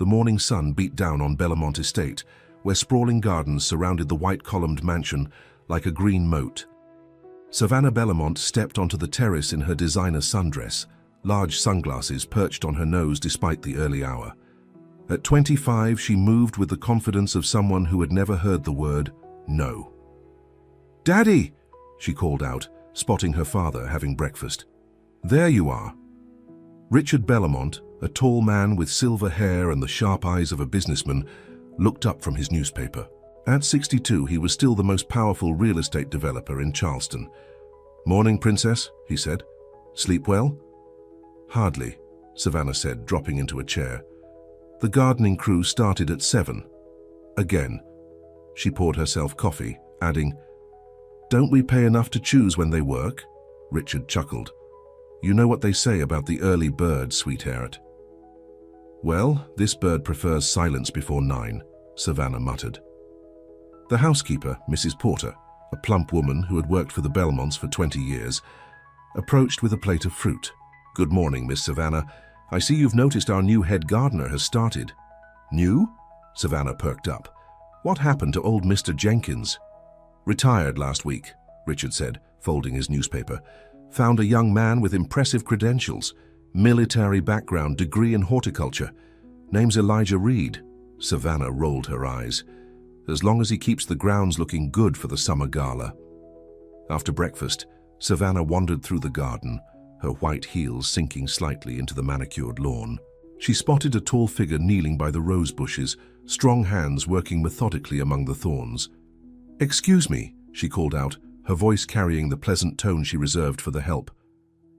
The morning sun beat down on Bellamont Estate, where sprawling gardens surrounded the white-columned mansion like a green moat. Savannah Bellamont stepped onto the terrace in her designer sundress, large sunglasses perched on her nose despite the early hour. At 25, she moved with the confidence of someone who had never heard the word no. "Daddy!" she called out, spotting her father having breakfast. "There you are." Richard Bellamont, a tall man with silver hair and the sharp eyes of a businessman, looked up from his newspaper. At 62, he was still the most powerful real estate developer in Charleston. "Morning, Princess," he said. "Sleep well?" "Hardly," Savannah said, dropping into a chair. The gardening crew started at 7. Again. She poured herself coffee, adding, "Don't we pay enough to choose when they work?" Richard chuckled. "You know what they say about the early bird, sweetheart." "Well, this bird prefers silence before 9, Savannah muttered. The housekeeper, Mrs. Porter, a plump woman who had worked for the Belmonts for 20 years, approached with a plate of fruit. "Good morning, Miss Savannah. I see you've noticed our new head gardener has started." "New?" Savannah perked up. "What happened to old Mr. Jenkins?" "Retired last week," Richard said, folding his newspaper. "Found a young man with impressive credentials, military background, degree in horticulture. Name's Elijah Reed." Savannah rolled her eyes. "As long as he keeps the grounds looking good for the summer gala." After breakfast, Savannah wandered through the garden, her white heels sinking slightly into the manicured lawn. She spotted a tall figure kneeling by the rose bushes, strong hands working methodically among the thorns. "Excuse me," she called out, her voice carrying the pleasant tone she reserved for the help.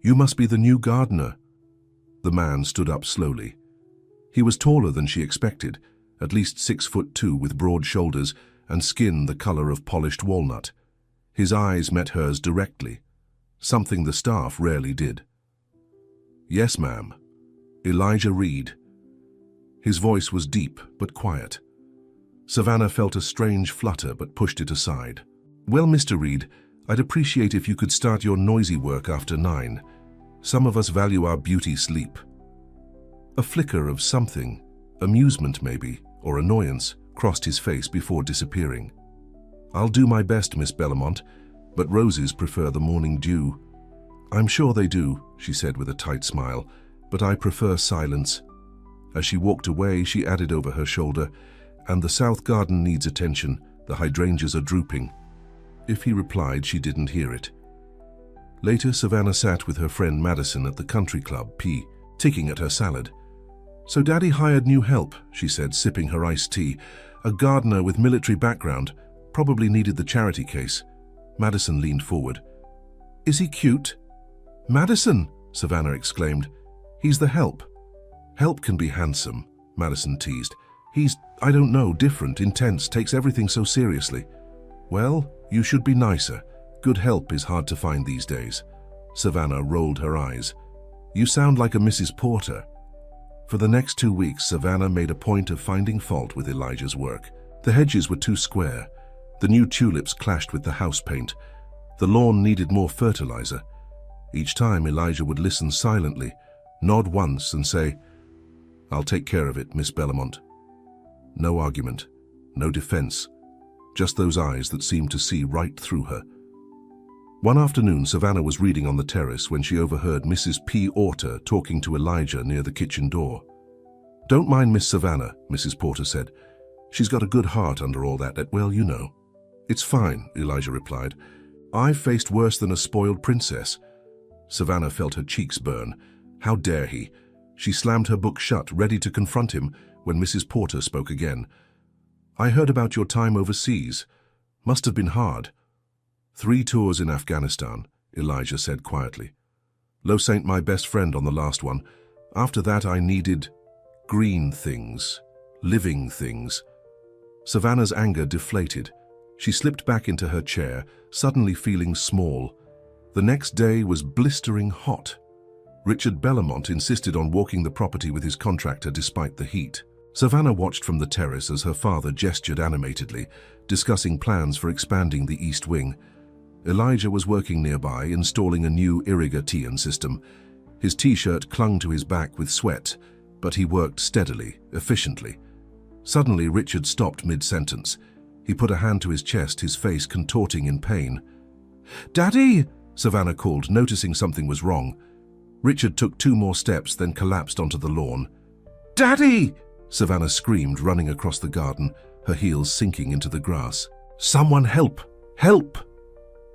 "You must be the new gardener." The man stood up slowly. He was taller than she expected, at least 6'2", with broad shoulders and skin the color of polished walnut. His eyes met hers directly, something the staff rarely did. "Yes, ma'am. Elijah Reed." His voice was deep but quiet. Savannah felt a strange flutter but pushed it aside. "Well, Mr. Reed, I'd appreciate if you could start your noisy work after 9. Some of us value our beauty sleep." A flicker of something, amusement maybe, or annoyance, crossed his face before disappearing. "I'll do my best, Miss Bellamont, but roses prefer the morning dew." "I'm sure they do," she said with a tight smile, "but I prefer silence." As she walked away, she added over her shoulder, "And the south garden needs attention. The hydrangeas are drooping." If he replied, she didn't hear it. Later, Savannah sat with her friend Madison at the country club, ticking at her salad. "So Daddy hired new help," she said, sipping her iced tea. "A gardener with military background. Probably needed the charity case." Madison leaned forward. "Is he cute?" "Madison!" Savannah exclaimed. "He's the help." "Help can be handsome," Madison teased. "He's, I don't know, different, intense, takes everything so seriously." "Well, you should be nicer. Good help is hard to find these days." Savannah rolled her eyes. "You sound like a Mrs. Porter." For the next 2 weeks, Savannah made a point of finding fault with Elijah's work. The hedges were too square. The new tulips clashed with the house paint. The lawn needed more fertilizer. Each time, Elijah would listen silently, nod once and say, "I'll take care of it, Miss Bellamont." No argument, no defense, just those eyes that seemed to see right through her. One afternoon, Savannah was reading on the terrace when she overheard Mrs. P. Orter talking to Elijah near the kitchen door. "Don't mind Miss Savannah," Mrs. Porter said. "She's got a good heart under all that, well, you know." "It's fine," Elijah replied. "I've faced worse than a spoiled princess." Savannah felt her cheeks burn. How dare he? She slammed her book shut, ready to confront him, when Mrs. Porter spoke again. "I heard about your time overseas. Must have been hard." 3 tours in Afghanistan, Elijah said quietly. Los ain't my best friend on the last one. After that, I needed green things, living things. Savannah's anger deflated. She slipped back into her chair, suddenly feeling small. The next day was blistering hot. Richard Bellamont insisted on walking the property with his contractor despite the heat. Savannah watched from the terrace as her father gestured animatedly, discussing plans for expanding the east wing. Elijah was working nearby, installing a new irrigation system. His t-shirt clung to his back with sweat. but he worked steadily, efficiently. Suddenly, Richard stopped mid-sentence. He put a hand to his chest, his face contorting in pain. "Daddy!" Savannah called, noticing something was wrong. Richard took 2 more steps, then collapsed onto the lawn. "Daddy!" Savannah screamed, running across the garden, her heels sinking into the grass. "Someone help! Help!"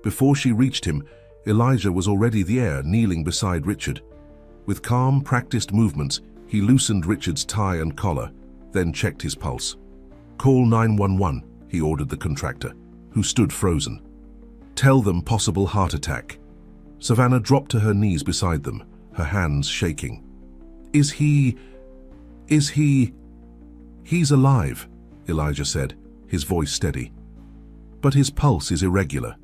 Before she reached him, Elijah was already there, kneeling beside Richard. With calm, practiced movements, he loosened Richard's tie and collar, then checked his pulse. "Call 911, he ordered the contractor, who stood frozen. "Tell them possible heart attack." Savannah dropped to her knees beside them, her hands shaking. Is he... "He's alive," Elijah said, his voice steady. "But his pulse is irregular."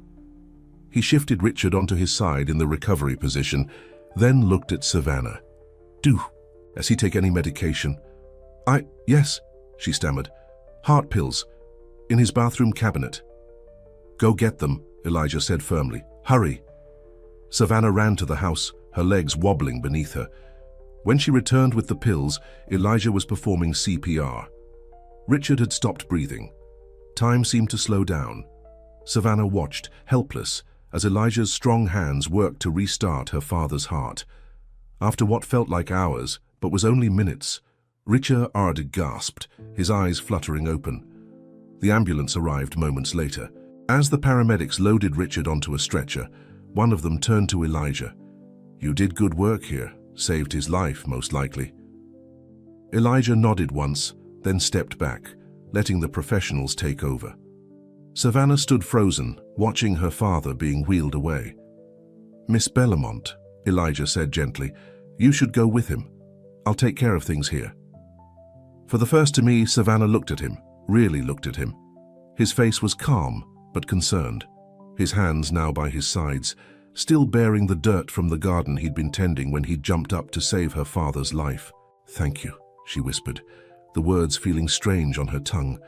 He shifted Richard onto his side in the recovery position, then looked at Savannah. Does he take any medication?" Yes," she stammered. "Heart pills. In his bathroom cabinet." "Go get them," Elijah said firmly. "Hurry." Savannah ran to the house, her legs wobbling beneath her. When she returned with the pills, Elijah was performing CPR. Richard had stopped breathing. Time seemed to slow down. Savannah watched, helpless, as Elijah's strong hands worked to restart her father's heart. After what felt like hours, but was only minutes, Richard gasped, his eyes fluttering open. The ambulance arrived moments later. As the paramedics loaded Richard onto a stretcher, one of them turned to Elijah. "You did good work here. Saved his life, most likely." Elijah nodded once, then stepped back, letting the professionals take over. Savannah stood frozen, watching her father being wheeled away. "Miss Bellamont," Elijah said gently, "you should go with him. I'll take care of things here." For the first time, Savannah looked at him, really looked at him. His face was calm, but concerned, his hands now by his sides, still bearing the dirt from the garden he'd been tending when he'd jumped up to save her father's life. "Thank you," she whispered, the words feeling strange on her tongue.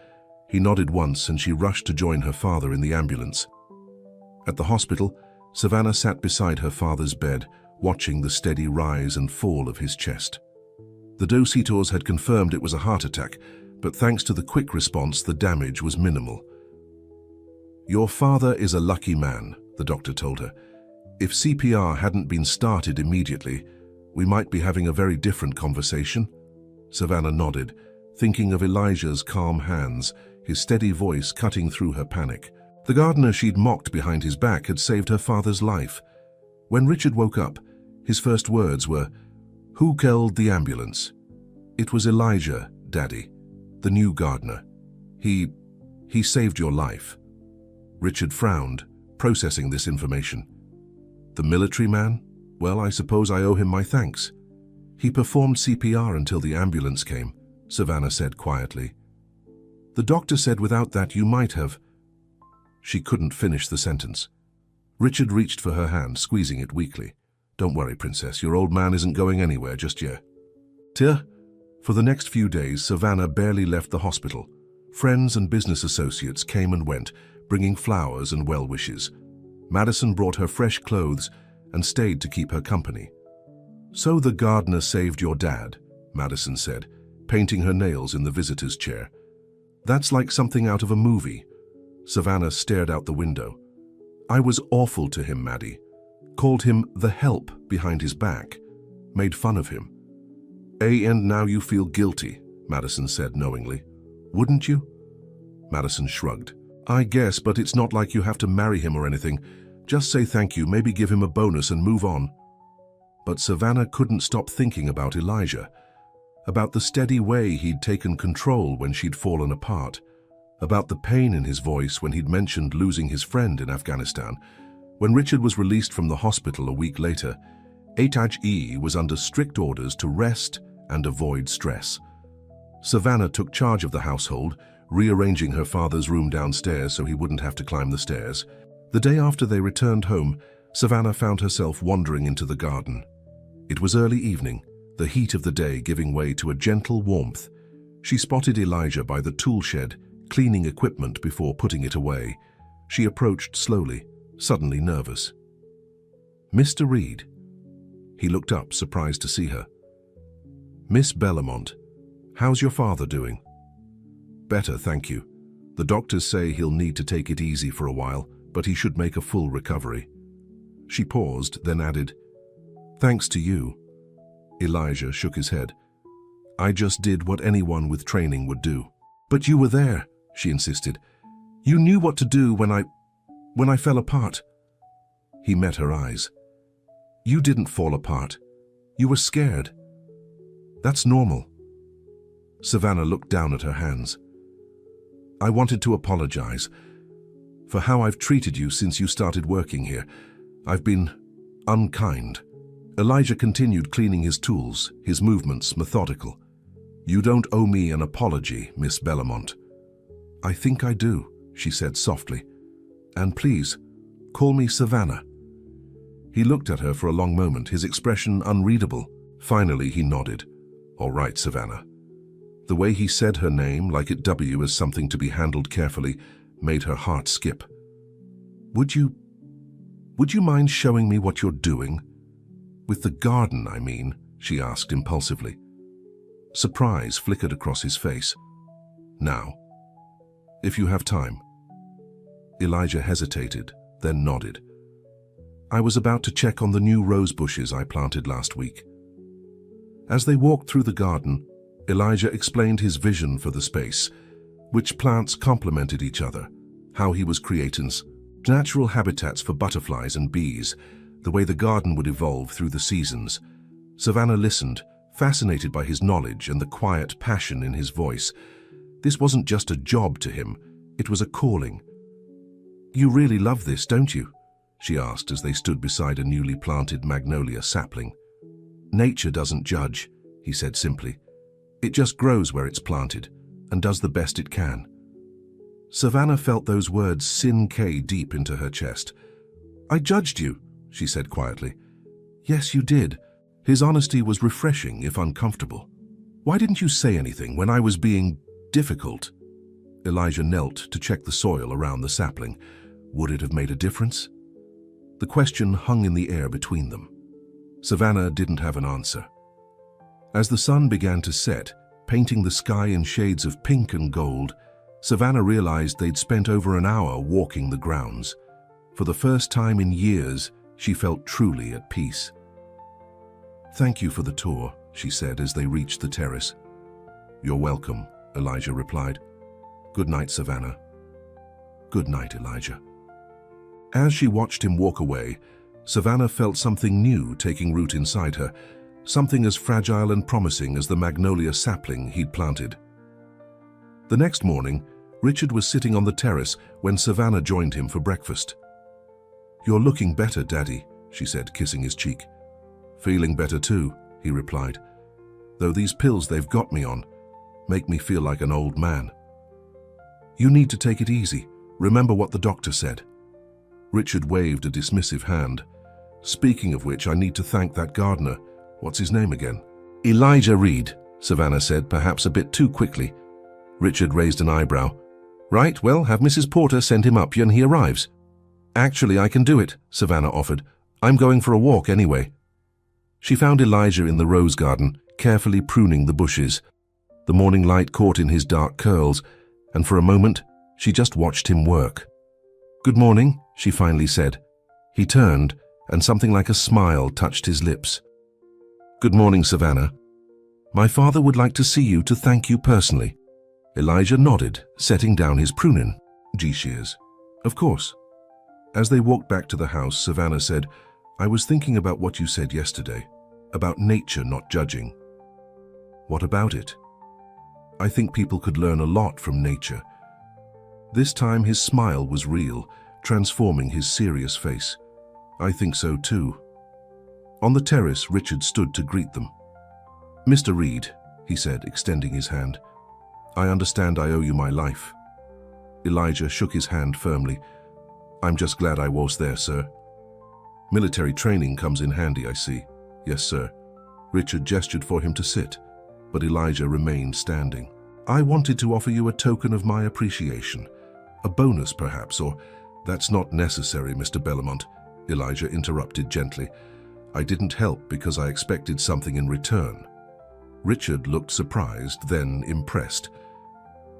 He nodded once and she rushed to join her father in the ambulance. At the hospital, Savannah sat beside her father's bed, watching the steady rise and fall of his chest. The doctors had confirmed it was a heart attack, but thanks to the quick response, the damage was minimal. "Your father is a lucky man," the doctor told her. "If CPR hadn't been started immediately, we might be having a very different conversation." Savannah nodded, thinking of Elijah's calm hands, his steady voice cutting through her panic. The gardener she'd mocked behind his back had saved her father's life. When Richard woke up, his first words were, "Who called the ambulance?" "It was Elijah, Daddy, the new gardener. He saved your life." Richard frowned, processing this information. "The military man? Well, I suppose I owe him my thanks." "He performed CPR until the ambulance came," Savannah said quietly. "The doctor said without that you might have—" She couldn't finish the sentence. Richard reached for her hand, squeezing it weakly. "Don't worry, Princess, your old man isn't going anywhere just yet." For the next few days, Savannah barely left the hospital. Friends and business associates came and went, bringing flowers and well wishes. Madison brought her fresh clothes and stayed to keep her company. "So the gardener saved your dad," Madison said, painting her nails in the visitor's chair. "That's like something out of a movie." Savannah stared out the window. "I was awful to him, Maddie. Called him the help behind his back. Made fun of him." And now you feel guilty," Madison said knowingly. "Wouldn't you?" Madison shrugged. "I guess, but it's not like you have to marry him or anything. Just say thank you, maybe give him a bonus and move on." But Savannah couldn't stop thinking about Elijah, about the steady way he'd taken control when she'd fallen apart, about the pain in his voice when he'd mentioned losing his friend in Afghanistan. When Richard was released from the hospital a week later, HE was under strict orders to rest and avoid stress. Savannah took charge of the household, rearranging her father's room downstairs so he wouldn't have to climb the stairs. The day after they returned home, Savannah found herself wandering into the garden. It was early evening, the heat of the day giving way to a gentle warmth. She spotted Elijah by the tool shed, cleaning equipment before putting it away. She approached slowly, suddenly nervous. "Mr. Reed." He looked up, surprised to see her. Miss Bellamont, how's your father doing? Better, thank you. The doctors say he'll need to take it easy for a while, but he should make a full recovery. She paused, then added, Thanks to you. Elijah shook his head. I just did what anyone with training would do. But you were there, she insisted. You knew what to do when I fell apart. He met her eyes. You didn't fall apart. You were scared. That's normal. Savannah looked down at her hands. I wanted to apologize for how I've treated you since you started working here. I've been unkind. Elijah continued cleaning his tools, his movements methodical. You don't owe me an apology, Miss Bellamont. I think I do, she said softly. And please, call me Savannah. He looked at her for a long moment, his expression unreadable. Finally, he nodded. All right, Savannah. The way he said her name, like it W as something to be handled carefully, made her heart skip. Would you mind showing me what you're doing? With the garden, I mean, she asked impulsively. Surprise flickered across his face. Now, if you have time. Elijah hesitated, then nodded. I was about to check on the new rose bushes I planted last week. As they walked through the garden, Elijah explained his vision for the space, which plants complemented each other, how he was creating natural habitats for butterflies and bees, the way the garden would evolve through the seasons. Savannah listened, fascinated by his knowledge and the quiet passion in his voice. This wasn't just a job to him, it was a calling. You really love this, don't you? She asked as they stood beside a newly planted magnolia sapling. Nature doesn't judge, he said simply. It just grows where it's planted and does the best it can. Savannah felt those words sink deep into her chest. I judged you, she said quietly. Yes, you did. His honesty was refreshing, if uncomfortable. Why didn't you say anything when I was being difficult? Elijah knelt to check the soil around the sapling. Would it have made a difference? The question hung in the air between them. Savannah didn't have an answer. As the sun began to set, painting the sky in shades of pink and gold, Savannah realized they'd spent over an hour walking the grounds. For the first time in years, she felt truly at peace. Thank you for the tour, she said as they reached the terrace. You're welcome, Elijah replied. Good night, Savannah. Good night, Elijah. As she watched him walk away, Savannah felt something new taking root inside her, something as fragile and promising as the magnolia sapling he'd planted. The next morning, Richard was sitting on the terrace when Savannah joined him for breakfast. You're looking better, Daddy, she said, kissing his cheek. Feeling better too, he replied. Though these pills they've got me on make me feel like an old man. You need to take it easy. Remember what the doctor said. Richard waved a dismissive hand. Speaking of which, I need to thank that gardener. What's his name again? Elijah Reed, Savannah said, perhaps a bit too quickly. Richard raised an eyebrow. Right, well, have Mrs. Porter send him up when he arrives. Actually, I can do it, Savannah offered. I'm going for a walk anyway. She found Elijah in the rose garden, carefully pruning the bushes. The morning light caught in his dark curls, and for a moment, she just watched him work. Good morning, she finally said. He turned, and something like a smile touched his lips. Good morning, Savannah. My father would like to see you to thank you personally. Elijah nodded, setting down his pruning. G-shears. Of course. As they walked back to the house, Savannah said, I was thinking about what you said yesterday, about nature not judging. What about it? I think people could learn a lot from nature. This time his smile was real, transforming his serious face. I think so too. On the terrace, Richard stood to greet them. Mr. Reed, he said, extending his hand. I understand I owe you my life. Elijah shook his hand firmly. I'm just glad I was there, sir. Military training comes in handy, I see. Yes, sir. Richard gestured for him to sit, but Elijah remained standing. I wanted to offer you a token of my appreciation. A bonus, perhaps, or that's not necessary, Mr. Bellamont, Elijah interrupted gently. I didn't help because I expected something in return. Richard looked surprised, then impressed.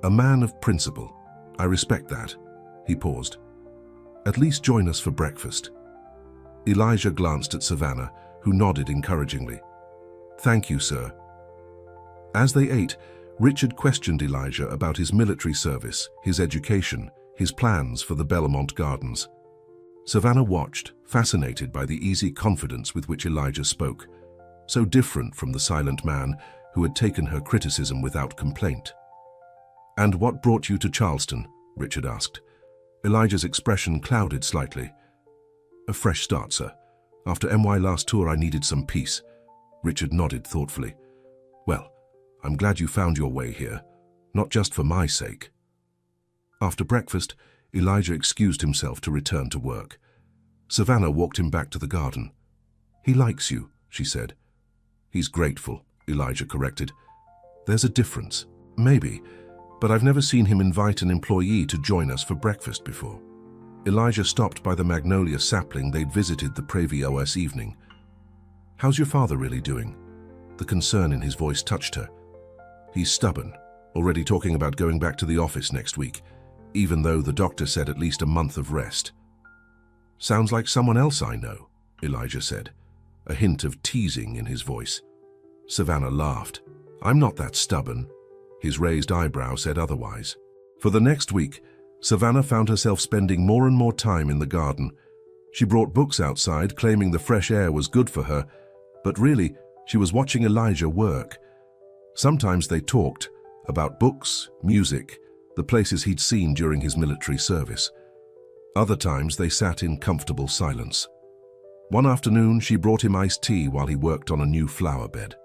A man of principle. I respect that. He paused. At least join us for breakfast. Elijah glanced at Savannah, who nodded encouragingly. Thank you, sir. As they ate, Richard questioned Elijah about his military service, his education, his plans for the Belmont Gardens. Savannah watched, fascinated by the easy confidence with which Elijah spoke, so different from the silent man who had taken her criticism without complaint. "And what brought you to Charleston?" Richard asked. Elijah's expression clouded slightly. "A fresh start, sir. After MY last tour, I needed some peace." Richard nodded thoughtfully. "Well, I'm glad you found your way here, not just for my sake." After breakfast, Elijah excused himself to return to work. Savannah walked him back to the garden. "He likes you," she said. "He's grateful," Elijah corrected. "There's a difference. Maybe, but I've never seen him invite an employee to join us for breakfast before." Elijah stopped by the magnolia sapling they'd visited the previous evening. "How's your father really doing?" The concern in his voice touched her. "He's stubborn, already talking about going back to the office next week, even though the doctor said at least a month of rest." "Sounds like someone else I know," Elijah said, a hint of teasing in his voice. Savannah laughed. "I'm not that stubborn." His raised eyebrow said otherwise. For the next week, Savannah found herself spending more and more time in the garden. She brought books outside, claiming the fresh air was good for her, but really, she was watching Elijah work. Sometimes they talked about books, music, the places he'd seen during his military service. Other times they sat in comfortable silence. One afternoon, she brought him iced tea while he worked on a new flower bed.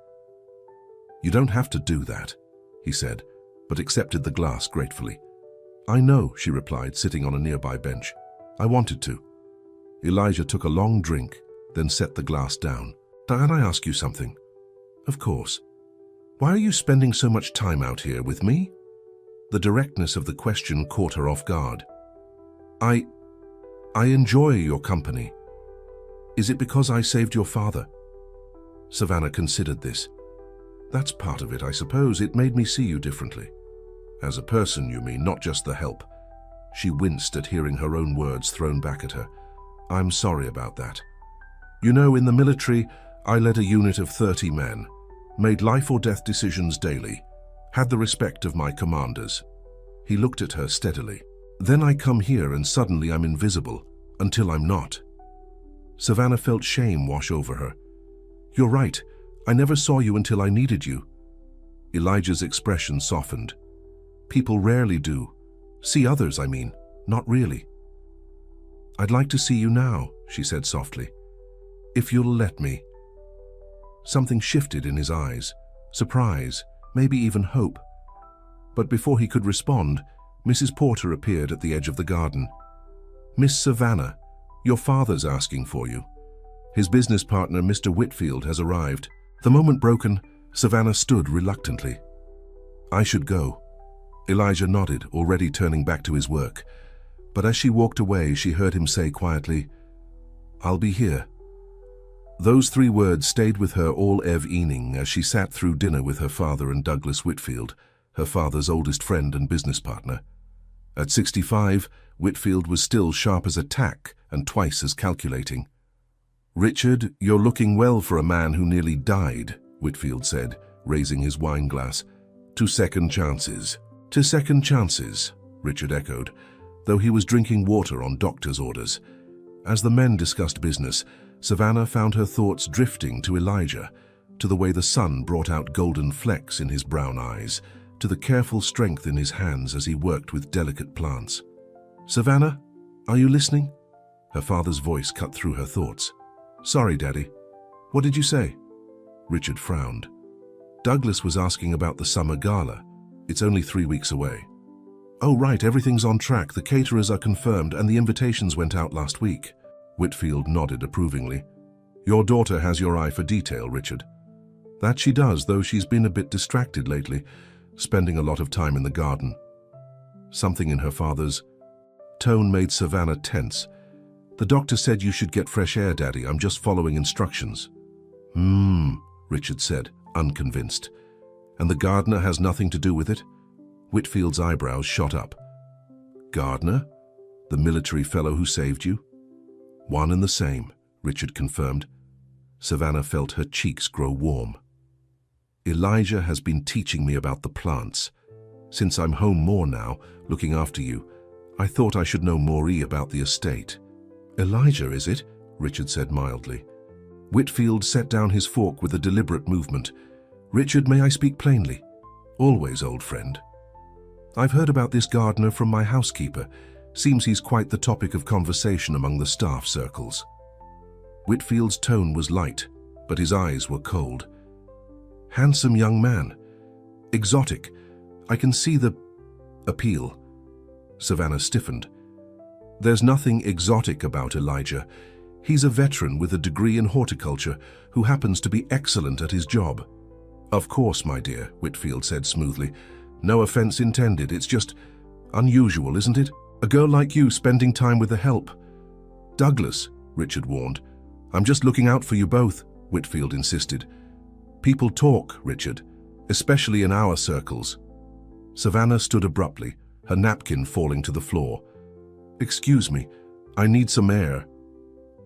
"You don't have to do that," he said, but accepted the glass gratefully. "I know," she replied, sitting on a nearby bench. "I wanted to." Elijah took a long drink, then set the glass down. "Can I ask you something?" "Of course." "Why are you spending so much time out here with me?" The directness of the question caught her off guard. I enjoy your company." "Is it because I saved your father?" Savannah considered this. "That's part of it, I suppose. It made me see you differently." "As a person, you mean, not just the help." She winced at hearing her own words thrown back at her. "I'm sorry about that. You know, in the military, I led a unit of 30 men, made life or death decisions daily, had the respect of my commanders." He looked at her steadily. "Then I come here and suddenly I'm invisible, until I'm not." Savannah felt shame wash over her. "You're right. I never saw you until I needed you." Elijah's expression softened. "People rarely do. See others, I mean, not really." "I'd like to see you now," she said softly. "If you'll let me." Something shifted in his eyes, surprise, maybe even hope. But before he could respond, Mrs. Porter appeared at the edge of the garden. "Miss Savannah, your father's asking for you. His business partner, Mr. Whitfield, has arrived." The moment broken, Savannah stood reluctantly. "I should go." Elijah nodded, already turning back to his work. But as she walked away, she heard him say quietly, "I'll be here." Those 3 words stayed with her all evening as she sat through dinner with her father and Douglas Whitfield, her father's oldest friend and business partner. At 65, Whitfield was still sharp as a tack and twice as calculating. "Richard, you're looking well for a man who nearly died," Whitfield said, raising his wine glass. "To second chances." "To second chances," Richard echoed, though he was drinking water on doctor's orders. As the men discussed business, Savannah found her thoughts drifting to Elijah, to the way the sun brought out golden flecks in his brown eyes, to the careful strength in his hands as he worked with delicate plants. "Savannah, are you listening?" Her father's voice cut through her thoughts. "Sorry, Daddy. What did you say?" Richard frowned. "Douglas was asking about the summer gala. It's only 3 weeks away." "Oh, right, everything's on track. The caterers are confirmed and the invitations went out last week." Whitfield nodded approvingly. "Your daughter has your eye for detail, Richard." "That she does, though she's been a bit distracted lately, spending a lot of time in the garden." Something in her father's tone made Savannah tense. "The doctor said you should get fresh air, Daddy. I'm just following instructions." Richard said, unconvinced. And the gardener has nothing to do with it? Whitfield's eyebrows shot up. Gardner? The military fellow who saved you? One and the same, Richard confirmed. Savannah felt her cheeks grow warm. Elijah has been teaching me about the plants. Since I'm home more now, looking after you, I thought I should know more about the estate. Elijah, is it? Richard said mildly. Whitfield set down his fork with a deliberate movement. Richard, may I speak plainly? Always, old friend. I've heard about this gardener from my housekeeper. Seems he's quite the topic of conversation among the staff circles. Whitfield's tone was light, but his eyes were cold. Handsome young man. Exotic. I can see the appeal. Savannah stiffened. There's nothing exotic about Elijah. He's a veteran with a degree in horticulture who happens to be excellent at his job. Of course, my dear, Whitfield said smoothly. No offense intended, it's just unusual, isn't it? A girl like you spending time with a help. Douglas, Richard warned. I'm just looking out for you both, Whitfield insisted. People talk, Richard, especially in our circles. Savannah stood abruptly, her napkin falling to the floor. Excuse me, I need some air.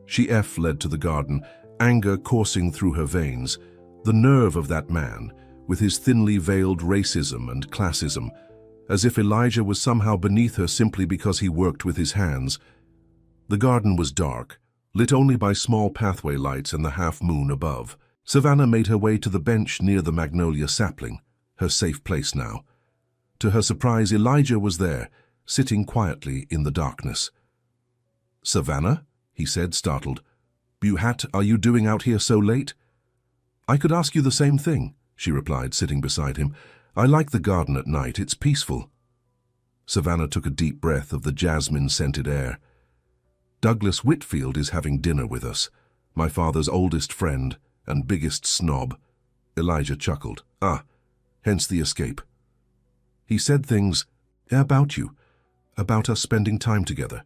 She fled to the garden, anger coursing through her veins. The nerve of that man, with his thinly veiled racism and classism, as if Elijah was somehow beneath her simply because he worked with his hands. The garden was dark, lit only by small pathway lights and the half-moon above. Savannah made her way to the bench near the magnolia sapling, her safe place now. To her surprise, Elijah was there, sitting quietly in the darkness. Savannah? He said, startled. Buhat, are you doing out here so late? I could ask you the same thing, she replied, sitting beside him. I like the garden at night, it's peaceful. Savannah took a deep breath of the jasmine-scented air. Douglas Whitfield is having dinner with us, my father's oldest friend and biggest snob. Elijah chuckled. Hence the escape. He said things about you, about us spending time together.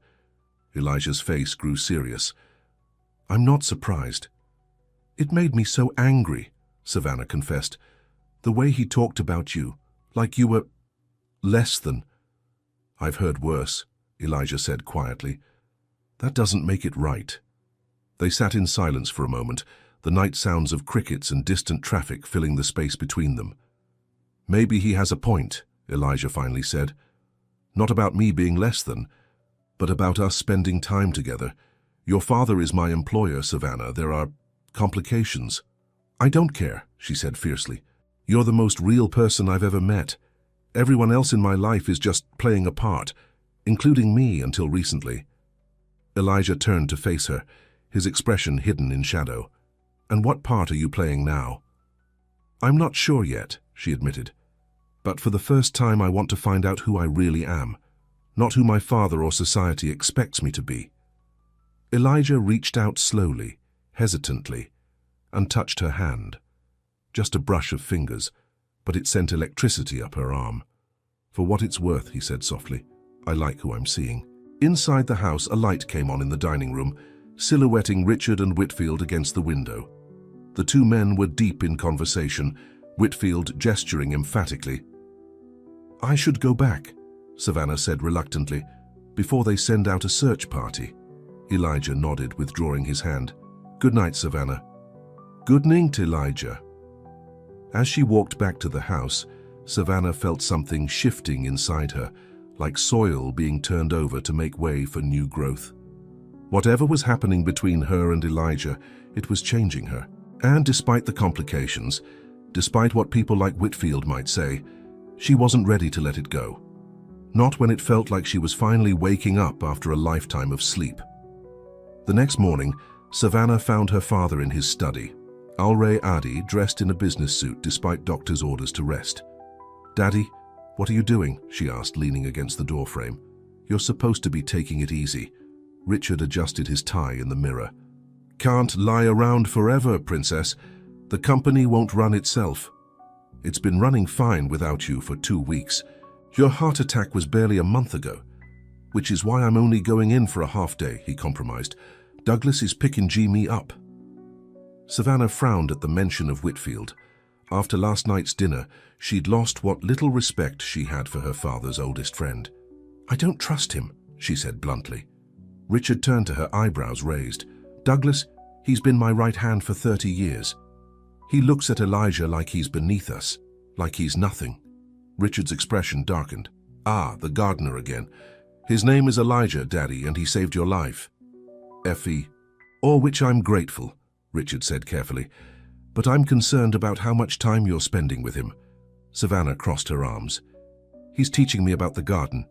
Elijah's face grew serious. I'm not surprised. It made me so angry, Savannah confessed. The way he talked about you, like you were less than. I've heard worse, Elijah said quietly. That doesn't make it right. They sat in silence for a moment, the night sounds of crickets and distant traffic filling the space between them. Maybe he has a point, Elijah finally said. Not about me being less than, but about us spending time together. Your father is my employer, Savannah. There are complications. I don't care, she said fiercely. You're the most real person I've ever met. Everyone else in my life is just playing a part, including me until recently. Elijah turned to face her, his expression hidden in shadow. And what part are you playing now? I'm not sure yet, she admitted. But for the first time I want to find out who I really am, not who my father or society expects me to be. Elijah reached out slowly, hesitantly, and touched her hand. Just a brush of fingers, but it sent electricity up her arm. For what it's worth, he said softly, I like who I'm seeing. Inside the house, a light came on in the dining room, silhouetting Richard and Whitfield against the window. The two men were deep in conversation, Whitfield gesturing emphatically. I should go back, Savannah said reluctantly, before they send out a search party. Elijah nodded, withdrawing his hand. Good night, Savannah. Good night, Elijah. As she walked back to the house, Savannah felt something shifting inside her, like soil being turned over to make way for new growth. Whatever was happening between her and Elijah, it was changing her. And despite the complications, despite what people like Whitfield might say, she wasn't ready to let it go. Not when it felt like she was finally waking up after a lifetime of sleep. The next morning, Savannah found her father in his study, Alray Adi dressed in a business suit despite doctor's orders to rest. Daddy, what are you doing? She asked, leaning against the doorframe. You're supposed to be taking it easy. Richard adjusted his tie in the mirror. Can't lie around forever, Princess. The company won't run itself. It's been running fine without you for 2 weeks. Your heart attack was barely a month ago, which is why I'm only going in for a half day, he compromised. Douglas is picking me up. Savannah frowned at the mention of Whitfield. After last night's dinner, she'd lost what little respect she had for her father's oldest friend. "I don't trust him," she said bluntly. Richard turned to her, eyebrows raised. "Douglas, he's been my right hand for 30 years. He looks at Elijah like he's beneath us, like he's nothing." Richard's expression darkened. "Ah, the gardener again. His name is Elijah, Daddy, and he saved your life." "Effie, for which I'm grateful," Richard said carefully. "But I'm concerned about how much time you're spending with him." Savannah crossed her arms. "He's teaching me about the garden."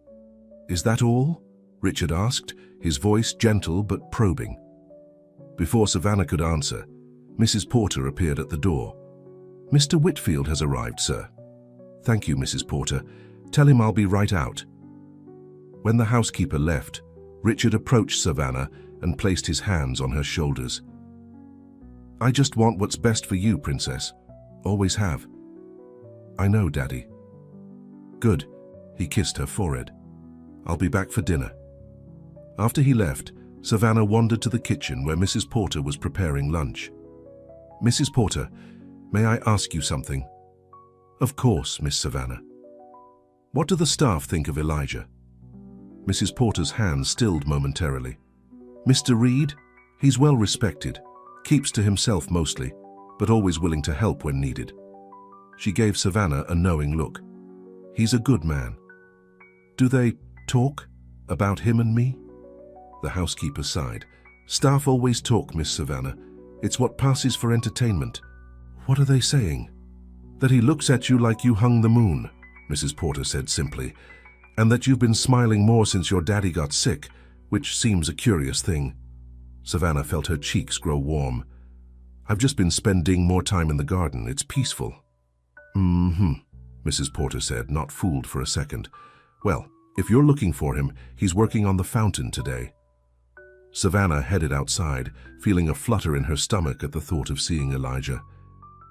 "Is that all?" Richard asked, his voice gentle but probing. Before Savannah could answer, Mrs. Porter appeared at the door. "Mr. Whitfield has arrived, sir." "Thank you, Mrs. Porter. Tell him I'll be right out." When the housekeeper left, Richard approached Savannah and placed his hands on her shoulders. "I just want what's best for you, Princess. Always have." "I know, Daddy." "Good." He kissed her forehead. "I'll be back for dinner." After he left, Savannah wandered to the kitchen where Mrs. Porter was preparing lunch. "Mrs. Porter, may I ask you something?" "Of course, Miss Savannah." "What do the staff think of Elijah?" Mrs. Porter's hands stilled momentarily. "Mr. Reed? He's well respected, keeps to himself mostly, but always willing to help when needed." She gave Savannah a knowing look. "He's a good man." "Do they talk about him and me?" The housekeeper sighed. "Staff always talk, Miss Savannah. It's what passes for entertainment." "What are they saying?" "That he looks at you like you hung the moon," Mrs. Porter said simply, "and that you've been smiling more since your daddy got sick, which seems a curious thing." Savannah felt her cheeks grow warm. "I've just been spending more time in the garden. It's peaceful." Mrs. Porter said, not fooled for a second. "Well, if you're looking for him, he's working on the fountain today." Savannah headed outside, feeling a flutter in her stomach at the thought of seeing Elijah.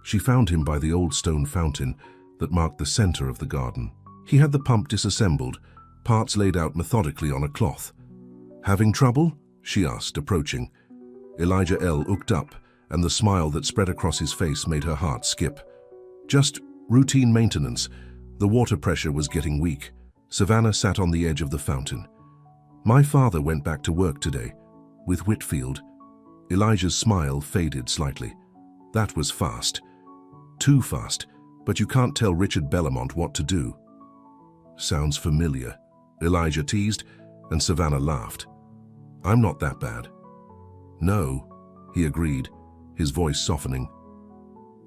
She found him by the old stone fountain that marked the center of the garden. He had the pump disassembled, parts laid out methodically on a cloth. "Having trouble?" she asked, approaching. Elijah L. looked up, and the smile that spread across his face made her heart skip. "Just routine maintenance. The water pressure was getting weak." Savannah sat on the edge of the fountain. "My father went back to work today, with Whitfield." Elijah's smile faded slightly. "That was fast. Too fast, but you can't tell Richard Bellamont what to do." "Sounds familiar," Elijah teased, and Savannah laughed. "I'm not that bad." "No," he agreed, his voice softening.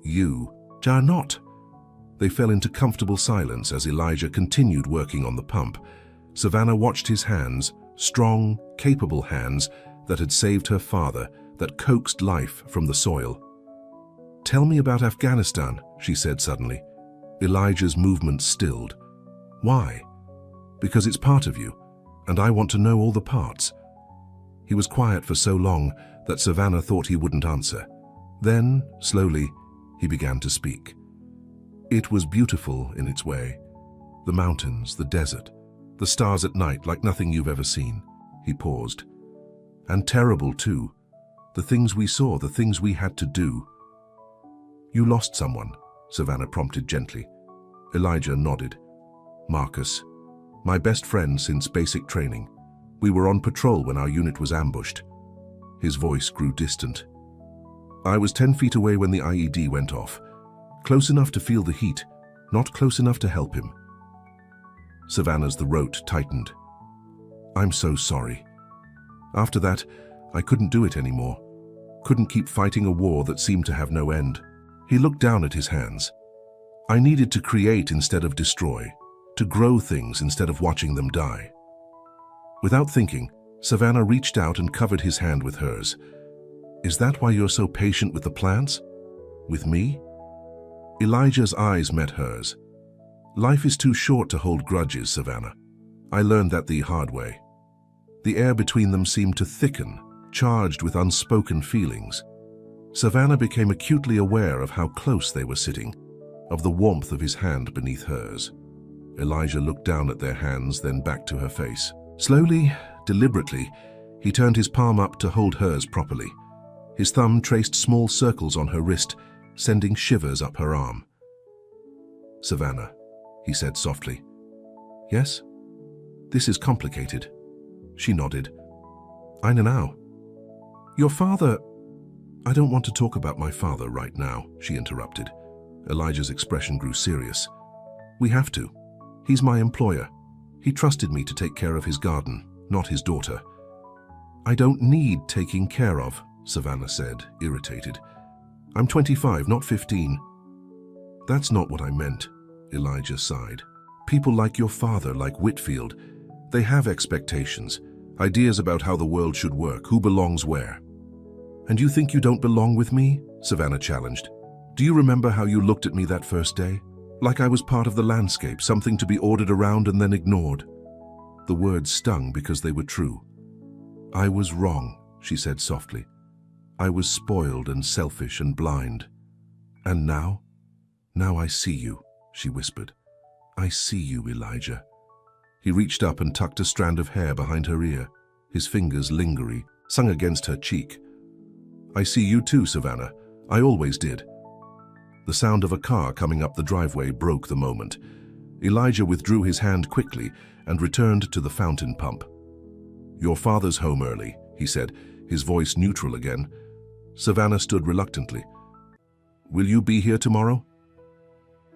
"You are not." They fell into comfortable silence as Elijah continued working on the pump. Savannah watched his hands, strong, capable hands that had saved her father, that coaxed life from the soil. "Tell me about Afghanistan," she said suddenly. Elijah's movement stilled. "Why?" "Because it's part of you, and I want to know all the parts." He was quiet for so long that Savannah thought he wouldn't answer. Then, slowly, he began to speak. "It was beautiful in its way. The mountains, the desert, the stars at night like nothing you've ever seen." He paused. "And terrible too. The things we saw, the things we had to do." "You lost someone," Savannah prompted gently. Elijah nodded. "Marcus. My best friend since basic training. We were on patrol when our unit was ambushed." His voice grew distant. "I was 10 feet away when the IED went off. Close enough to feel the heat, not close enough to help him." Savannah's throat tightened. "I'm so sorry. After that, I couldn't do it anymore. Couldn't keep fighting a war that seemed to have no end." He looked down at his hands. "I needed to create instead of destroy, to grow things instead of watching them die." Without thinking, Savannah reached out and covered his hand with hers. "Is that why you're so patient with the plants? With me?" Elijah's eyes met hers. "Life is too short to hold grudges, Savannah. I learned that the hard way." The air between them seemed to thicken, charged with unspoken feelings. Savannah became acutely aware of how close they were sitting, of the warmth of his hand beneath hers. Elijah looked down at their hands, then back to her face. Slowly, deliberately, he turned his palm up to hold hers properly. His thumb traced small circles on her wrist, sending shivers up her arm. Savannah, he said softly. Yes? This is complicated. She nodded. I know. Your father... I don't want to talk about my father right now, she interrupted. Elijah's expression grew serious. We have to. He's my employer. He trusted me to take care of his garden, not his daughter. I don't need taking care of, Savannah said, irritated. I'm 25, not 15. That's not what I meant, Elijah sighed. People like your father, like Whitfield, they have expectations, ideas about how the world should work, who belongs where. And you think you don't belong with me? Savannah challenged. Do you remember how you looked at me that first day? Like I was part of the landscape, something to be ordered around and then ignored. The words stung because they were true. I was wrong, she said softly. I was spoiled and selfish and blind. And now? Now I see you, she whispered. I see you, Elijah. He reached up and tucked a strand of hair behind her ear, his fingers lingerie, sung against her cheek. I see you too, Savannah. I always did. The sound of a car coming up the driveway broke the moment. Elijah withdrew his hand quickly and returned to the fountain pump. Your father's home early, he said, his voice neutral again. Savannah stood reluctantly. Will you be here tomorrow?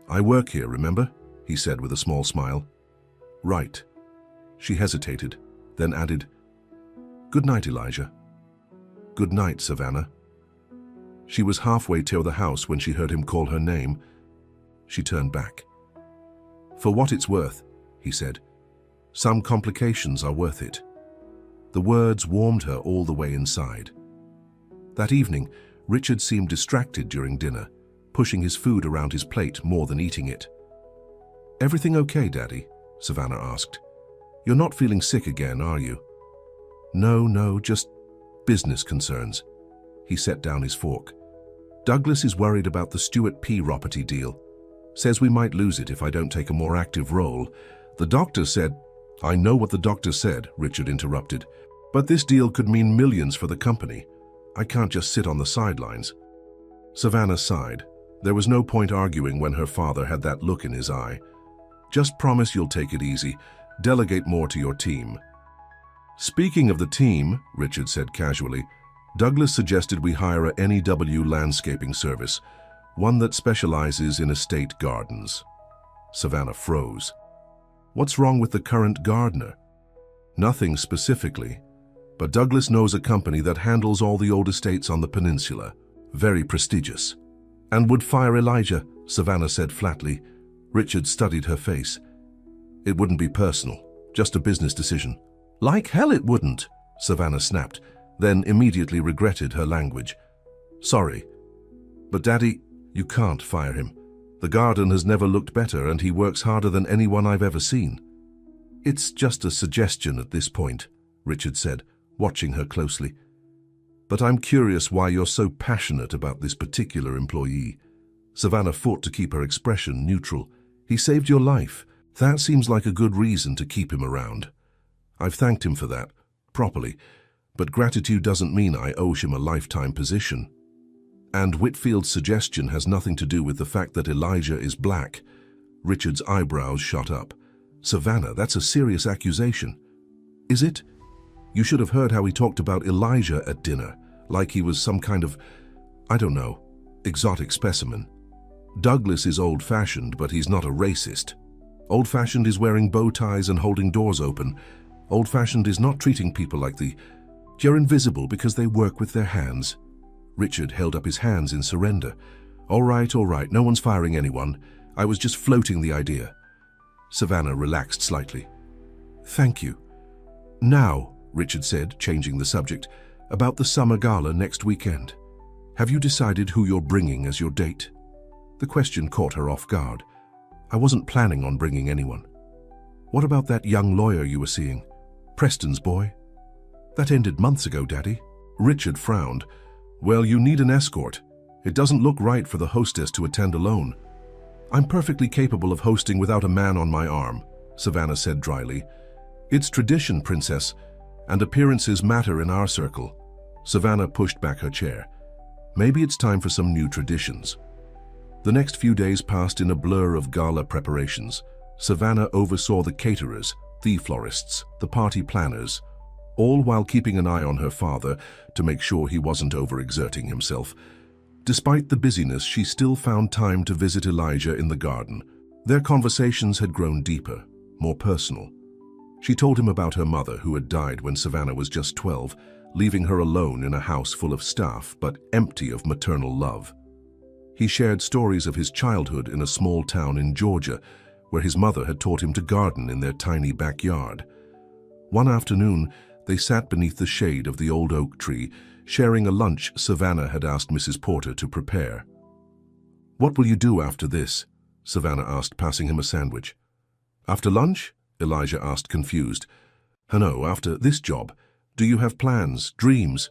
I work here, remember? He said with a small smile. Right. She hesitated, then added, Good night, Elijah. Good night, Savannah. She was halfway to the house when she heard him call her name. She turned back. For what it's worth, he said, some complications are worth it. The words warmed her all the way inside. That evening, Richard seemed distracted during dinner, pushing his food around his plate more than eating it. Everything okay, Daddy? Savannah asked. You're not feeling sick again, are you? No, just business concerns. He set down his fork. Douglas is worried about the Stuart P. Property deal. Says we might lose it if I don't take a more active role. The doctor said... I know what the doctor said, Richard interrupted. But this deal could mean millions for the company. I can't just sit on the sidelines. Savannah sighed. There was no point arguing when her father had that look in his eye. Just promise you'll take it easy. Delegate more to your team. Speaking of the team, Richard said casually, Douglas suggested we hire a NEW landscaping service, one that specializes in estate gardens. Savannah froze. What's wrong with the current gardener? Nothing specifically, but Douglas knows a company that handles all the old estates on the peninsula. Very prestigious. And would fire Elijah, Savannah said flatly. Richard studied her face. It wouldn't be personal, just a business decision. Like hell it wouldn't, Savannah snapped, then immediately regretted her language. Sorry, but Daddy, you can't fire him. The garden has never looked better and he works harder than anyone I've ever seen. It's just a suggestion at this point, Richard said, watching her closely. But I'm curious why you're so passionate about this particular employee. Savannah fought to keep her expression neutral. He saved your life. That seems like a good reason to keep him around. I've thanked him for that, properly, but gratitude doesn't mean I owe him a lifetime position. And Whitfield's suggestion has nothing to do with the fact that Elijah is black. Richard's eyebrows shot up. Savannah, that's a serious accusation. Is it? You should have heard how he talked about Elijah at dinner, like he was some kind of, I don't know, exotic specimen. Douglas is old-fashioned, but he's not a racist. Old-fashioned is wearing bow ties and holding doors open. Old-fashioned is not treating people like you're invisible because they work with their hands. Richard held up his hands in surrender. All right, no one's firing anyone. I was just floating the idea. Savannah relaxed slightly. Thank you. Now, Richard said, changing the subject, about the summer gala next weekend. Have you decided who you're bringing as your date? The question caught her off guard. I wasn't planning on bringing anyone. What about that young lawyer you were seeing? Preston's boy? That ended months ago, Daddy. Richard frowned. Well, you need an escort. It doesn't look right for the hostess to attend alone. I'm perfectly capable of hosting without a man on my arm, Savannah said dryly. It's tradition, Princess, and appearances matter in our circle. Savannah pushed back her chair. Maybe it's time for some new traditions. The next few days passed in a blur of gala preparations. Savannah oversaw the caterers, the florists, the party planners, all while keeping an eye on her father to make sure he wasn't overexerting himself. Despite the busyness, she still found time to visit Elijah in the garden. Their conversations had grown deeper, more personal. She told him about her mother, who had died when Savannah was just 12, leaving her alone in a house full of staff, but empty of maternal love. He shared stories of his childhood in a small town in Georgia, where his mother had taught him to garden in their tiny backyard. One afternoon, they sat beneath the shade of the old oak tree, sharing a lunch Savannah had asked Mrs. Porter to prepare. "What will you do after this?" Savannah asked, passing him a sandwich. "After lunch?" Elijah asked, confused. "No, after this job. Do you have plans, dreams?"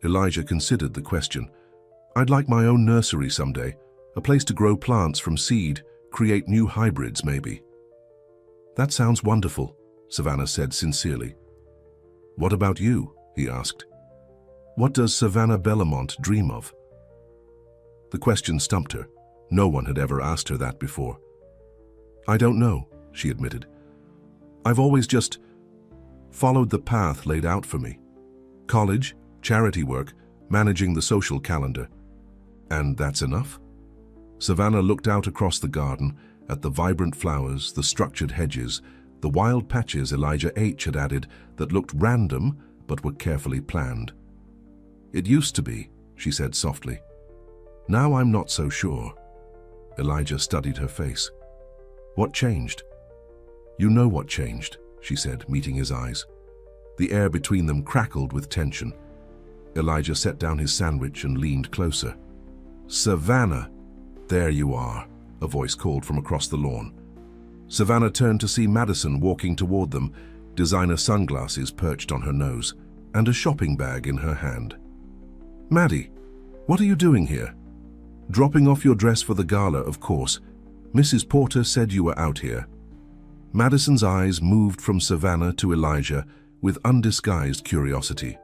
Elijah considered the question. "I'd like my own nursery someday, a place to grow plants from seed, create new hybrids maybe." "That sounds wonderful," Savannah said sincerely. "What about you?" he asked. "What does Savannah Bellamont dream of?" The question stumped her. No one had ever asked her that before. "I don't know," she admitted. "I've always just followed the path laid out for me. College, charity work, managing the social calendar. And that's enough?" Savannah looked out across the garden at the vibrant flowers, the structured hedges, the wild patches Elijah H. had added that looked random but were carefully planned. "It used to be," she said softly. "Now I'm not so sure." Elijah studied her face. "What changed?" "You know what changed," she said, meeting his eyes. The air between them crackled with tension. Elijah set down his sandwich and leaned closer. "Savannah, there you are," a voice called from across the lawn. Savannah turned to see Madison walking toward them, designer sunglasses perched on her nose, and a shopping bag in her hand. "Maddie, what are you doing here?" "Dropping off your dress for the gala, of course. Mrs. Porter said you were out here." Madison's eyes moved from Savannah to Elijah with undisguised curiosity.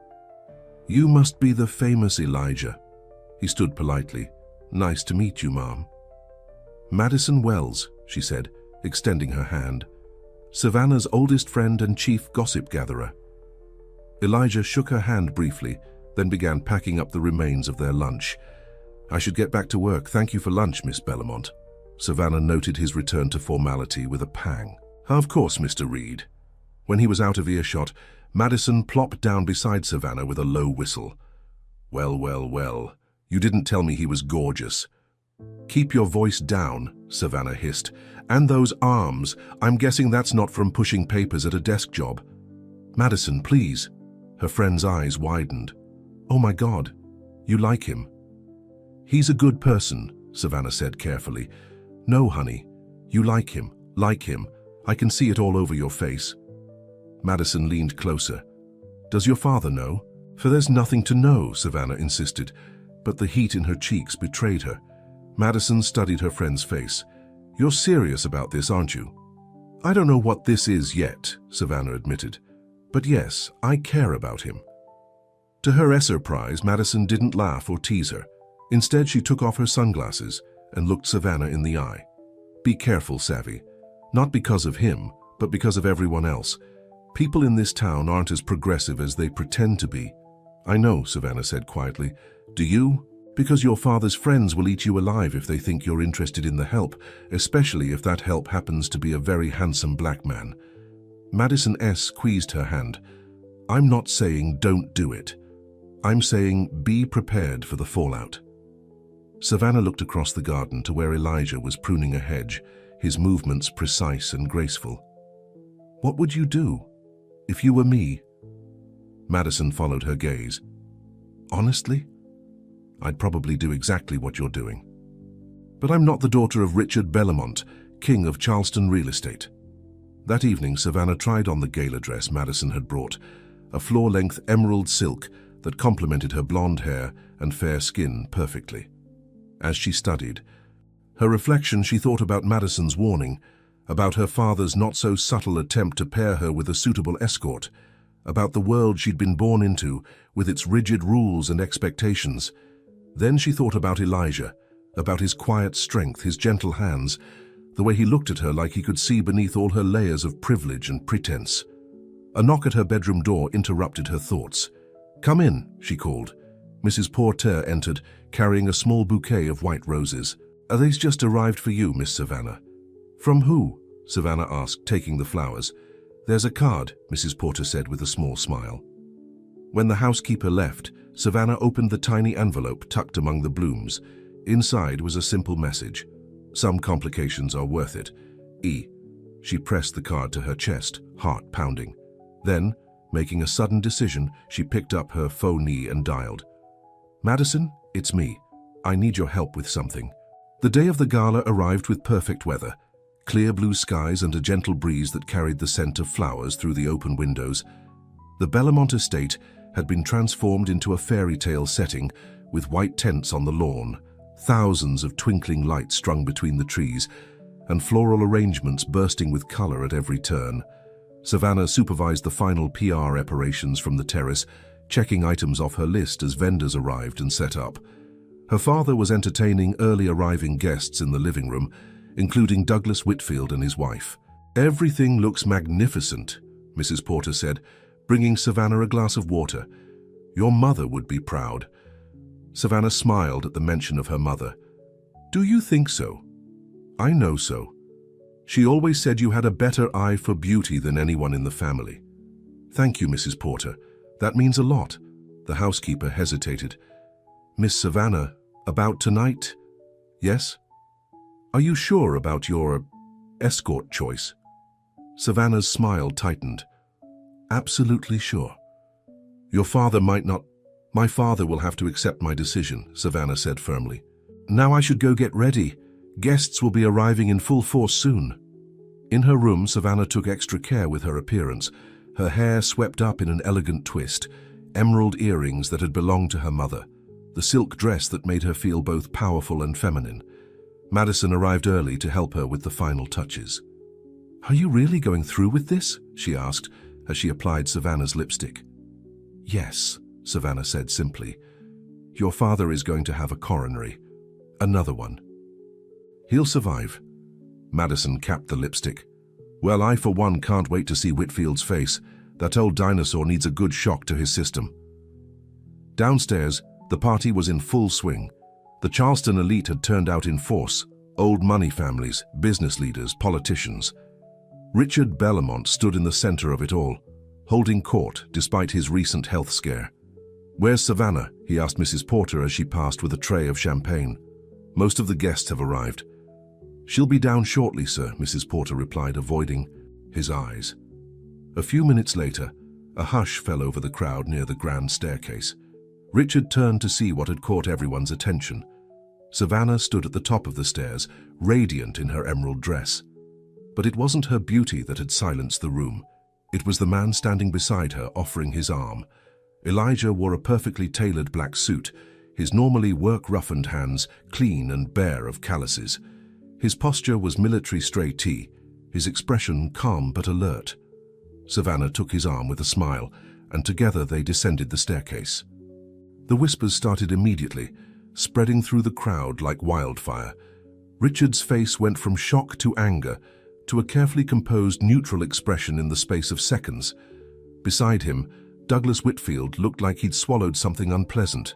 "You must be the famous Elijah." He stood politely. "Nice to meet you, Mom." "Madison Wells," she said, extending her hand. "Savannah's oldest friend and chief gossip gatherer." Elijah shook her hand briefly, then began packing up the remains of their lunch. "I should get back to work. Thank you for lunch, Miss Bellamont." Savannah noted his return to formality with a pang. "Of course, Mr. Reed." When he was out of earshot, Madison plopped down beside Savannah with a low whistle. "Well, well, well, you didn't tell me he was gorgeous." "Keep your voice down," Savannah hissed. "And those arms, I'm guessing that's not from pushing papers at a desk job." "Madison, please." Her friend's eyes widened. "Oh my God, you like him?" "He's a good person," Savannah said carefully. "No, honey, you like him, like him. I can see it all over your face." Madison leaned closer. "Does your father know?" "For there's nothing to know," Savannah insisted, but the heat in her cheeks betrayed her. Madison studied her friend's face. "You're serious about this, aren't you?" "I don't know what this is yet," Savannah admitted. "But yes, I care about him." To her surprise, Madison didn't laugh or tease her. Instead, she took off her sunglasses and looked Savannah in the eye. "Be careful, Savvy. Not because of him, but because of everyone else. People in this town aren't as progressive as they pretend to be." "I know," Savannah said quietly. "Do you?" "Because your father's friends will eat you alive if they think you're interested in the help, especially if that help happens to be a very handsome black man." Madison squeezed her hand. "I'm not saying don't do it. I'm saying be prepared for the fallout." Savannah looked across the garden to where Elijah was pruning a hedge, his movements precise and graceful. "What would you do if you were me?" Madison followed her gaze. "Honestly, I'd probably do exactly what you're doing. But I'm not the daughter of Richard Bellamont, king of Charleston real estate." That evening, Savannah tried on the gala dress Madison had brought, a floor-length emerald silk that complemented her blonde hair and fair skin perfectly. As she studied her reflection, she thought about Madison's warning, about her father's not-so-subtle attempt to pair her with a suitable escort, about the world she'd been born into with its rigid rules and expectations. Then she thought about Elijah, about his quiet strength, his gentle hands, the way he looked at her like he could see beneath all her layers of privilege and pretense. A knock at her bedroom door interrupted her thoughts. "Come in," she called. Mrs. Porter entered, carrying a small bouquet of white roses. "Are these just arrived for you, Miss Savannah?" "From who?" Savannah asked, taking the flowers. "There's a card," Mrs. Porter said with a small smile. When the housekeeper left, Savannah opened the tiny envelope tucked among the blooms. Inside was a simple message. "Some complications are worth it. E." She pressed the card to her chest, heart pounding. Then, making a sudden decision, she picked up her faux knee and dialed. "Madison, it's me. I need your help with something." The day of the gala arrived with perfect weather. Clear blue skies and a gentle breeze that carried the scent of flowers through the open windows. The Bellamont estate had been transformed into a fairy tale setting with white tents on the lawn, thousands of twinkling lights strung between the trees, and floral arrangements bursting with color at every turn. Savannah supervised the final PR operations from the terrace, checking items off her list as vendors arrived and set up. Her father was entertaining early arriving guests in the living room, including Douglas Whitfield and his wife. "Everything looks magnificent," Mrs. Porter said, bringing Savannah a glass of water. "Your mother would be proud." Savannah smiled at the mention of her mother. "Do you think so?" "I know so. She always said you had a better eye for beauty than anyone in the family." "Thank you, Mrs. Porter. That means a lot." The housekeeper hesitated. "Miss Savannah, about tonight?" "Yes?" "Are you sure about your escort choice?" Savannah's smile tightened. "Absolutely sure." "Your father might not—" "My father will have to accept my decision," Savannah said firmly. "Now I should go get ready. Guests will be arriving in full force soon." In her room, Savannah took extra care with her appearance, her hair swept up in an elegant twist, emerald earrings that had belonged to her mother, the silk dress that made her feel both powerful and feminine. Madison arrived early to help her with the final touches. "Are you really going through with this?" she asked as she applied Savannah's lipstick. "Yes," Savannah said simply. "Your father is going to have a coronary. Another one. He'll survive." Madison capped the lipstick. "Well, I for one can't wait to see Whitfield's face. That old dinosaur needs a good shock to his system." Downstairs, the party was in full swing. The Charleston elite had turned out in force, old money families, business leaders, politicians. Richard Bellamont stood in the center of it all, holding court despite his recent health scare. "Where's Savannah?" he asked Mrs. Porter as she passed with a tray of champagne. "Most of the guests have arrived." "She'll be down shortly, sir," Mrs. Porter replied, avoiding his eyes. A few minutes later, a hush fell over the crowd near the grand staircase. Richard turned to see what had caught everyone's attention. Savannah stood at the top of the stairs, radiant in her emerald dress. But it wasn't her beauty that had silenced the room. It was the man standing beside her, offering his arm. Elijah wore a perfectly tailored black suit, his normally work-roughened hands clean and bare of calluses. His posture was military straight-tee, his expression calm but alert. Savannah took his arm with a smile, and together they descended the staircase. The whispers started immediately, spreading through the crowd like wildfire. Richard's face went from shock to anger, to a carefully composed neutral expression in the space of seconds. Beside him, Douglas Whitfield looked like he'd swallowed something unpleasant.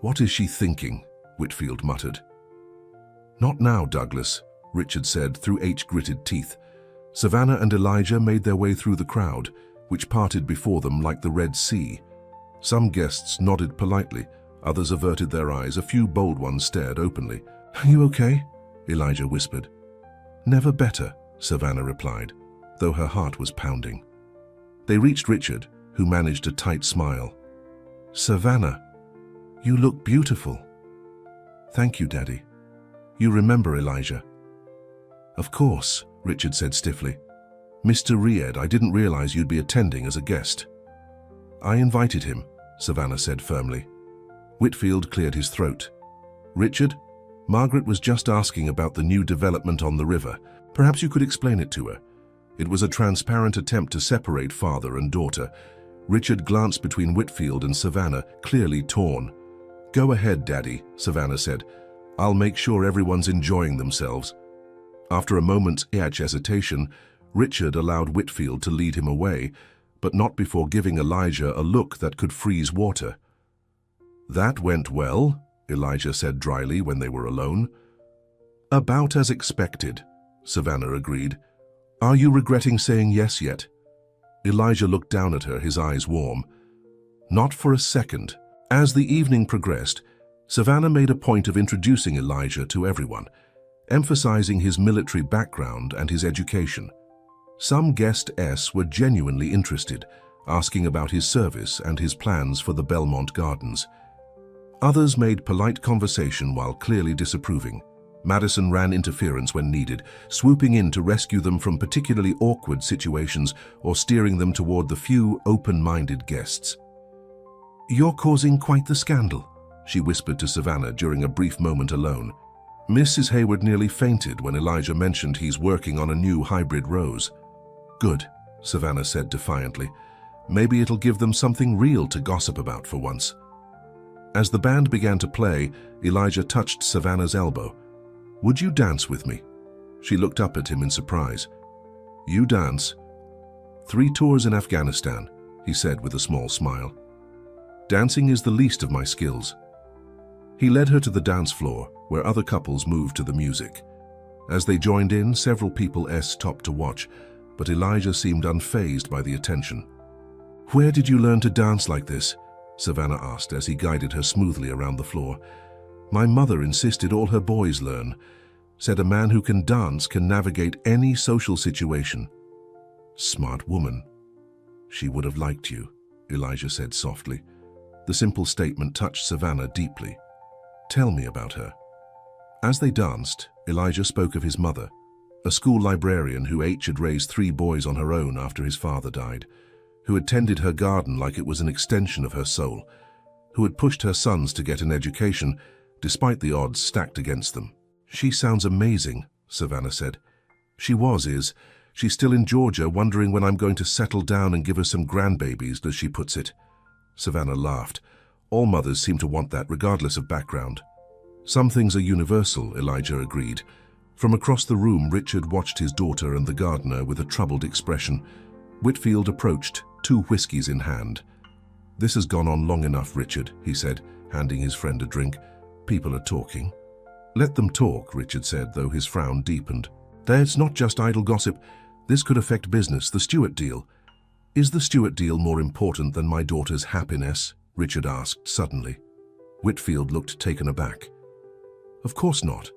"What is she thinking?" Whitfield muttered. "Not now, Douglas," Richard said through H-gritted teeth. Savannah and Elijah made their way through the crowd, which parted before them like the Red Sea. Some guests nodded politely, others averted their eyes, a few bold ones stared openly. "Are you okay?" Elijah whispered. "Never better," Savannah replied, though her heart was pounding. They reached Richard, who managed a tight smile. "Savannah, you look beautiful." "Thank you, Daddy." "You remember Elijah?" "Of course," Richard said stiffly. "Mr. Ried, I didn't realize you'd be attending as a guest." "I invited him," Savannah said firmly. Whitfield cleared his throat. "Richard, Margaret was just asking about the new development on the river. Perhaps you could explain it to her." It was a transparent attempt to separate father and daughter. Richard glanced between Whitfield and Savannah, clearly torn. "Go ahead, Daddy," Savannah said. I'll make sure everyone's enjoying themselves." After a moment's hesitation, Richard allowed Whitfield to lead him away, but not before giving Elijah a look that could freeze water. "That went well," Elijah said dryly when they were alone. "About as expected," Savannah agreed. "Are you regretting saying yes yet?" Elijah looked down at her, his eyes warm. "Not for a second." As the evening progressed, Savannah made a point of introducing Elijah to everyone, emphasizing his military background and his education. Some guests were genuinely interested, asking about his service and his plans for the Belmont Gardens. Others made polite conversation while clearly disapproving. Madison ran interference when needed, swooping in to rescue them from particularly awkward situations or steering them toward the few open-minded guests. "You're causing quite the scandal," she whispered to Savannah during a brief moment alone. Mrs. Hayward nearly fainted when Elijah mentioned he's working on a new hybrid rose. "Good," Savannah said defiantly. "Maybe it'll give them something real to gossip about for once." As the band began to play, Elijah touched Savannah's elbow. "Would you dance with me?" She looked up at him in surprise. "You dance?" "3 tours in Afghanistan," he said with a small smile. "Dancing is the least of my skills." He led her to the dance floor, where other couples moved to the music. As they joined in, several people stopped to watch, but Elijah seemed unfazed by the attention. "Where did you learn to dance like this?" Savannah asked as he guided her smoothly around the floor. "My mother insisted all her boys learn. Said a man who can dance can navigate any social situation." "Smart woman. She would have liked you," Elijah said softly. The simple statement touched Savannah deeply. "Tell me about her." As they danced, Elijah spoke of his mother, a school librarian who had raised 3 boys on her own after his father died, who had tended her garden like it was an extension of her soul, who had pushed her sons to get an education despite the odds stacked against them. "She sounds amazing," Savannah said. Is. She's still in Georgia, wondering when I'm going to settle down and give her some grandbabies, as she puts it." Savannah laughed. All mothers seem to want that, regardless of background. "Some things are universal," Elijah agreed. From across the room, Richard watched his daughter and the gardener with a troubled expression. Whitfield approached, 2 whiskeys in hand. "This has gone on long enough, Richard," he said, handing his friend a drink. "People are talking." "Let them talk," Richard said, though his frown deepened. "It's not just idle gossip. This could affect business, the Stewart deal." "Is the Stewart deal more important than my daughter's happiness?" Richard asked suddenly. Whitfield looked taken aback. "Of course not.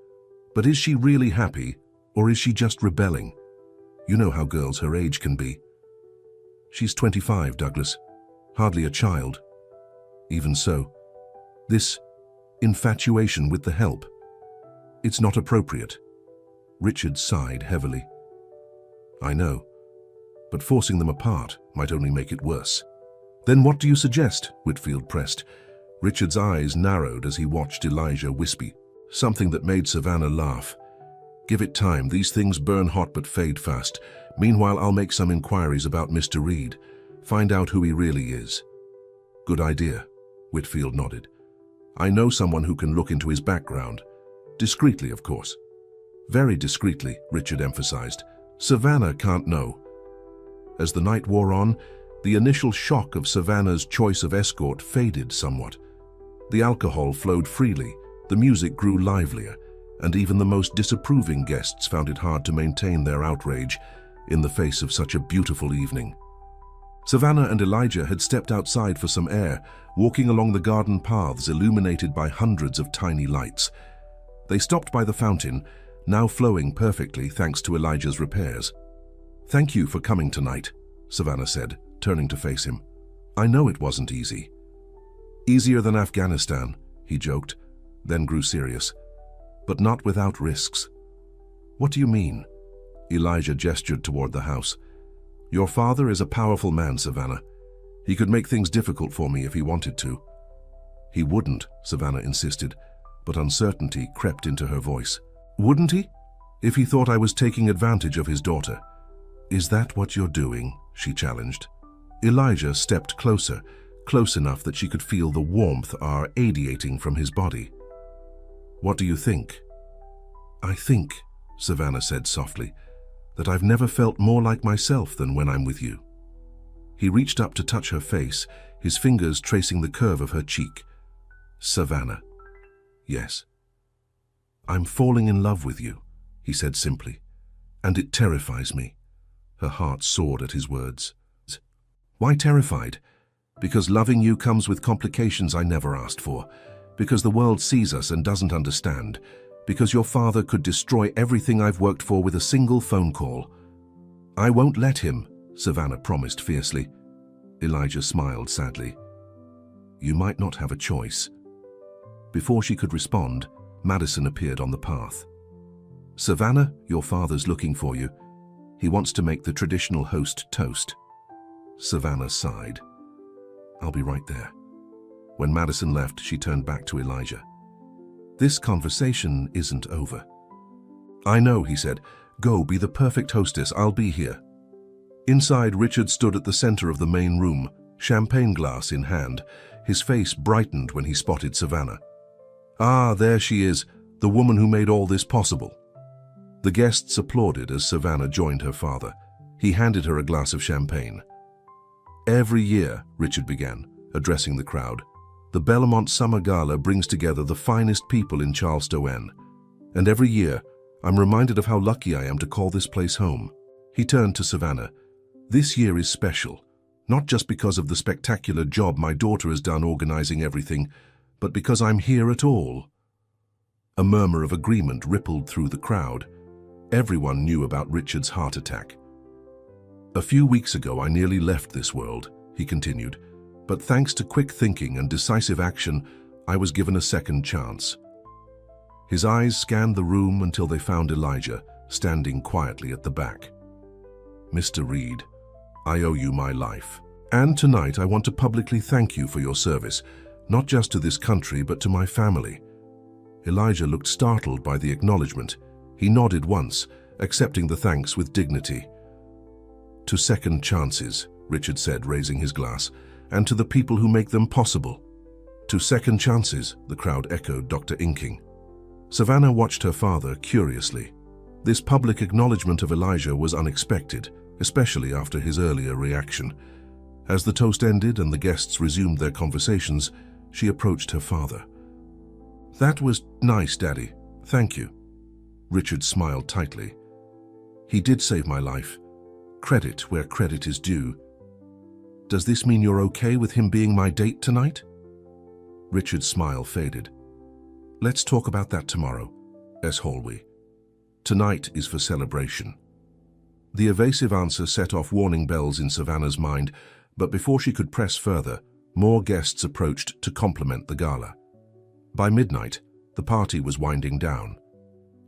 But is she really happy, or is she just rebelling? You know how girls her age can be." "She's 25, Douglas. Hardly a child." "Even so, this infatuation with the help, it's not appropriate." Richard sighed heavily. "I know, but forcing them apart might only make it worse." "Then what do you suggest?" Whitfield pressed. Richard's eyes narrowed as he watched Elijah whisper something that made Savannah laugh. "Give it time. These things burn hot but fade fast. Meanwhile, I'll make some inquiries about Mr. Reed. Find out who he really is." "Good idea," Whitfield nodded. "I know someone who can look into his background. Discreetly, of course." "Very discreetly," Richard emphasized. "Savannah can't know." As the night wore on, the initial shock of Savannah's choice of escort faded somewhat. The alcohol flowed freely, the music grew livelier, and even the most disapproving guests found it hard to maintain their outrage in the face of such a beautiful evening. Savannah and Elijah had stepped outside for some air, walking along the garden paths illuminated by hundreds of tiny lights. They stopped by the fountain, now flowing perfectly thanks to Elijah's repairs. "Thank you for coming tonight," Savannah said, turning to face him. "I know it wasn't easy." "Easier than Afghanistan," he joked, then grew serious. "But not without risks." "What do you mean?" Elijah gestured toward the house. "Your father is a powerful man, Savannah. He could make things difficult for me if he wanted to." "He wouldn't," Savannah insisted, but uncertainty crept into her voice. "Wouldn't he? If he thought I was taking advantage of his daughter." "Is that what you're doing?" she challenged. Elijah stepped closer, close enough that she could feel the warmth radiating from his body. What do you think? I think, Savannah said softly, that I've never felt more like myself than when I'm with you. He reached up to touch her face, his fingers tracing the curve of her cheek. Savannah. Yes. I'm falling in love with you, he said simply, and it terrifies me. Her heart soared at his words. Why terrified? Because loving you comes with complications I never asked for, because the world sees us and doesn't understand, because your father could destroy everything I've worked for with a single phone call. I won't let him, Savannah promised fiercely. Elijah smiled sadly. You might not have a choice. Before she could respond, Madison appeared on the path. Savannah, your father's looking for you. He wants to make the traditional host toast. Savannah sighed. I'll be right there. When Madison left, she turned back to Elijah. This conversation isn't over. I know, he said. Go, be the perfect hostess. I'll be here. Inside, Richard stood at the center of the main room, champagne glass in hand. His face brightened when he spotted Savannah. Ah, there she is, the woman who made all this possible. The guests applauded as Savannah joined her father. He handed her a glass of champagne. Every year, Richard began, addressing the crowd, the Belmont Summer Gala brings together the finest people in Charlestown. And every year, I'm reminded of how lucky I am to call this place home. He turned to Savannah. This year is special, not just because of the spectacular job my daughter has done organizing everything, but because I'm here at all. A murmur of agreement rippled through the crowd. Everyone knew about Richard's heart attack. A few weeks ago, I nearly left this world, he continued, but thanks to quick thinking and decisive action, I was given a second chance. His eyes scanned the room until they found Elijah, standing quietly at the back. Mr. Reed, I owe you my life. And tonight I want to publicly thank you for your service, not just to this country, but to my family. Elijah looked startled by the acknowledgement. He nodded once, accepting the thanks with dignity. To second chances, Richard said, raising his glass, and to the people who make them possible. To second chances, the crowd echoed Dr. Inking. Savannah watched her father curiously. This public acknowledgement of Elijah was unexpected, especially after his earlier reaction. As the toast ended and the guests resumed their conversations, she approached her father. That was nice, Daddy. Thank you. Richard smiled tightly. He did save my life. Credit where credit is due. Does this mean you're okay with him being my date tonight? Richard's smile faded. Let's talk about that tomorrow, S. Halwey. Tonight is for celebration. The evasive answer set off warning bells in Savannah's mind, but before she could press further, more guests approached to compliment the gala. By midnight, the party was winding down.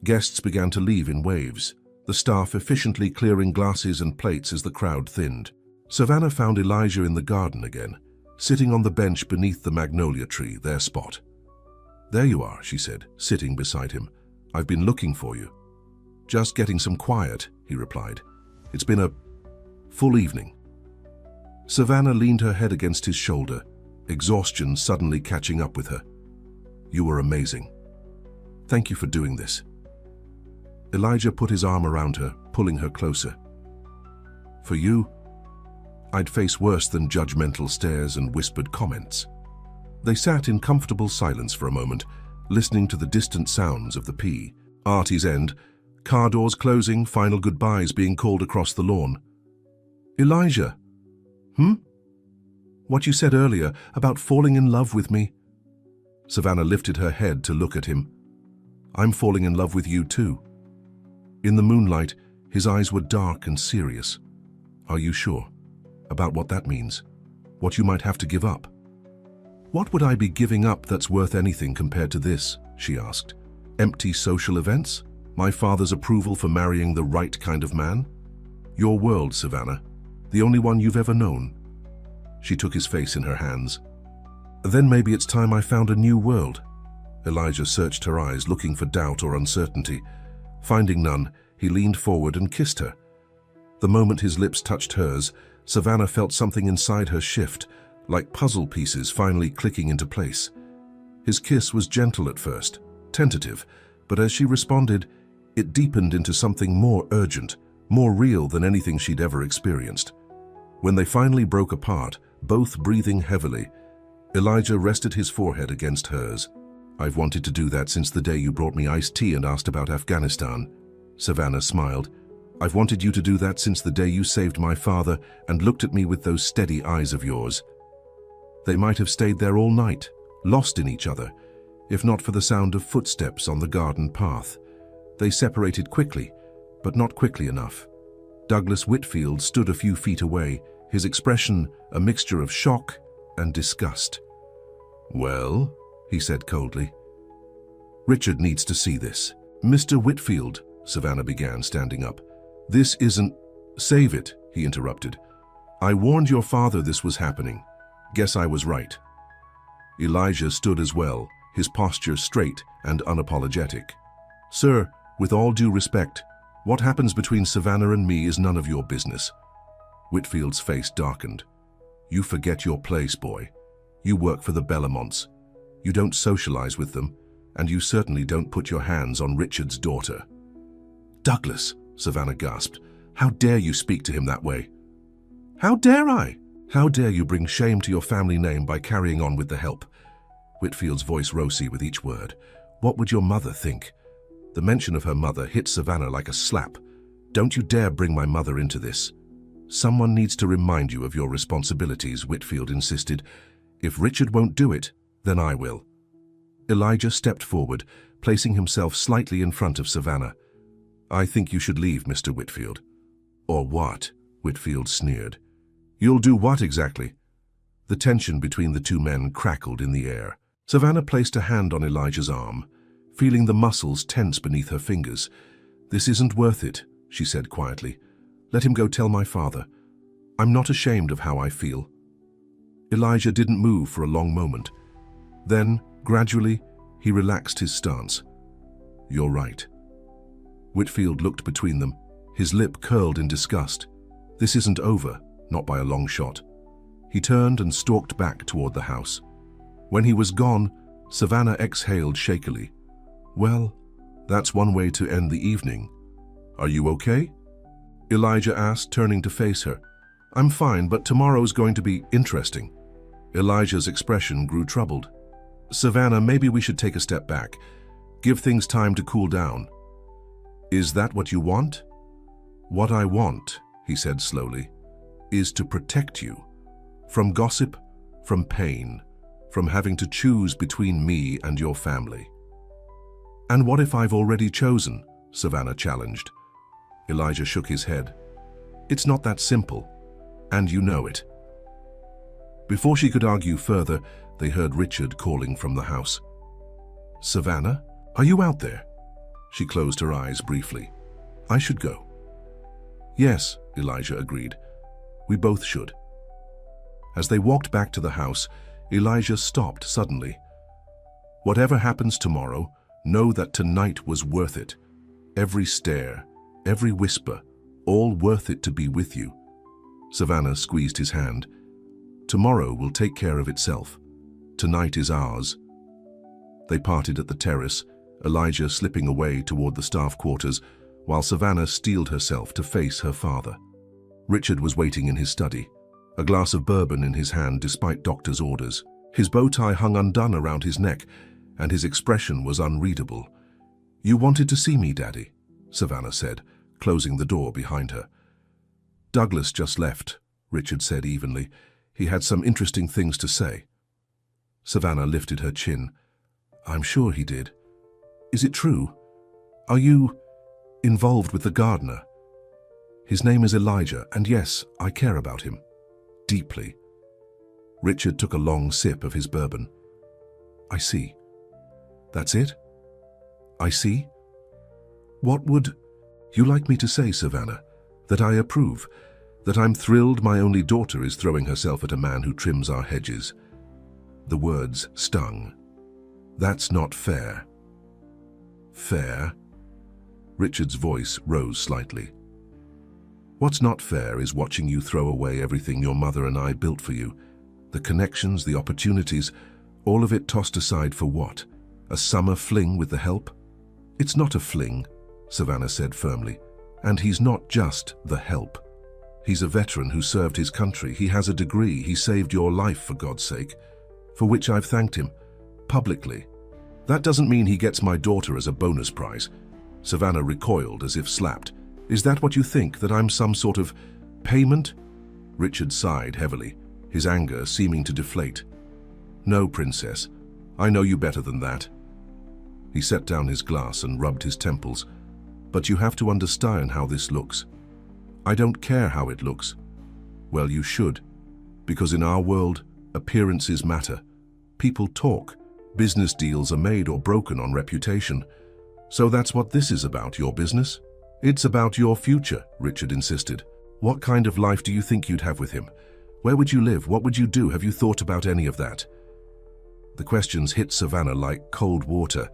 Guests began to leave in waves, the staff efficiently clearing glasses and plates as the crowd thinned. Savannah found Elijah in the garden again, sitting on the bench beneath the magnolia tree, their spot. There you are, she said, sitting beside him. I've been looking for you. Just getting some quiet, he replied. It's been a full evening. Savannah leaned her head against his shoulder, exhaustion suddenly catching up with her. You were amazing. Thank you for doing this. Elijah put his arm around her, pulling her closer. For you, I'd face worse than judgmental stares and whispered comments. They sat in comfortable silence for a moment, listening to the distant sounds of the P. Artie's end, car doors closing, final goodbyes being called across the lawn. Elijah. What you said earlier about falling in love with me? Savannah lifted her head to look at him. I'm falling in love with you too. In the moonlight, his eyes were dark and serious. Are you sure? About what that means? What you might have to give up? What would I be giving up that's worth anything compared to this? She asked. Empty social events? My father's approval for marrying the right kind of man? Your world, Savannah. The only one you've ever known. She took his face in her hands. Then maybe it's time I found a new world. Elijah searched her eyes, looking for doubt or uncertainty. Finding none, he leaned forward and kissed her. The moment his lips touched hers, Savannah felt something inside her shift, like puzzle pieces finally clicking into place. His kiss was gentle at first, tentative, but as she responded, it deepened into something more urgent, more real than anything she'd ever experienced. When they finally broke apart, both breathing heavily, Elijah rested his forehead against hers. "I've wanted to do that since the day you brought me iced tea and asked about Afghanistan." Savannah smiled. "I've wanted you to do that since the day you saved my father and looked at me with those steady eyes of yours." They might have stayed there all night, lost in each other, if not for the sound of footsteps on the garden path. They separated quickly, but not quickly enough. Douglas Whitfield stood a few feet away, his expression a mixture of shock and disgust. "Well," he said coldly. "Richard needs to see this." "Mr. Whitfield," Savannah began, standing up. "This isn't—" "Save it," he interrupted. "I warned your father this was happening. Guess I was right." Elijah stood as well, his posture straight and unapologetic. "Sir, with all due respect, what happens between Savannah and me is none of your business." Whitfield's face darkened. "You forget your place, boy. You work for the Bellomonts. You don't socialize with them, and you certainly don't put your hands on Richard's daughter." "Douglas," Savannah gasped, "how dare you speak to him that way?" "How dare I? How dare you bring shame to your family name by carrying on with the help?" Whitfield's voice rosy with each word. "What would your mother think?" The mention of her mother hit Savannah like a slap. "Don't you dare bring my mother into this." "Someone needs to remind you of your responsibilities," Whitfield insisted. "If Richard won't do it, then I will." Elijah stepped forward, placing himself slightly in front of Savannah. "I think you should leave, Mr. Whitfield." "Or what?" Whitfield sneered. "You'll do what exactly?" The tension between the two men crackled in the air. Savannah placed a hand on Elijah's arm, feeling the muscles tense beneath her fingers. "This isn't worth it," she said quietly. "Let him go tell my father. I'm not ashamed of how I feel." Elijah didn't move for a long moment. Then, gradually, he relaxed his stance. "You're right." Whitfield looked between them, his lip curled in disgust. "This isn't over, not by a long shot." He turned and stalked back toward the house. When he was gone, Savannah exhaled shakily. "Well, that's one way to end the evening. Are you okay?" Elijah asked, turning to face her. "I'm fine, but tomorrow's going to be interesting." Elijah's expression grew troubled. "Savannah, maybe we should take a step back. Give things time to cool down." "Is that what you want?" "What I want," he said slowly, "is to protect you. From gossip, from pain, from having to choose between me and your family." "And what if I've already chosen?" Savannah challenged. Elijah shook his head. "It's not that simple, and you know it." Before she could argue further, they heard Richard calling from the house. "Savannah, are you out there?" She closed her eyes briefly. "I should go." "Yes," Elijah agreed. "We both should." As they walked back to the house, Elijah stopped suddenly. "Whatever happens tomorrow, know that tonight was worth it. Every stare, every whisper, all worth it to be with you." Savannah squeezed his hand. "Tomorrow will take care of itself. Tonight is ours." They parted at the terrace, Elijah slipping away toward the staff quarters, while Savannah steeled herself to face her father. Richard was waiting in his study, a glass of bourbon in his hand despite doctor's orders. His bow tie hung undone around his neck, and his expression was unreadable. "You wanted to see me, Daddy," Savannah said, closing the door behind her. "Douglas just left," Richard said evenly. "He had some interesting things to say." Savannah lifted her chin. "I'm sure he did. Is it true? Are you involved with the gardener?" "His name is Elijah, and yes, I care about him. Deeply." Richard took a long sip of his bourbon. "I see. That's it? I see? What would you like me to say, Savannah? That I approve? That I'm thrilled my only daughter is throwing herself at a man who trims our hedges?" The words stung. "That's not fair." "Fair?" Richard's voice rose slightly. "What's not fair is watching you throw away everything your mother and I built for you. The connections, the opportunities, all of it tossed aside for what? A summer fling with the help? It's not a fling, Savannah said firmly. And he's not just the help. He's a veteran who served his country. He has a degree. He saved your life, for God's sake, for which I've thanked him, publicly. That doesn't mean he gets my daughter as a bonus prize. Savannah recoiled as if slapped. Is that what you think, that I'm some sort of payment? Richard sighed heavily, his anger seeming to deflate. No, princess. I know you better than that. He set down his glass and rubbed his temples. But you have to understand how this looks. I don't care how it looks. Well, you should. Because in our world, appearances matter. People talk. Business deals are made or broken on reputation. So that's what this is about, your business? It's about your future, Richard insisted. What kind of life do you think you'd have with him? Where would you live? What would you do? Have you thought about any of that? The questions hit Savannah like cold water.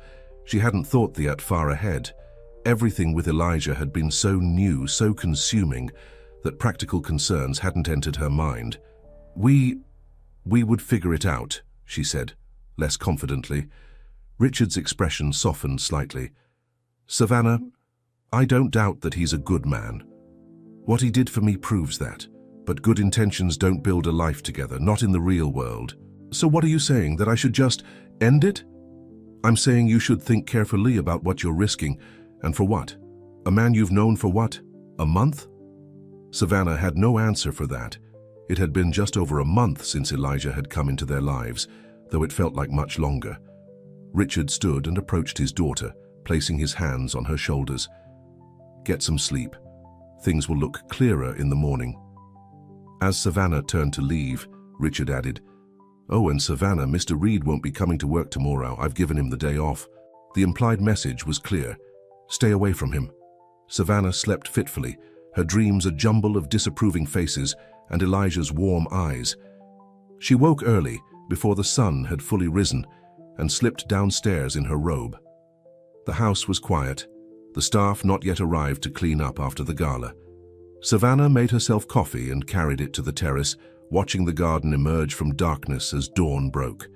She hadn't thought that far ahead. Everything with Elijah had been so new, so consuming, that practical concerns hadn't entered her mind. We would figure it out, she said, less confidently. Richard's expression softened slightly. Savannah, I don't doubt that he's a good man. What he did for me proves that. But good intentions don't build a life together, not in the real world. So what are you saying, that I should just end it? I'm saying you should think carefully about what you're risking. And for what? A man you've known for what? A month? Savannah had no answer for that. It had been just over a month since Elijah had come into their lives, though it felt like much longer. Richard stood and approached his daughter, placing his hands on her shoulders. Get some sleep. Things will look clearer in the morning. As Savannah turned to leave, Richard added, Oh, and Savannah, Mr. Reed won't be coming to work tomorrow. I've given him the day off. The implied message was clear. Stay away from him. Savannah slept fitfully, her dreams a jumble of disapproving faces and Elijah's warm eyes. She woke early, before the sun had fully risen, and slipped downstairs in her robe. The house was quiet, the staff not yet arrived to clean up after the gala. Savannah made herself coffee and carried it to the terrace, watching the garden emerge from darkness as dawn broke.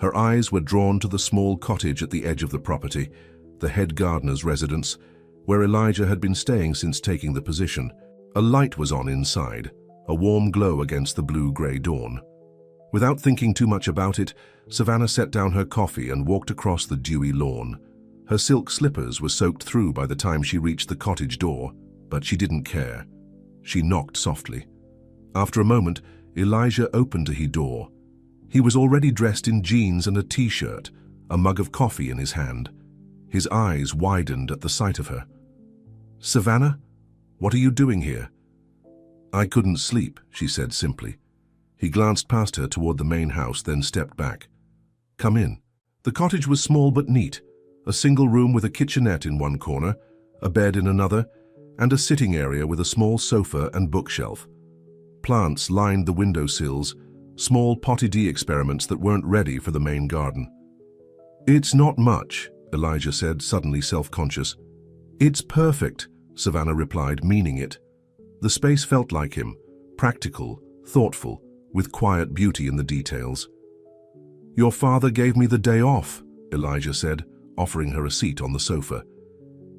Her eyes were drawn to the small cottage at the edge of the property, the head gardener's residence, where Elijah had been staying since taking the position. A light was on inside, a warm glow against the blue-grey dawn. Without thinking too much about it, Savannah set down her coffee and walked across the dewy lawn. Her silk slippers were soaked through by the time she reached the cottage door, but she didn't care. She knocked softly. After a moment, Elijah opened his door. He was already dressed in jeans and a t-shirt, a mug of coffee in his hand. His eyes widened at the sight of her. Savannah, what are you doing here? I couldn't sleep, she said simply. He glanced past her toward the main house, then stepped back. Come in. The cottage was small but neat, a single room with a kitchenette in one corner, a bed in another, and a sitting area with a small sofa and bookshelf. Plants lined the windowsills, small potted experiments that weren't ready for the main garden. It's not much, Elijah said, suddenly self-conscious. It's perfect, Savannah replied, meaning it. The space felt like him, practical, thoughtful, with quiet beauty in the details. Your father gave me the day off, Elijah said, offering her a seat on the sofa.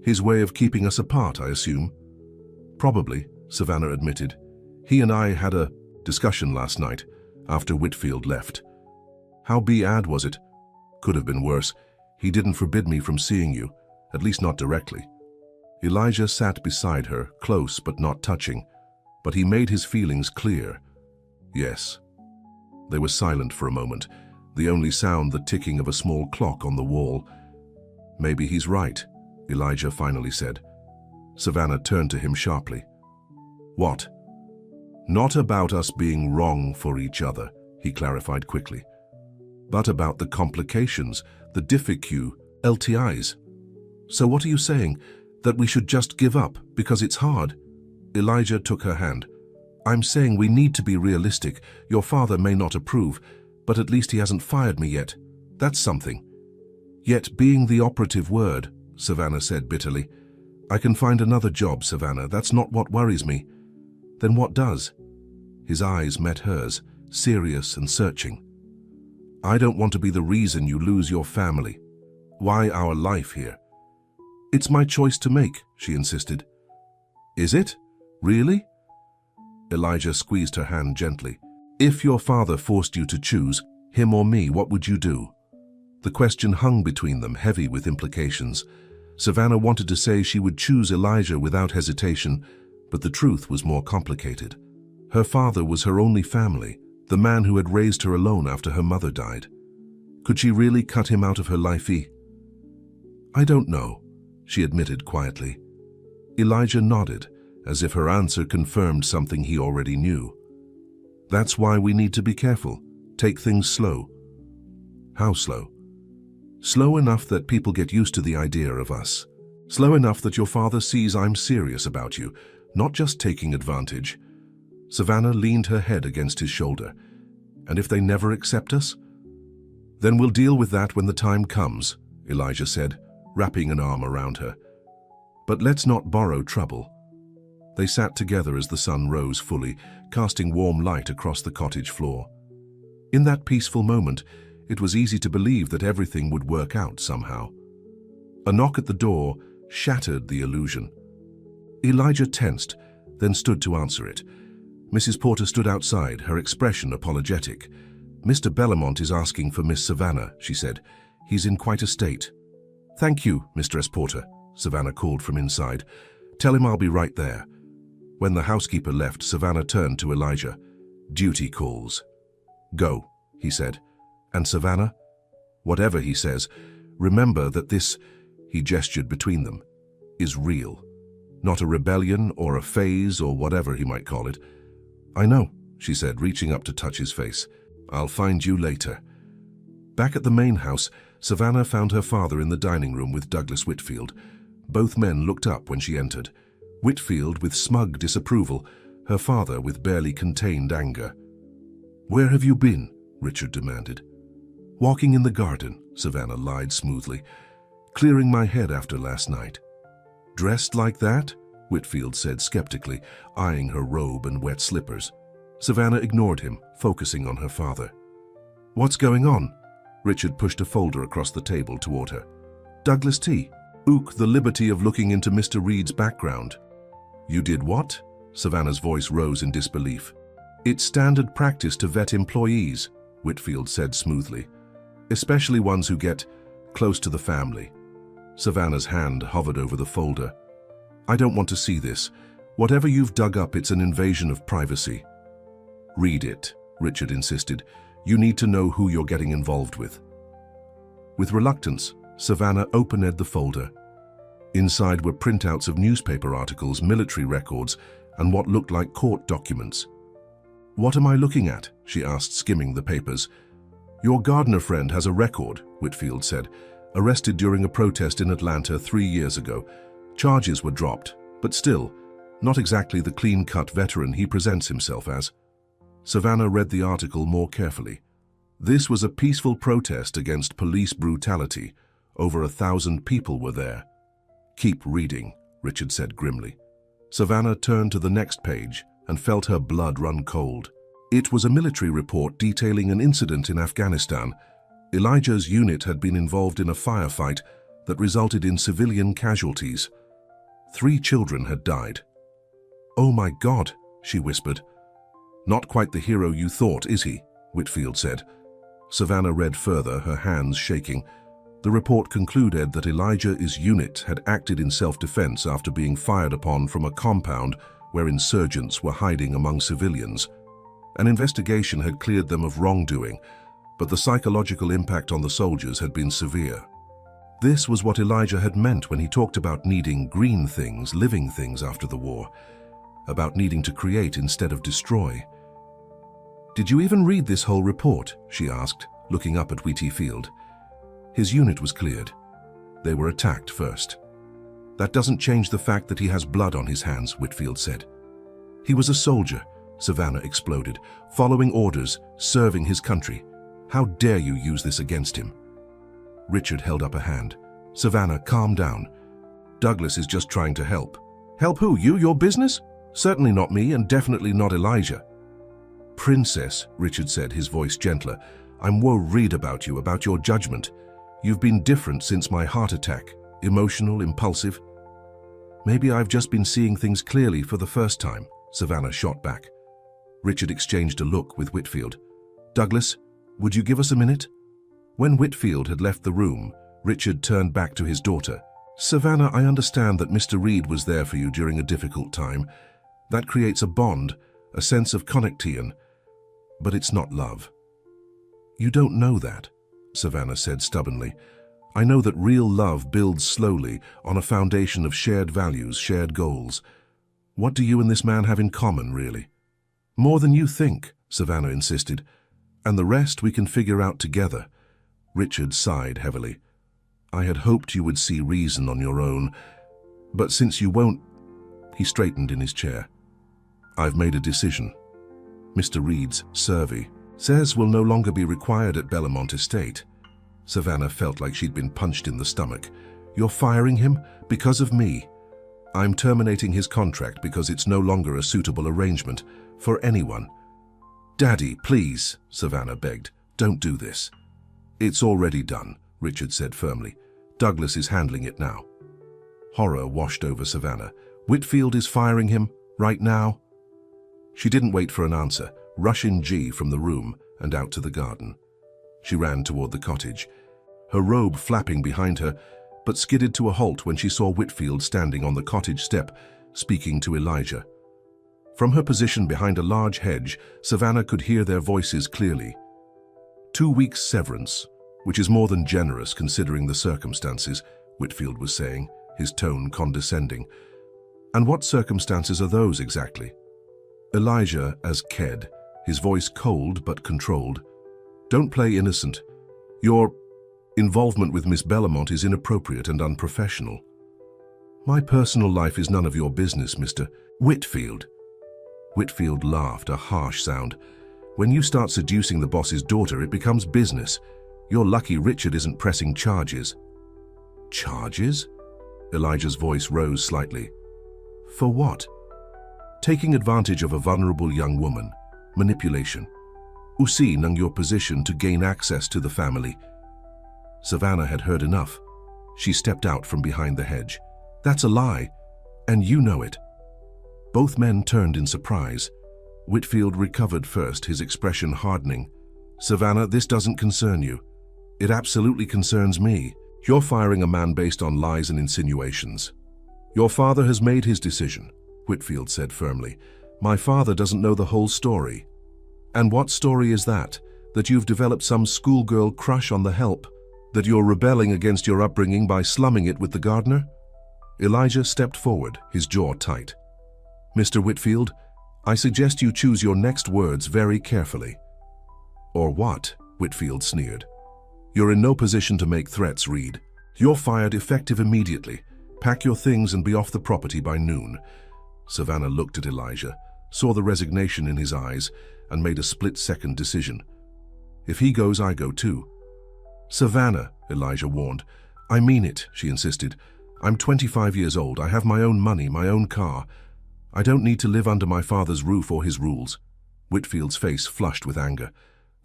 His way of keeping us apart, I assume. Probably, Savannah admitted. He and I had a discussion last night, after Whitfield left. How bad was it? Could have been worse. He didn't forbid me from seeing you, at least not directly. Elijah sat beside her, close but not touching, but he made his feelings clear. Yes. They were silent for a moment, the only sound the ticking of a small clock on the wall. Maybe he's right, Elijah finally said. Savannah turned to him sharply. What? Not about us being wrong for each other, he clarified quickly, but about the complications, the difficult LTIs. So what are you saying? That we should just give up because it's hard? Elijah took her hand. I'm saying we need to be realistic. Your father may not approve, but at least he hasn't fired me yet. That's something. Yet being the operative word, Savannah said bitterly. I can find another job, Savannah. That's not what worries me. Then what does? His eyes met hers, serious and searching. I don't want to be the reason you lose your family. Why our life here? It's my choice to make, she insisted. Is it? Really? Elijah squeezed her hand gently. If your father forced you to choose, him or me, what would you do? The question hung between them, heavy with implications. Savannah wanted to say she would choose Elijah without hesitation, but the truth was more complicated. Her father was her only family, the man who had raised her alone after her mother died. Could she really cut him out of her life? I don't know, she admitted quietly. Elijah nodded, as if her answer confirmed something he already knew. That's why we need to be careful. Take things slow. How slow? Slow enough that people get used to the idea of us. Slow enough that your father sees I'm serious about you, not just taking advantage. Savannah leaned her head against his shoulder. And if they never accept us? Then we'll deal with that when the time comes, Elijah said, wrapping an arm around her. But let's not borrow trouble. They sat together as the sun rose fully, casting warm light across the cottage floor. In that peaceful moment, it was easy to believe that everything would work out somehow. A knock at the door shattered the illusion. Elijah tensed, then stood to answer it. Mrs. Porter stood outside, her expression apologetic. Mr. Bellamont is asking for Miss Savannah, she said. He's in quite a state. Thank you, Mistress Porter, Savannah called from inside. Tell him I'll be right there. When the housekeeper left, Savannah turned to Elijah. Duty calls. Go, he said. And Savannah, whatever he says, remember that this, he gestured between them, is real. Not a rebellion or a phase or whatever he might call it. I know, she said, reaching up to touch his face. I'll find you later. Back at the main house, Savannah found her father in the dining room with Douglas Whitfield. Both men looked up when she entered. Whitfield with smug disapproval, her father with barely contained anger. Where have you been? Richard demanded. Walking in the garden, Savannah lied smoothly. Clearing my head after last night. Dressed like that? Whitfield said skeptically, eyeing her robe and wet slippers. Savannah ignored him, focusing on her father. What's going on? Richard pushed a folder across the table toward her. Douglas T. Ook the liberty of looking into Mr. Reed's background. You did what? Savannah's voice rose in disbelief. It's standard practice to vet employees, Whitfield said smoothly. Especially ones who get close to the family. Savannah's hand hovered over the folder. I don't want to see this. Whatever you've dug up, it's an invasion of privacy. Read it, Richard insisted. You need to know who you're getting involved with. With reluctance, Savannah opened the folder. Inside were printouts of newspaper articles, military records, and what looked like court documents. What am I looking at? She asked, skimming the papers. Your gardener friend has a record, Whitfield said. Arrested during a protest in Atlanta 3 years ago. Charges were dropped, but still, not exactly the clean-cut veteran he presents himself as. Savannah read the article more carefully. This was a peaceful protest against police brutality. Over 1,000 people were there. Keep reading, Richard said grimly. Savannah turned to the next page and felt her blood run cold. It was a military report detailing an incident in Afghanistan. Elijah's unit had been involved in a firefight that resulted in civilian casualties. 3 children had died. Oh my God, she whispered. Not quite the hero you thought, is he? Whitfield said. Savannah read further, her hands shaking. The report concluded that Elijah's unit had acted in self-defense after being fired upon from a compound where insurgents were hiding among civilians. An investigation had cleared them of wrongdoing, but the psychological impact on the soldiers had been severe. This was what Elijah had meant when he talked about needing green things, living things after the war, about needing to create instead of destroy. Did you even read this whole report? She asked, looking up at Whitfield. His unit was cleared. They were attacked first. That doesn't change the fact that he has blood on his hands, Whitfield said. He was a soldier, Savannah exploded, following orders, serving his country. How dare you use this against him? Richard held up a hand. Savannah, calm down. Douglas is just trying to help. Help who? You? Your business? Certainly not me, and definitely not Elijah. Princess, Richard said, his voice gentler, I'm worried about you, about your judgment. You've been different since my heart attack, emotional, impulsive. Maybe I've just been seeing things clearly for the first time, Savannah shot back. Richard exchanged a look with Whitfield. Douglas, would you give us a minute? When Whitfield had left the room, Richard turned back to his daughter. Savannah, I understand that Mr. Reed was there for you during a difficult time. That creates a bond, a sense of connection, but it's not love. You don't know that, Savannah said stubbornly. I know that real love builds slowly on a foundation of shared values, shared goals. What do you and this man have in common, really? More than you think, Savannah insisted, and the rest we can figure out together. Richard sighed heavily. I had hoped you would see reason on your own, but since you won't, he straightened in his chair. I've made a decision. Mr. Reed's survey says will no longer be required at Bellamont Estate. Savannah felt like she'd been punched in the stomach. You're firing him because of me. I'm terminating his contract because it's no longer a suitable arrangement for anyone. Daddy, please, Savannah begged, don't do this. It's already done, Richard said firmly. Douglas is handling it now. Horror washed over Savannah. Whitfield is firing him right now? She didn't wait for an answer. Rush in G from the room and out to the garden. She ran toward the cottage, her robe flapping behind her, but skidded to a halt when she saw Whitfield standing on the cottage step, speaking to Elijah. From her position behind a large hedge, Savannah could hear their voices clearly. 2 weeks severance, which is more than generous considering the circumstances, Whitfield was saying, his tone condescending. And what circumstances are those exactly? Elijah as Ked, his voice cold but controlled. Don't play innocent. Your involvement with Miss Bellamont is inappropriate and unprofessional. My personal life is none of your business, Mr. Whitfield. Whitfield laughed, a harsh sound. When you start seducing the boss's daughter, it becomes business. You're lucky Richard isn't pressing charges. Charges? Elijah's voice rose slightly. For what? Taking advantage of a vulnerable young woman. Manipulation. Using your position to gain access to the family. Savannah had heard enough. She stepped out from behind the hedge. That's a lie, and you know it. Both men turned in surprise. Whitfield recovered first, his expression hardening. Savannah, this doesn't concern you. It absolutely concerns me. You're firing a man based on lies and insinuations. Your father has made his decision, Whitfield said firmly. My father doesn't know the whole story. And what story is that? That you've developed some schoolgirl crush on the help? That you're rebelling against your upbringing by slumming it with the gardener? Elijah stepped forward, his jaw tight. Mr. Whitfield, I suggest you choose your next words very carefully. Or what? Whitfield sneered. You're in no position to make threats, Reed. You're fired effective immediately. Pack your things and be off the property by noon. Savannah looked at Elijah, saw the resignation in his eyes, and made a split-second decision. If he goes, I go too. Savannah, Elijah warned. I mean it, she insisted. I'm 25 years old. I have my own money, my own car. I don't need to live under my father's roof or his rules. Whitfield's face flushed with anger.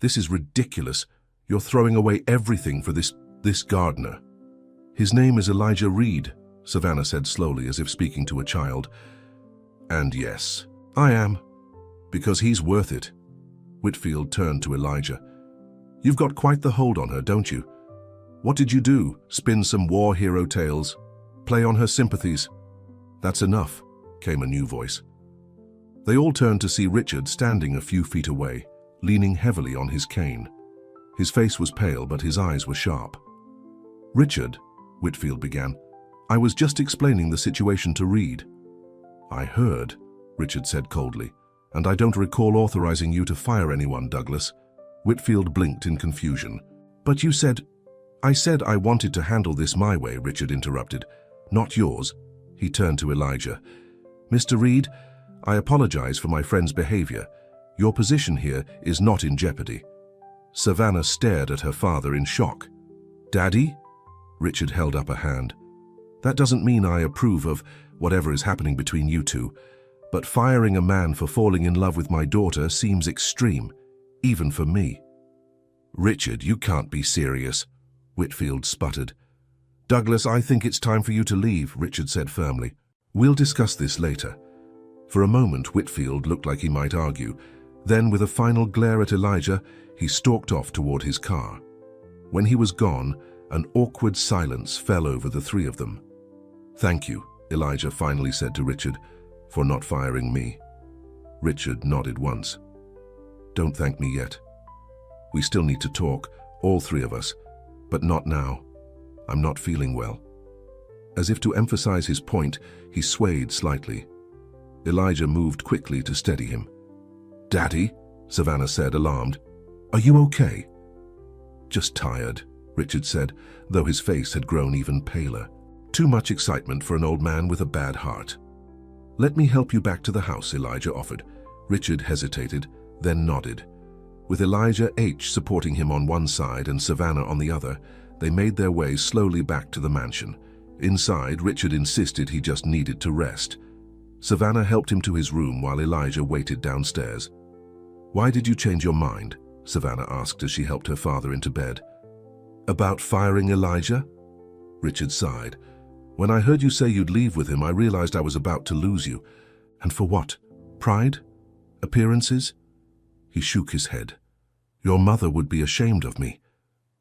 This is ridiculous. You're throwing away everything for this gardener. His name is Elijah Reed, Savannah said slowly as if speaking to a child. And yes, I am. Because he's worth it. Whitfield turned to Elijah. You've got quite the hold on her, don't you? What did you do? Spin some war hero tales? Play on her sympathies? That's enough, came a new voice. They all turned to see Richard standing a few feet away, leaning heavily on his cane. His face was pale, but his eyes were sharp. Richard, Whitfield began, I was just explaining the situation to Reed. I heard, Richard said coldly, and I don't recall authorizing you to fire anyone, Douglas. Whitfield blinked in confusion. But you said... I said I wanted to handle this my way, Richard interrupted. Not yours. He turned to Elijah. Mr. Reed, I apologize for my friend's behavior. Your position here is not in jeopardy. Savannah stared at her father in shock. Daddy? Richard held up a hand. That doesn't mean I approve of whatever is happening between you two, but firing a man for falling in love with my daughter seems extreme, even for me. Richard, you can't be serious. Whitfield sputtered. "Douglas, I think it's time for you to leave," Richard said firmly. "We'll discuss this later." For a moment, Whitfield looked like he might argue. Then, with a final glare at Elijah, he stalked off toward his car. When he was gone, an awkward silence fell over the three of them. "Thank you," Elijah finally said to Richard, "for not firing me." Richard nodded once. "Don't thank me yet. We still need to talk, all three of us, but not now. I'm not feeling well." As if to emphasize his point, he swayed slightly. Elijah moved quickly to steady him. "Daddy," Savannah said, alarmed. "Are you okay?" "Just tired," Richard said, though his face had grown even paler. Too much excitement for an old man with a bad heart. "Let me help you back to the house," Elijah offered. Richard hesitated, then nodded. With Elijah H. supporting him on one side and Savannah on the other, they made their way slowly back to the mansion. Inside, Richard insisted he just needed to rest. Savannah helped him to his room while Elijah waited downstairs. "Why did you change your mind?" Savannah asked as she helped her father into bed. "About firing Elijah?" Richard sighed. "When I heard you say you'd leave with him, I realized I was about to lose you. And for what? Pride? Appearances?" He shook his head. "Your mother would be ashamed of me."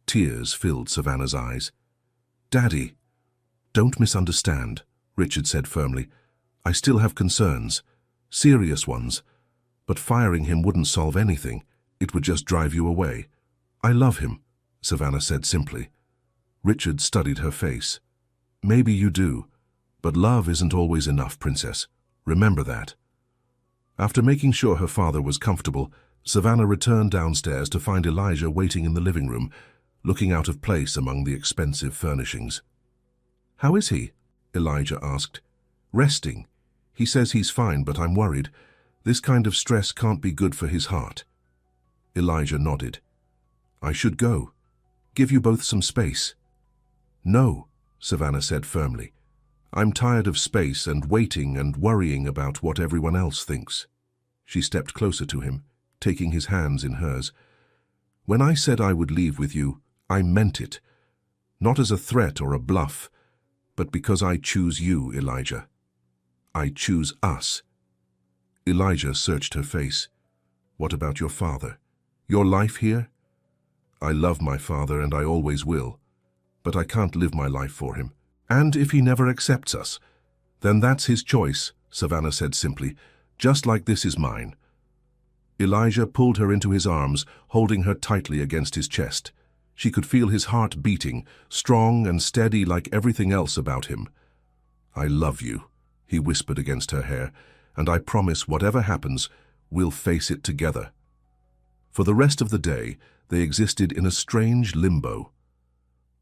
Tears filled Savannah's eyes. "Daddy, don't misunderstand," Richard said firmly. "I still have concerns, serious ones, but firing him wouldn't solve anything. It would just drive you away. I love him," Savannah said simply. Richard studied her face. "Maybe you do, but love isn't always enough, Princess. Remember that." After making sure her father was comfortable, Savannah returned downstairs to find Elijah waiting in the living room, looking out of place among the expensive furnishings. "How is he?" Elijah asked. "Resting. He says he's fine, but I'm worried. This kind of stress can't be good for his heart." Elijah nodded. "I should go. Give you both some space." "No," Savannah said firmly. "I'm tired of space and waiting and worrying about what everyone else thinks." She stepped closer to him, taking his hands in hers. "When I said I would leave with you, I meant it. Not as a threat or a bluff, but because I choose you, Elijah. I choose us." Elijah searched her face. "What about your father? Your life here?" "I love my father and I always will, but I can't live my life for him. And if he never accepts us, then that's his choice," Savannah said simply, "just like this is mine." Elijah pulled her into his arms, holding her tightly against his chest. She could feel his heart beating, strong and steady like everything else about him. "I love you," he whispered against her hair, "and I promise whatever happens, we'll face it together." For the rest of the day, they existed in a strange limbo.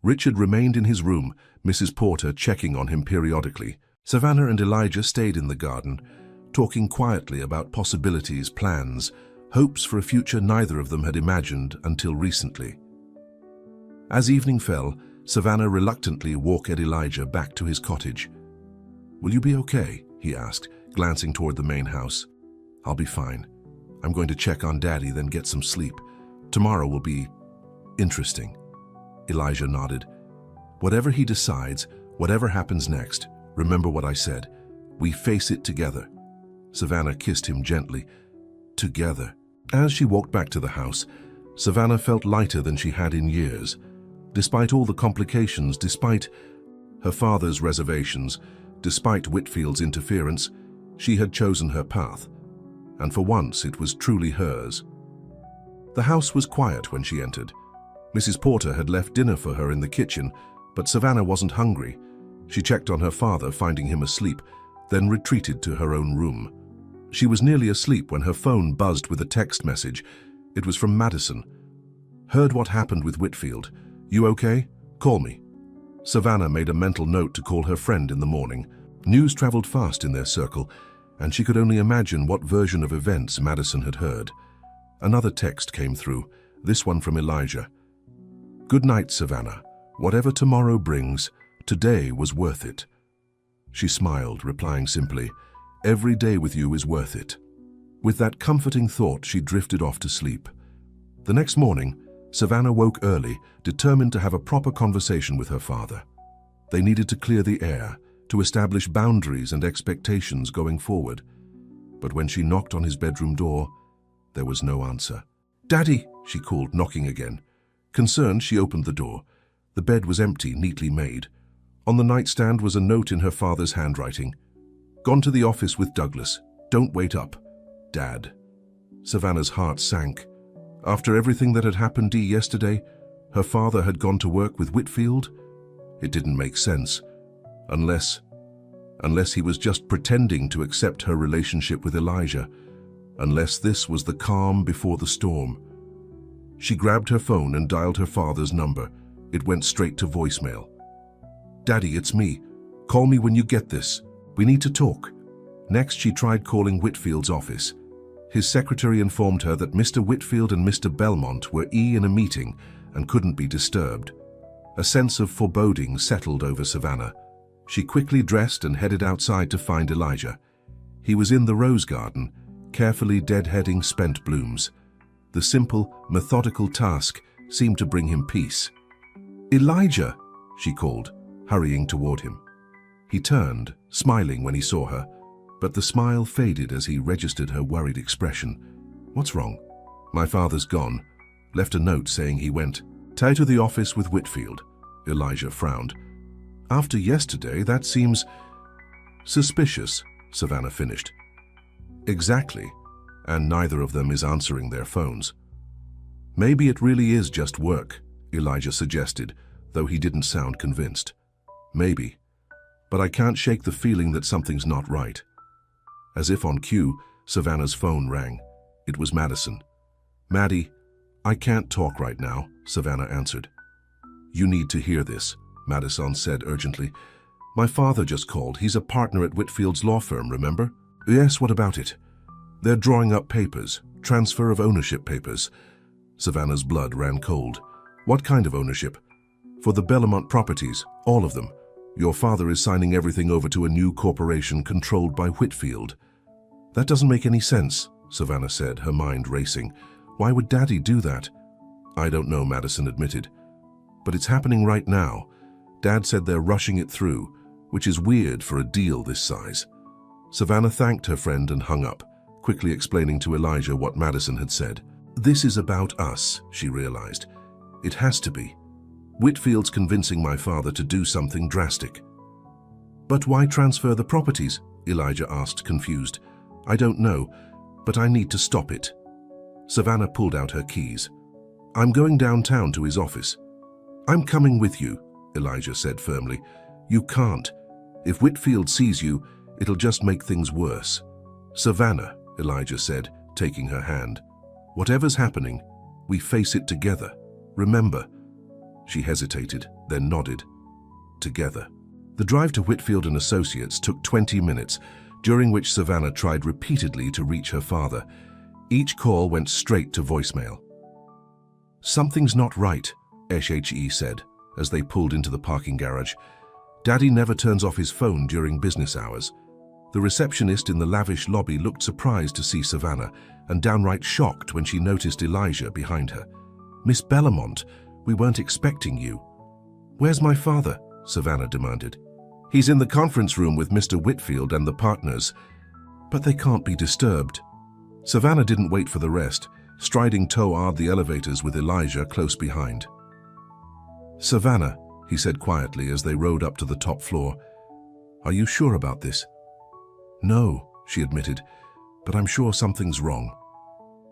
Richard remained in his room, Mrs. Porter checking on him periodically. Savannah and Elijah stayed in the garden, talking quietly about possibilities, plans, hopes for a future neither of them had imagined until recently. As evening fell, Savannah reluctantly walked Elijah back to his cottage. "Will you be okay?" he asked, glancing toward the main house. "I'll be fine. I'm going to check on Daddy, then get some sleep. Tomorrow will be interesting." Elijah nodded. "Whatever he decides, whatever happens next, remember what I said. We face it together." Savannah kissed him gently. Together. As she walked back to the house, Savannah felt lighter than she had in years. Despite all the complications, despite her father's reservations, despite Whitfield's interference, she had chosen her path. And for once, it was truly hers. The house was quiet when she entered. Mrs. Porter had left dinner for her in the kitchen, but Savannah wasn't hungry. She checked on her father, finding him asleep, then retreated to her own room. She was nearly asleep when her phone buzzed with a text message. It was from Madison. "Heard what happened with Whitfield. You okay? Call me." Savannah made a mental note to call her friend in the morning. News traveled fast in their circle, and she could only imagine what version of events Madison had heard. Another text came through, this one from Elijah. "Good night, Savannah. Whatever tomorrow brings, today was worth it." She smiled, replying simply, "Every day with you is worth it." With that comforting thought, she drifted off to sleep. The next morning, Savannah woke early, determined to have a proper conversation with her father. They needed to clear the air, to establish boundaries and expectations going forward. But when she knocked on his bedroom door, there was no answer. "Daddy," she called, knocking again. Concerned, she opened the door. The bed was empty, neatly made. On the nightstand was a note in her father's handwriting. "Gone to the office with Douglas. Don't wait up. Dad." Savannah's heart sank. After everything that had happened yesterday, her father had gone to work with Whitfield? It didn't make sense. Unless he was just pretending to accept her relationship with Elijah. Unless this was the calm before the storm. She grabbed her phone and dialed her father's number. It went straight to voicemail. "Daddy, it's me. Call me when you get this. We need to talk." Next, she tried calling Whitfield's office. His secretary informed her that Mr. Whitfield and Mr. Belmont were in a meeting and couldn't be disturbed. A sense of foreboding settled over Savannah. She quickly dressed and headed outside to find Elijah. He was in the rose garden, carefully deadheading spent blooms. The simple, methodical task seemed to bring him peace. "Elijah," she called, hurrying toward him. He turned, smiling when he saw her, but the smile faded as he registered her worried expression. "What's wrong?" "My father's gone. Left a note saying he went to the office with Whitfield." Elijah frowned. "After yesterday, that seems suspicious," Savannah finished. "Exactly, and neither of them is answering their phones." "Maybe it really is just work," Elijah suggested, though he didn't sound convinced. "Maybe, but I can't shake the feeling that something's not right." As if on cue, Savannah's phone rang. It was Madison. "Maddie, I can't talk right now," Savannah answered. "You need to hear this," Madison said urgently. "My father just called. He's a partner at Whitfield's law firm, remember?" "Yes, what about it?" "They're drawing up papers, transfer of ownership papers." Savannah's blood ran cold. "What kind of ownership?" "For the Belmont properties, all of them. Your father is signing everything over to a new corporation controlled by Whitfield." "That doesn't make any sense," Savannah said, her mind racing. "Why would Daddy do that?" "I don't know," Madison admitted. "But it's happening right now. Dad said they're rushing it through, which is weird for a deal this size." Savannah thanked her friend and hung up, quickly explaining to Elijah what Madison had said. "This is about us," she realized. "It has to be. Whitfield's convincing my father to do something drastic." "But why transfer the properties?" Elijah asked, confused. "I don't know, but I need to stop it." Savannah pulled out her keys. "I'm going downtown to his office." "I'm coming with you," Elijah said firmly. "You can't. If Whitfield sees you, it'll just make things worse." "Savannah," Elijah said, taking her hand. "Whatever's happening, we face it together. Remember." She hesitated, then nodded. Together. The drive to Whitfield and Associates took 20 minutes, during which Savannah tried repeatedly to reach her father. Each call went straight to voicemail. "Something's not right," SHE said, as they pulled into the parking garage. "Daddy never turns off his phone during business hours." The receptionist in the lavish lobby looked surprised to see Savannah and downright shocked when she noticed Elijah behind her. "Miss Belmont, we weren't expecting you." "Where's my father?" Savannah demanded. "He's in the conference room with Mr. Whitfield and the partners." "But they can't be disturbed." Savannah didn't wait for the rest, striding toward the elevators with Elijah close behind. "Savannah," he said quietly as they rode up to the top floor, "are you sure about this?" "No," she admitted, "but I'm sure something's wrong."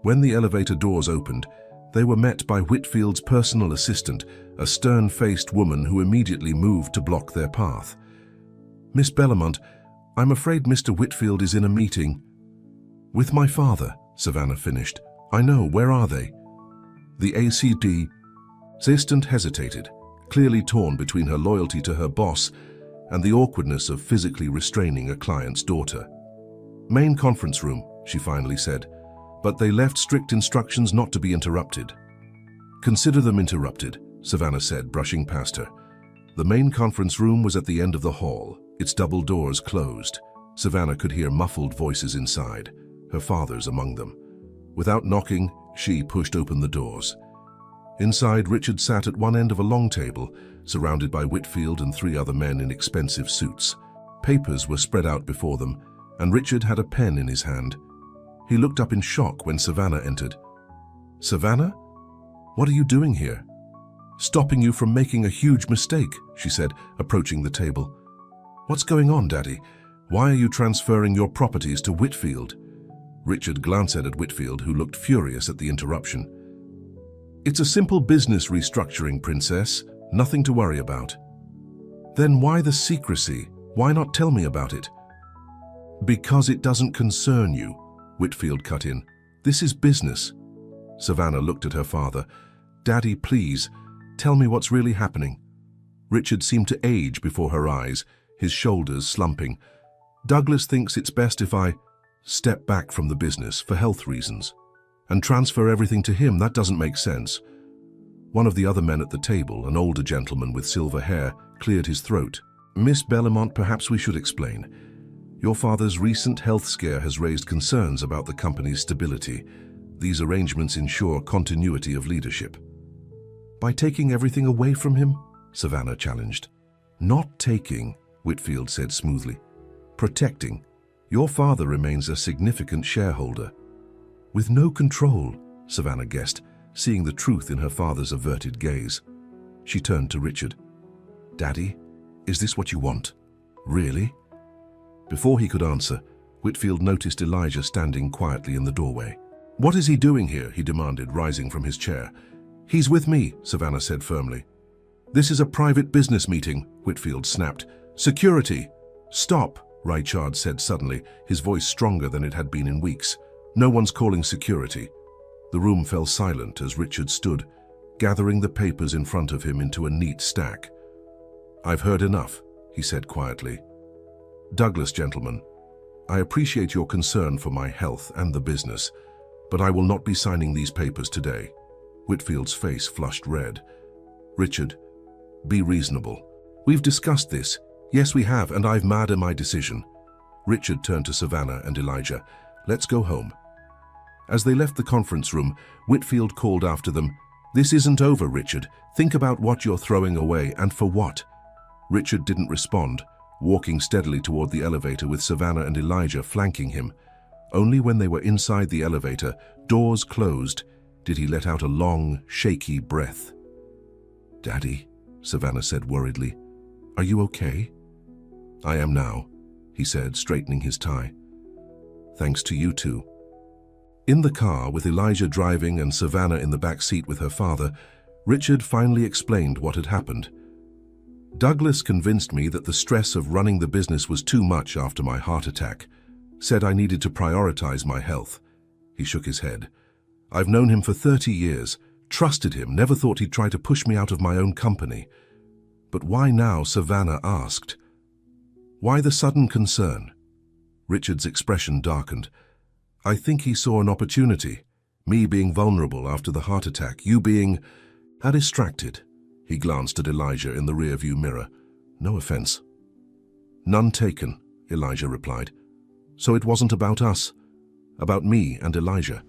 When the elevator doors opened, they were met by Whitfield's personal assistant, a stern-faced woman who immediately moved to block their path. "Miss Belmont, I'm afraid Mr. Whitfield is in a meeting." "With my father," Savannah finished. "I know, where are they?" "The ACD." Assistant hesitated, clearly torn between her loyalty to her boss and the awkwardness of physically restraining a client's daughter. "Main conference room," she finally said, "but they left strict instructions not to be interrupted." "Consider them interrupted," Savannah said, brushing past her. The main conference room was at the end of the hall, its double doors closed. Savannah could hear muffled voices inside, her father's among them. Without knocking, she pushed open the doors. Inside, Richard sat at one end of a long table, surrounded by Whitfield and 3 other men in expensive suits. Papers were spread out before them, and Richard had a pen in his hand. He looked up in shock when Savannah entered. "Savannah? What are you doing here?" "Stopping you from making a huge mistake," she said, approaching the table. "What's going on, Daddy? Why are you transferring your properties to Whitfield?" Richard glanced at Whitfield, who looked furious at the interruption. "It's a simple business restructuring, Princess. Nothing to worry about." "Then why the secrecy? Why not tell me about it?" "Because it doesn't concern you," Whitfield cut in. "This is business." Savannah looked at her father. "Daddy, please, tell me what's really happening." Richard seemed to age before her eyes, his shoulders slumping. "Douglas thinks it's best if I step back from the business for health reasons and transfer everything to him. That doesn't make sense." One of the other men at the table, an older gentleman with silver hair, cleared his throat. "Miss Bellamont, perhaps we should explain. Your father's recent health scare has raised concerns about the company's stability. These arrangements ensure continuity of leadership." "By taking everything away from him?" Savannah challenged. "Not taking," Whitfield said smoothly. "Protecting. Your father remains a significant shareholder." "With no control," Savannah guessed, seeing the truth in her father's averted gaze. She turned to Richard. "Daddy, is this what you want? Really?" Before he could answer, Whitfield noticed Elijah standing quietly in the doorway. "What is he doing here?" he demanded, rising from his chair. "He's with me," Savannah said firmly. "This is a private business meeting," Whitfield snapped. "Security!" "Stop," Richard said suddenly, his voice stronger than it had been in weeks. "No one's calling security." The room fell silent as Richard stood, gathering the papers in front of him into a neat stack. "I've heard enough," he said quietly. "Douglas, gentlemen, I appreciate your concern for my health and the business, but I will not be signing these papers today." Whitfield's face flushed red. "Richard, be reasonable. We've discussed this. Yes, we have, and I've made my decision." Richard turned to Savannah and Elijah. "Let's go home." As they left the conference room, Whitfield called after them, "This isn't over, Richard. Think about what you're throwing away and for what." Richard didn't respond, walking steadily toward the elevator with Savannah and Elijah flanking him. Only when they were inside the elevator, doors closed, did he let out a long, shaky breath. "Daddy," Savannah said worriedly, "are you okay?" "I am now," he said, straightening his tie. "Thanks to you two." In the car, with Elijah driving and Savannah in the back seat with her father, Richard finally explained what had happened. "Douglas convinced me that the stress of running the business was too much after my heart attack. Said I needed to prioritize my health." He shook his head. "I've known him for 30 years, trusted him, never thought he'd try to push me out of my own company." "But why now?" Savannah asked. "Why the sudden concern?" Richard's expression darkened. "I think he saw an opportunity. Me being vulnerable after the heart attack, you being distracted." He glanced at Elijah in the rearview mirror. "No offense." "None taken," Elijah replied. "So it wasn't about us, about me and Elijah."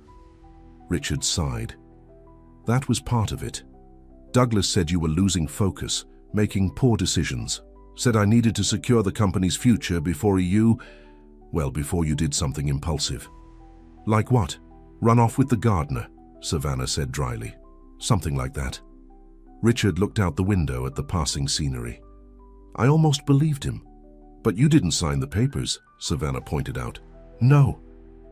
Richard sighed. "That was part of it. Douglas said you were losing focus, making poor decisions. Said I needed to secure the company's future before you did something impulsive." "Like what?" "Run off with the gardener," Savannah said dryly. "Something like that." Richard looked out the window at the passing scenery. "I almost believed him." "But you didn't sign the papers," Savannah pointed out. "No.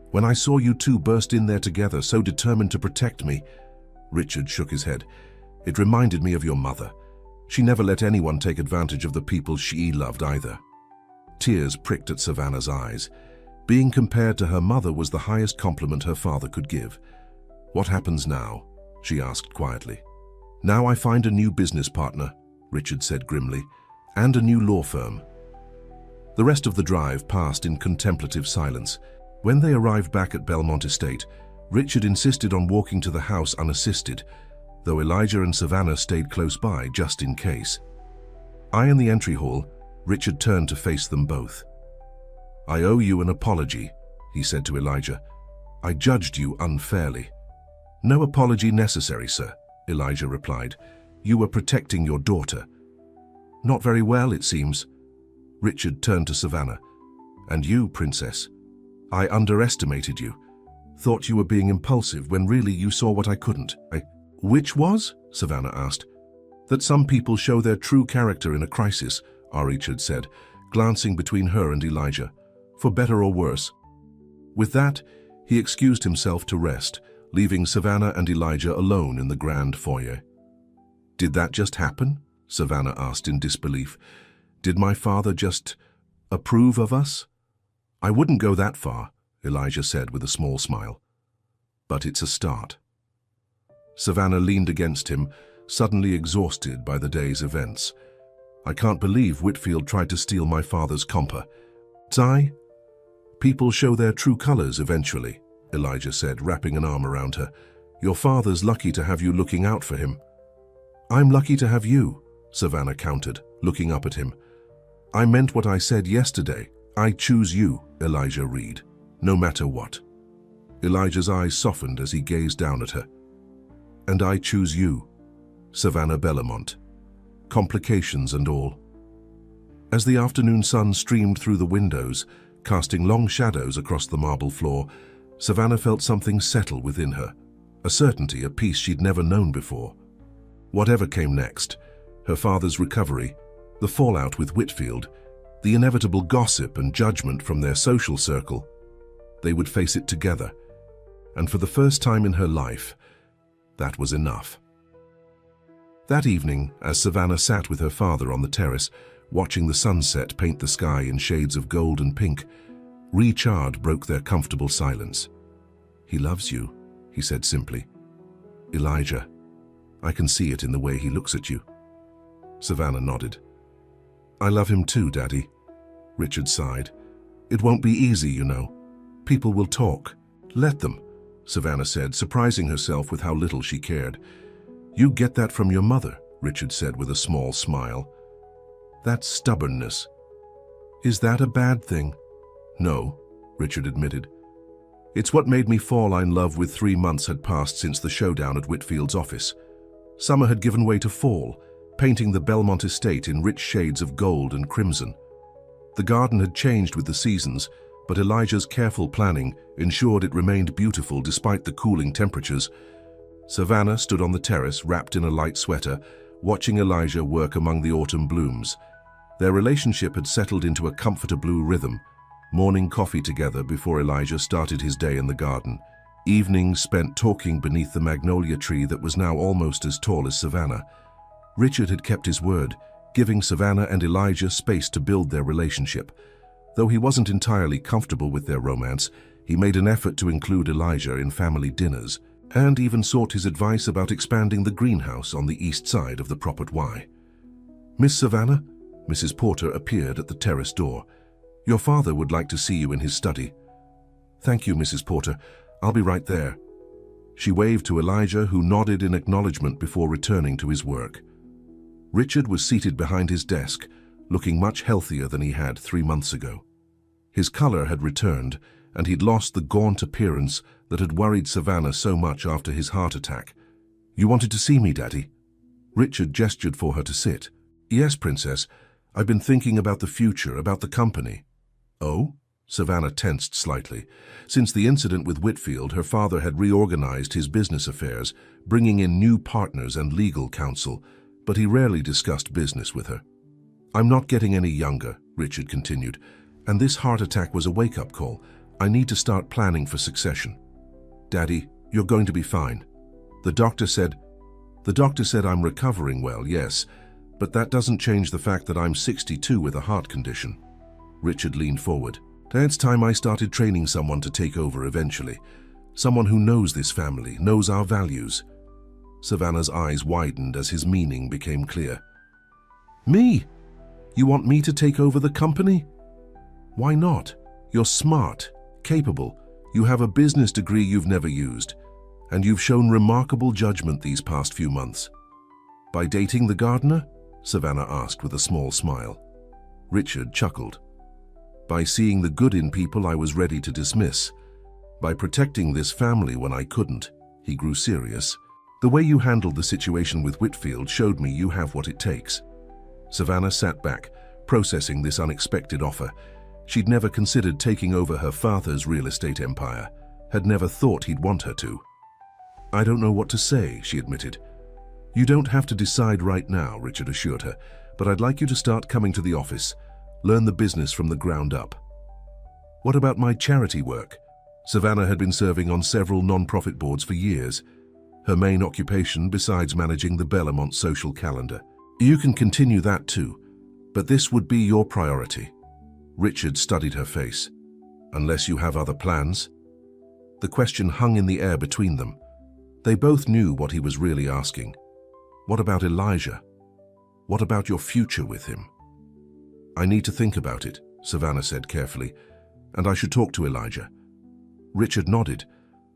When I saw you two burst in there together, so determined to protect me." Richard shook his head. "It reminded me of your mother. She never let anyone take advantage of the people she loved either." Tears pricked at Savannah's eyes. Being compared to her mother was the highest compliment her father could give. "What happens now?" she asked quietly. "Now I find a new business partner," Richard said grimly, "and a new law firm." The rest of the drive passed in contemplative silence. When they arrived back at Belmont Estate, Richard insisted on walking to the house unassisted, though Elijah and Savannah stayed close by just in case. Eye in the entry hall, Richard turned to face them both. "I owe you an apology," he said to Elijah. "I judged you unfairly." "No apology necessary, sir," Elijah replied. "You were protecting your daughter." "Not very well, it seems." Richard turned to Savannah. "And you, Princess? I underestimated you. Thought you were being impulsive when really you saw what I couldn't." "Which was?" Savannah asked. "That some people show their true character in a crisis," Richard said, glancing between her and Elijah. "For better or worse." With that, he excused himself to rest, leaving Savannah and Elijah alone in the grand foyer. "Did that just happen?" Savannah asked in disbelief. "Did my father just approve of us?" "I wouldn't go that far," Elijah said with a small smile. "But it's a start." Savannah leaned against him, suddenly exhausted by the day's events. "I can't believe Whitfield tried to steal my father's compa." "People show their true colors eventually," Elijah said, wrapping an arm around her. "Your father's lucky to have you looking out for him." "I'm lucky to have you," Savannah countered, looking up at him. "I meant what I said yesterday. I choose you, Elijah Reed, no matter what." Elijah's eyes softened as he gazed down at her. "And I choose you, Savannah Bellamont. Complications and all." As the afternoon sun streamed through the windows, casting long shadows across the marble floor, Savannah felt something settle within her, a certainty, a peace she'd never known before. Whatever came next, her father's recovery, the fallout with Whitfield, the inevitable gossip and judgment from their social circle, they would face it together. And for the first time in her life, that was enough. That evening, as Savannah sat with her father on the terrace, watching the sunset paint the sky in shades of gold and pink, Richard broke their comfortable silence. "He loves you," he said simply. "Elijah, I can see it in the way he looks at you." Savannah nodded. "I love him too, Daddy." Richard sighed. "It won't be easy, you know. People will talk. Let them," Savannah said, surprising herself with how little she cared. "You get that from your mother," Richard said with a small smile. "That's stubbornness." "Is that a bad thing?" "No," Richard admitted. "It's what made me fall in love with 3 months had passed since the showdown at Whitfield's office. Summer had given way to fall, painting the Belmont estate in rich shades of gold and crimson. The garden had changed with the seasons, but Elijah's careful planning ensured it remained beautiful despite the cooling temperatures. Savannah stood on the terrace, wrapped in a light sweater, watching Elijah work among the autumn blooms. Their relationship had settled into a comfortable rhythm, morning coffee together before Elijah started his day in the garden, evenings spent talking beneath the magnolia tree that was now almost as tall as Savannah. Richard had kept his word, giving Savannah and Elijah space to build their relationship. Though he wasn't entirely comfortable with their romance, he made an effort to include Elijah in family dinners, and even sought his advice about expanding the greenhouse on the east side of the Property Y. "Miss Savannah?" Mrs. Porter appeared at the terrace door. "Your father would like to see you in his study." "Thank you, Mrs. Porter. I'll be right there." She waved to Elijah, who nodded in acknowledgement before returning to his work. Richard was seated behind his desk, looking much healthier than he had 3 months ago. His color had returned, and he'd lost the gaunt appearance that had worried Savannah so much after his heart attack. "You wanted to see me, Daddy?" Richard gestured for her to sit. "Yes, Princess. I've been thinking about the future, about the company." "Oh?" Savannah tensed slightly. Since the incident with Whitfield, her father had reorganized his business affairs, bringing in new partners and legal counsel, but he rarely discussed business with her. "I'm not getting any younger," Richard continued, "and this heart attack was a wake-up call. I need to start planning for succession." "Daddy, you're going to be fine." The doctor said I'm recovering well, yes, but that doesn't change the fact that I'm 62 with a heart condition." Richard leaned forward. "It's time I started training someone to take over eventually. Someone who knows this family, knows our values." Savannah's eyes widened as his meaning became clear. "Me? You want me to take over the company?" "Why not? You're smart, capable, you have a business degree you've never used, and you've shown remarkable judgment these past few months." "By dating the gardener?" Savannah asked with a small smile. Richard chuckled. "By seeing the good in people I was ready to dismiss. By protecting this family when I couldn't." He grew serious. The way you handled the situation with Whitfield showed me you have what it takes." Savannah sat back, processing this unexpected offer. She'd never considered taking over her father's real estate empire, had never thought he'd want her to. "I don't know what to say," she admitted. "You don't have to decide right now," Richard assured her, "but I'd like you to start coming to the office, learn the business from the ground up." "What about my charity work?" Savannah had been serving on several non-profit boards for years, her main occupation besides managing the Bellamont social calendar. "You can continue that too, but this would be your priority." Richard studied her face. "Unless you have other plans?" The question hung in the air between them. They both knew what he was really asking. What about Elijah? What about your future with him? "I need to think about it," Savannah said carefully, "and I should talk to Elijah." Richard nodded.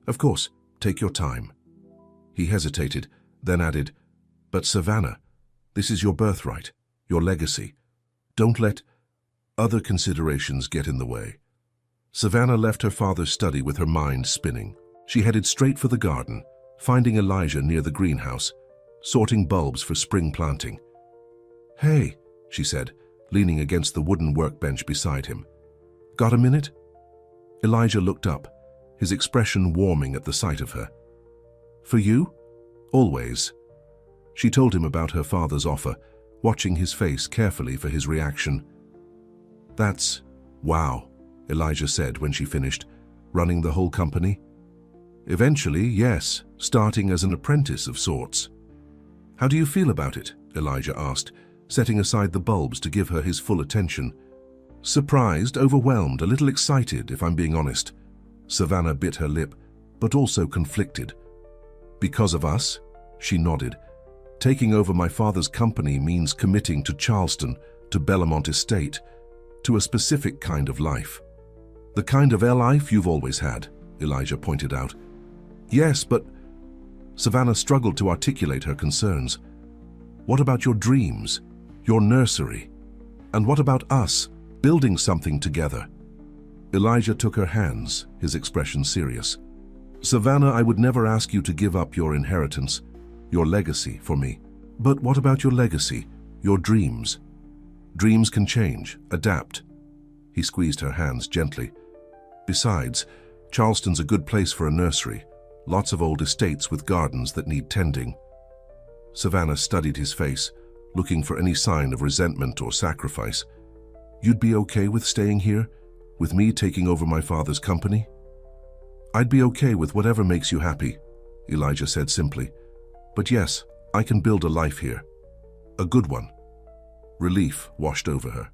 "Of course, take your time." He hesitated, then added, "But Savannah, this is your birthright, your legacy. Don't let other considerations get in the way." Savannah left her father's study with her mind spinning. She headed straight for the garden, finding Elijah near the greenhouse, sorting bulbs for spring planting. "Hey," she said, leaning against the wooden workbench beside him. "Got a minute?" Elijah looked up, his expression warming at the sight of her. "For you? Always." She told him about her father's offer, watching his face carefully for his reaction. "That's wow," Elijah said when she finished. "Running the whole company?" "Eventually, yes, starting as an apprentice of sorts." "How do you feel about it?" Elijah asked, setting aside the bulbs to give her his full attention. "Surprised, overwhelmed, a little excited, if I'm being honest." Savannah bit her lip, but also conflicted. "Because of us?" She nodded. "Taking over my father's company means committing to Charleston, to Bellamont Estate, to a specific kind of life." "The kind of life you've always had," Elijah pointed out. "Yes, but..." Savannah struggled to articulate her concerns. "What about your dreams, your nursery? And what about us, building something together?" Elijah took her hands, his expression serious. "Savannah, I would never ask you to give up your inheritance, your legacy for me. But what about your legacy, your dreams? Dreams can change, adapt." He squeezed her hands gently. "Besides, Charleston's a good place for a nursery. Lots of old estates with gardens that need tending." Savannah studied his face, looking for any sign of resentment or sacrifice. "You'd be okay with staying here, with me taking over my father's company?" "I'd be okay with whatever makes you happy," Elijah said simply. "But yes, I can build a life here. A good one." Relief washed over her.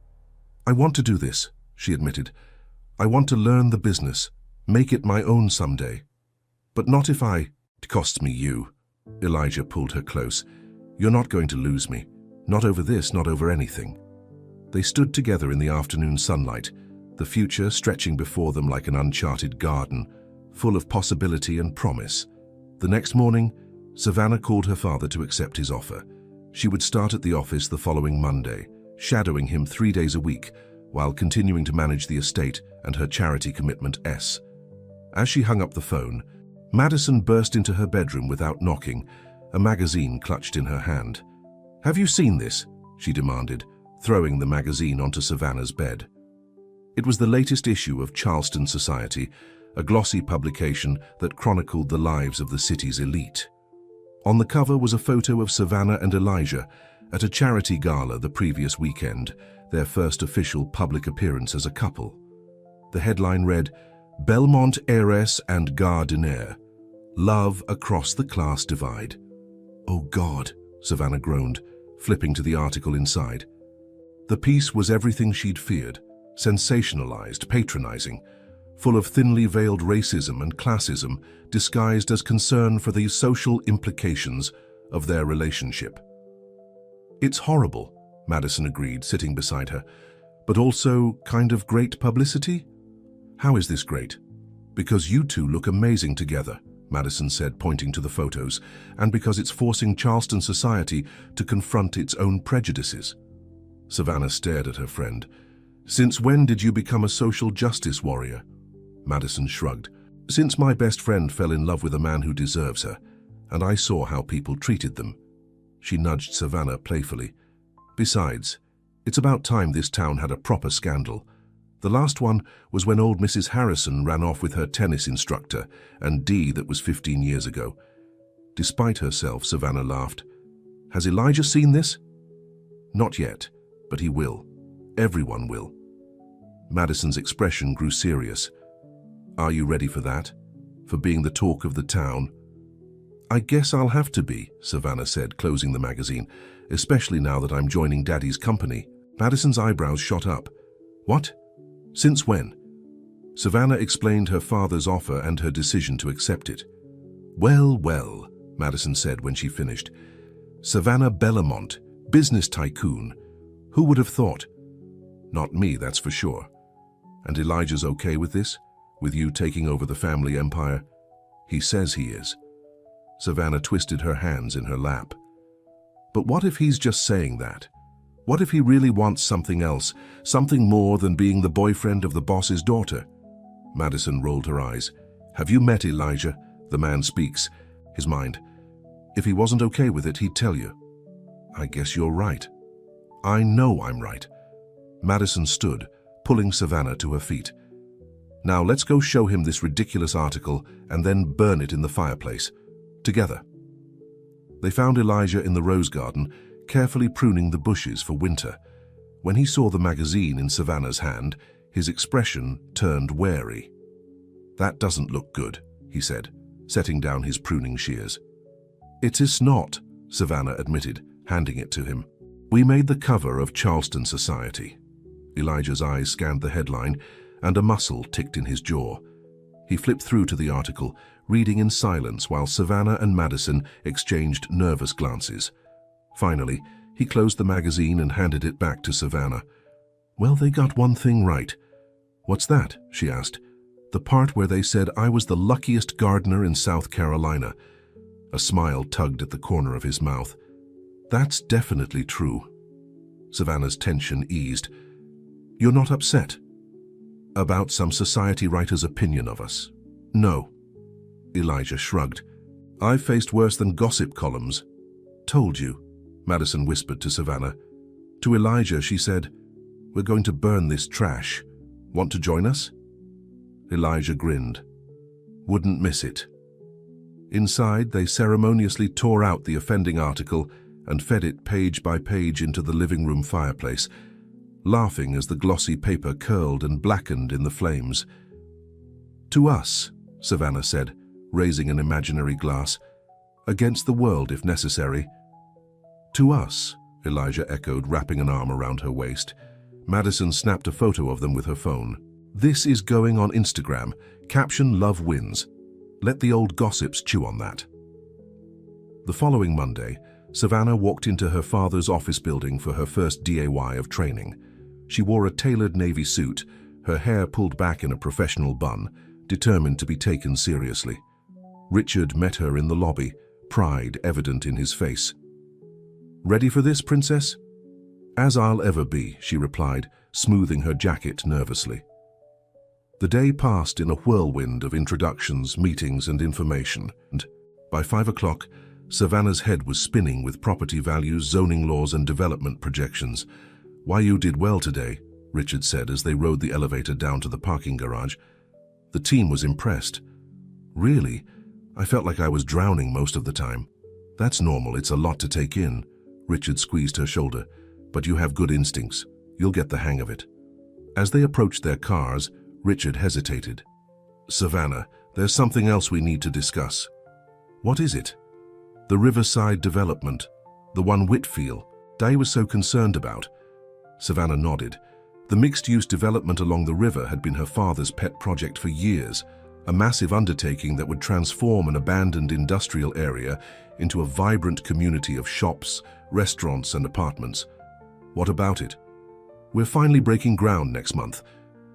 "I want to do this," she admitted. "I want to learn the business, make it my own someday. But not if it costs me you." Elijah pulled her close. "You're not going to lose me. Not over this, not over anything." They stood together in the afternoon sunlight, the future stretching before them like an uncharted garden, full of possibility and promise. The next morning, Savannah called her father to accept his offer. She would start at the office the following Monday, shadowing him 3 days a week, while continuing to manage the estate and her charity commitment S. As she hung up the phone, Madison burst into her bedroom without knocking, a magazine clutched in her hand. "Have you seen this?" she demanded, throwing the magazine onto Savannah's bed. It was the latest issue of Charleston Society, a glossy publication that chronicled the lives of the city's elite. On the cover was a photo of Savannah and Elijah at a charity gala the previous weekend, their first official public appearance as a couple. The headline read, "Belmont Heiress and Gardener. Love across the class divide." "Oh God," Savannah groaned, flipping to the article inside. The piece was everything she'd feared, sensationalized, patronizing, full of thinly veiled racism and classism disguised as concern for the social implications of their relationship. "It's horrible," Madison agreed, sitting beside her, "but also kind of great publicity." "How is this great?" "Because you two look amazing together," Madison said, pointing to the photos, "and because it's forcing Charleston society to confront its own prejudices." Savannah stared at her friend. "Since when did you become a social justice warrior?" Madison shrugged. "Since my best friend fell in love with a man who deserves her. and I saw how people treated them. She nudged Savannah playfully. Besides, it's about time this town had a proper scandal. The last one was when old Mrs. Harrison ran off with her tennis instructor, and that was 15 years ago. Despite herself, Savannah laughed. Has Elijah seen this? Not yet, but he will. Everyone will. Madison's expression grew serious. Are you ready for that? For being the talk of the town? I guess I'll have to be, Savannah said, closing the magazine, especially now that I'm joining Daddy's company. Madison's eyebrows shot up. What? Since when? Savannah explained her father's offer and her decision to accept it. Well, well, Madison said when she finished. Savannah Bellamont, business tycoon. Who would have thought? Not me, that's for sure. And Elijah's okay with this? With you taking over the family empire? He says he is. Savannah twisted her hands in her lap. But what if he's just saying that? What if he really wants something else, something more than being the boyfriend of the boss's daughter? Madison rolled her eyes. Have you met Elijah? The man speaks. His mind. If he wasn't okay with it, he'd tell you. I guess you're right. I know I'm right. Madison stood, pulling Savannah to her feet. Now let's go show him this ridiculous article and then burn it in the fireplace. Together. They found Elijah in the rose garden, carefully pruning the bushes for winter. When he saw the magazine in Savannah's hand, his expression turned wary. That doesn't look good, he said, setting down his pruning shears. It is not, Savannah admitted, handing it to him. We made the cover of Charleston Society. Elijah's eyes scanned the headline, and a muscle ticked in his jaw. He flipped through to the article, reading in silence while Savannah and Madison exchanged nervous glances. Finally, he closed the magazine and handed it back to Savannah. Well, they got one thing right. What's that? She asked. The part where they said I was the luckiest gardener in South Carolina. A smile tugged at the corner of his mouth. That's definitely true. Savannah's tension eased. You're not upset? About some society writer's opinion of us? No. Elijah shrugged. I've faced worse than gossip columns. Told you, Madison whispered to Savannah. To Elijah, she said, we're going to burn this trash. Want to join us? Elijah grinned. Wouldn't miss it. Inside, they ceremoniously tore out the offending article and fed it page by page into the living room fireplace, laughing as the glossy paper curled and blackened in the flames. To us, Savannah said, raising an imaginary glass. Against the world, if necessary. To us, Elijah echoed, wrapping an arm around her waist. Madison snapped a photo of them with her phone. This is going on Instagram. Caption Love Wins. Let the old gossips chew on that. The following Monday, Savannah walked into her father's office building for her first DAY of training. She wore a tailored navy suit, her hair pulled back in a professional bun, determined to be taken seriously. Richard met her in the lobby, pride evident in his face. Ready for this, princess? As I'll ever be, she replied, smoothing her jacket nervously. The day passed in a whirlwind of introductions, meetings, and information, and by 5 o'clock, Savannah's head was spinning with property values, zoning laws, and development projections. Why, you did well today, Richard said as they rode the elevator down to the parking garage. The team was impressed. Really? I felt like I was drowning most of the time. That's normal, it's a lot to take in. Richard squeezed her shoulder. But you have good instincts. You'll get the hang of it. As they approached their cars, Richard hesitated. Savannah, there's something else we need to discuss. What is it? The Riverside development. The one Whitfield. Day was so concerned about. Savannah nodded. The mixed-use development along the river had been her father's pet project for years, a massive undertaking that would transform an abandoned industrial area into a vibrant community of shops, restaurants, and apartments. What about it? We're finally breaking ground next month.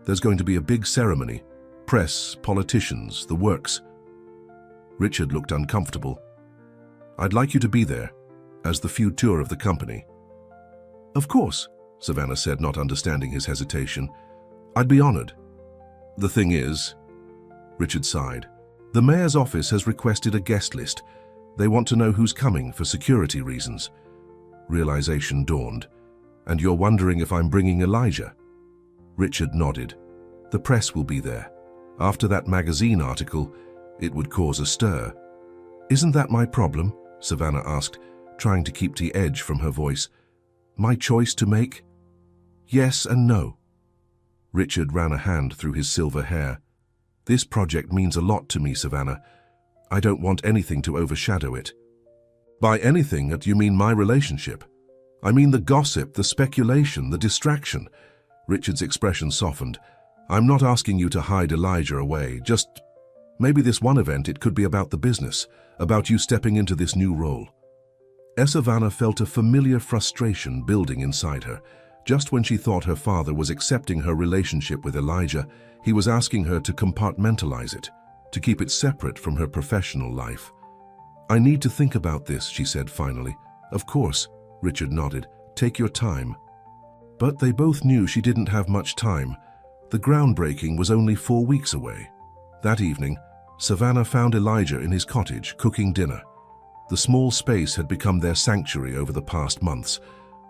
There's going to be a big ceremony. Press, politicians, the works. Richard looked uncomfortable. I'd like you to be there, as the future of the company. Of course, Savannah said, not understanding his hesitation. I'd be honored. The thing is, Richard sighed, the mayor's office has requested a guest list. They want to know who's coming for security reasons. Realization dawned. And you're wondering if I'm bringing Elijah? Richard nodded. The press will be there. After that magazine article, it would cause a stir. Isn't that my problem? Savannah asked, trying to keep the edge from her voice. My choice to make? Yes and no. Richard ran a hand through his silver hair. This project means a lot to me, Savannah. I don't want anything to overshadow it. By anything, you mean my relationship? I mean the gossip, the speculation, the distraction. Richard's expression softened. I'm not asking you to hide Elijah away, just maybe this one event, it could be about the business, about you stepping into this new role. Savannah felt a familiar frustration building inside her. Just when she thought her father was accepting her relationship with Elijah, he was asking her to compartmentalize it, to keep it separate from her professional life. I need to think about this, she said finally. Of course, Richard nodded. Take your time. But they both knew she didn't have much time. The groundbreaking was only 4 weeks away. That evening, Savannah found Elijah in his cottage cooking dinner. The small space had become their sanctuary over the past months,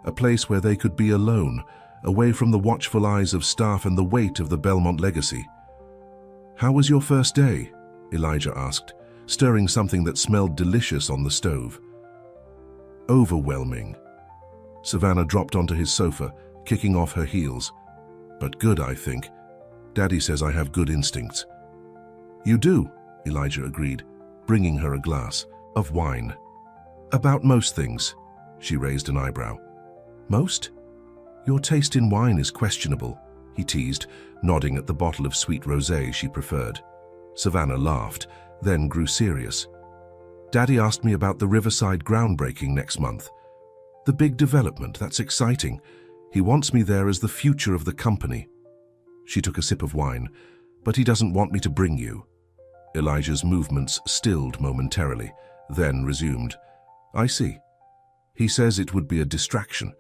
a place where they could be alone, away from the watchful eyes of staff and the weight of the Belmont legacy. How was your first day? Elijah asked, stirring something that smelled delicious on the stove. Overwhelming. Savannah dropped onto his sofa, kicking off her heels. But good, I think. Daddy says I have good instincts. You do, Elijah agreed, bringing her a glass of wine. About most things. She raised an eyebrow. Most? Your taste in wine is questionable, he teased, nodding at the bottle of sweet rosé she preferred. Savannah laughed, then grew serious. Daddy asked me about the Riverside groundbreaking next month. The big development, that's exciting. He wants me there as the future of the company. She took a sip of wine. But he doesn't want me to bring you. Elijah's movements stilled momentarily, then resumed. I see. He says it would be a distraction,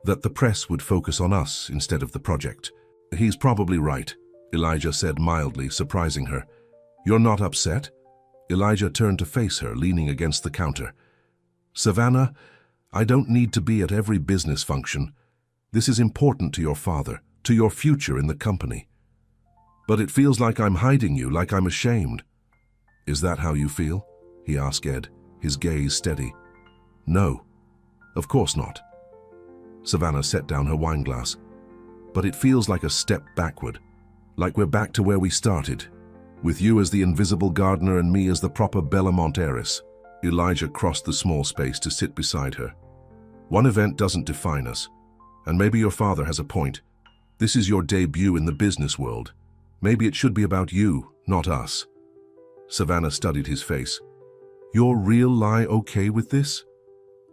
that the press would focus on us instead of the project. He's probably right, Elijah said mildly, surprising her. You're not upset? Elijah turned to face her, leaning against the counter. Savannah, I don't need to be at every business function. This is important to your father, to your future in the company. But it feels like I'm hiding you, like I'm ashamed. Is that how you feel? He asked Ed, his gaze steady. No, of course not. Savannah set down her wineglass. But it feels like a step backward, like we're back to where we started, with you as the invisible gardener and me as the proper Belmont heiress. Elijah crossed the small space to sit beside her. One event doesn't define us, and maybe your father has a point. This is your debut in the business world. Maybe it should be about you, not us. Savannah studied his face. You're real lie okay with this?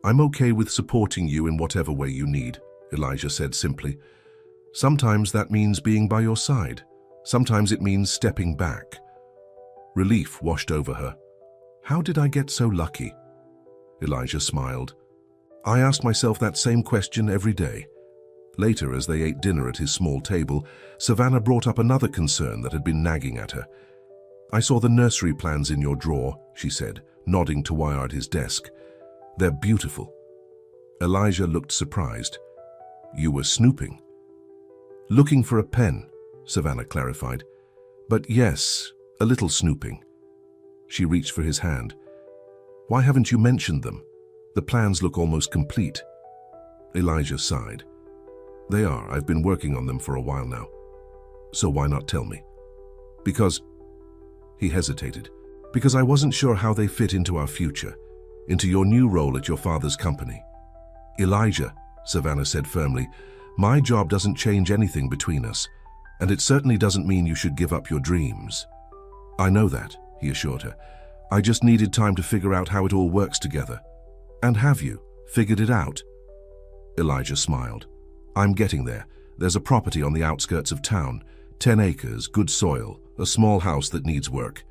I'm okay with supporting you in whatever way you need, Elijah said simply. Sometimes that means being by your side. Sometimes it means stepping back. Relief washed over her. How did I get so lucky? Elijah smiled. I asked myself that same question every day. Later, as they ate dinner at his small table, Savannah brought up another concern that had been nagging at her. I saw the nursery plans in your drawer, she said, nodding toward his desk. They're beautiful. Elijah looked surprised. You were snooping. Looking for a pen, Savannah clarified. But yes, a little snooping. She reached for his hand. Why haven't you mentioned them? The plans look almost complete. Elijah sighed. They are. I've been working on them for a while now. So why not tell me? Because... He hesitated. Because I wasn't sure how they fit into our future, into your new role at your father's company. Elijah, Savannah said firmly, my job doesn't change anything between us, and it certainly doesn't mean you should give up your dreams. I know that, he assured her. I just needed time to figure out how it all works together. And have you figured it out? Elijah smiled. I'm getting there. There's a property on the outskirts of town, 10 acres, good soil, a small house that needs work.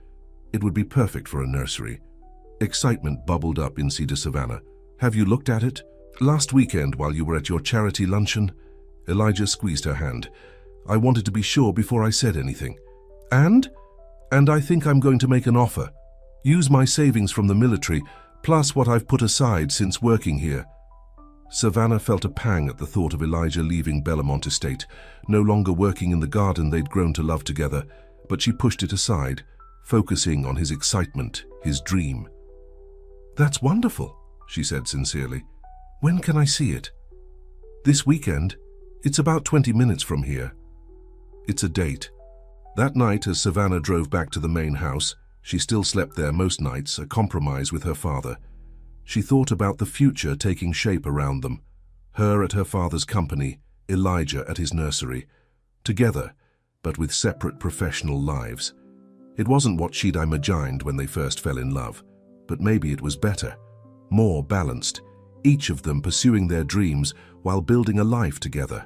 It would be perfect for a nursery. Excitement bubbled up inside Savannah. Have you looked at it? Last weekend while you were at your charity luncheon? Elijah squeezed her hand. I wanted to be sure before I said anything. And I think I'm going to make an offer. Use my savings from the military, Plus what I've put aside since working here. Savannah felt a pang at the thought of Elijah leaving Bellamont Estate, no longer working in the garden they'd grown to love together, but she pushed it aside, focusing on his excitement, his dream. "That's wonderful," she said sincerely. "When can I see it?" "This weekend. It's about 20 minutes from here." It's a date. That night, as Savannah drove back to the main house, she still slept there most nights, a compromise with her father. She thought about the future taking shape around them. Her at her father's company, Elijah at his nursery. Together, but with separate professional lives. It wasn't what she'd imagined when they first fell in love, but maybe it was better, more balanced, each of them pursuing their dreams while building a life together.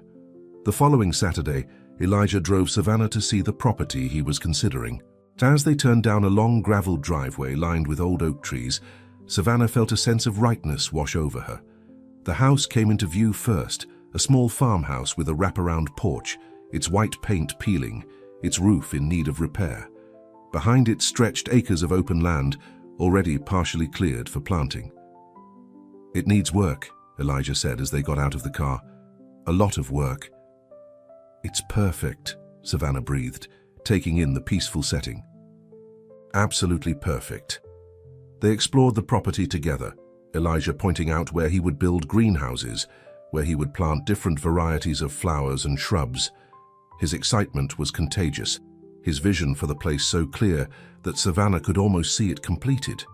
The following Saturday, Elijah drove Savannah to see the property he was considering. As they turned down a long gravel driveway lined with old oak trees, Savannah felt a sense of rightness wash over her. The house came into view first, a small farmhouse with a wraparound porch, its white paint peeling, its roof in need of repair. Behind it stretched acres of open land, already partially cleared for planting. "It needs work," Elijah said as they got out of the car. "A lot of work." "It's perfect," Savannah breathed, taking in the peaceful setting. "Absolutely perfect." They explored the property together, Elijah pointing out where he would build greenhouses, where he would plant different varieties of flowers and shrubs. His excitement was contagious, his vision for the place so clear that Savannah could almost see it completed.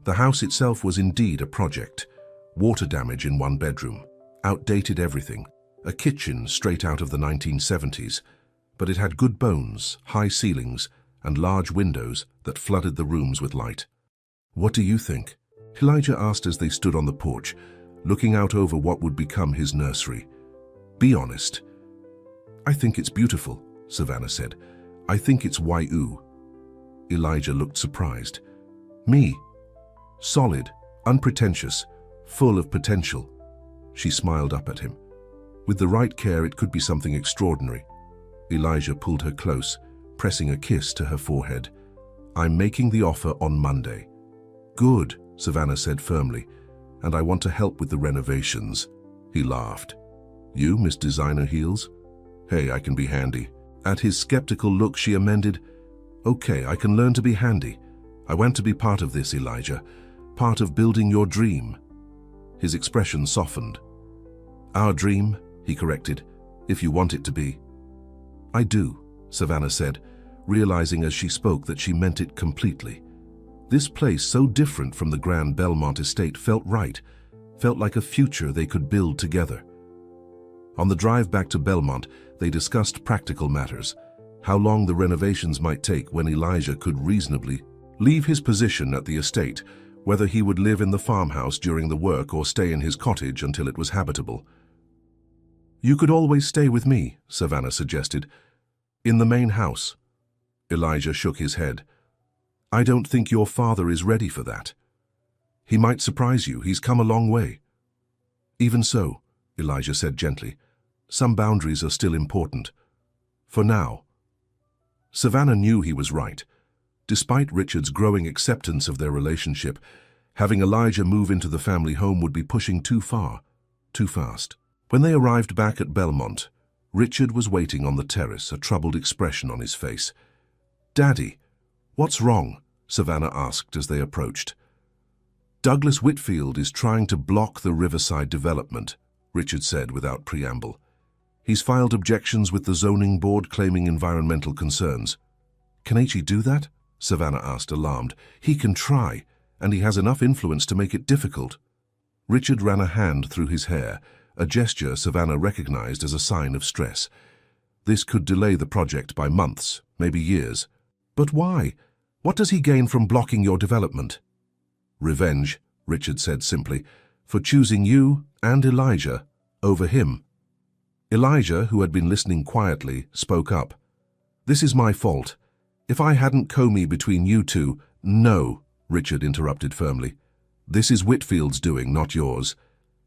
The house itself was indeed a project. Water damage in one bedroom, outdated everything, a kitchen straight out of the 1970s, but it had good bones, high ceilings, and large windows that flooded the rooms with light. "What do you think?" Elijah asked as they stood on the porch, looking out over what would become his nursery. "Be honest." "I think it's beautiful," Savannah said. "I think it's YU." Elijah looked surprised. "Me? Solid, unpretentious, full of potential." She smiled up at him. "With the right care, it could be something extraordinary." Elijah pulled her close, pressing a kiss to her forehead. "I'm making the offer on Monday." "Good," Savannah said firmly, "and I want to help with the renovations." He laughed. "You, Miss Designer Heels? Hey, I can be handy." At his skeptical look, she amended, "Okay, I can learn to be handy. I want to be part of this, Elijah, part of building your dream." His expression softened. "Our dream," he corrected, "if you want it to be." "I do," Savannah said, realizing as she spoke that she meant it completely. This place, so different from the grand Belmont estate, felt right, felt like a future they could build together. On the drive back to Belmont, they discussed practical matters, how long the renovations might take when Elijah could reasonably leave his position at the estate, whether he would live in the farmhouse during the work or stay in his cottage until it was habitable. "You could always stay with me," Savannah suggested. "In the main house." Elijah shook his head. "I don't think your father is ready for that. He might surprise you. He's come a long way." "Even so," Elijah said gently, "some boundaries are still important. For now." Savannah knew he was right. Despite Richard's growing acceptance of their relationship, having Elijah move into the family home would be pushing too far, too fast. When they arrived back at Belmont, Richard was waiting on the terrace, a troubled expression on his face. "Daddy, what's wrong?" Savannah asked as they approached. "Douglas Whitfield is trying to block the Riverside development," Richard said without preamble. "He's filed objections with the zoning board claiming environmental concerns." "Can H.E. do that?" Savannah asked, alarmed. "He can try, and he has enough influence to make it difficult." Richard ran a hand through his hair, a gesture Savannah recognized as a sign of stress. This could delay the project by months, maybe years. "But why? What does he gain from blocking your development?" "Revenge," Richard said simply, "for choosing you and Elijah over him." Elijah, who had been listening quietly, spoke up. "This is my fault. If I hadn't Comey between you two—" "No," Richard interrupted firmly. "This is Whitfield's doing, not yours.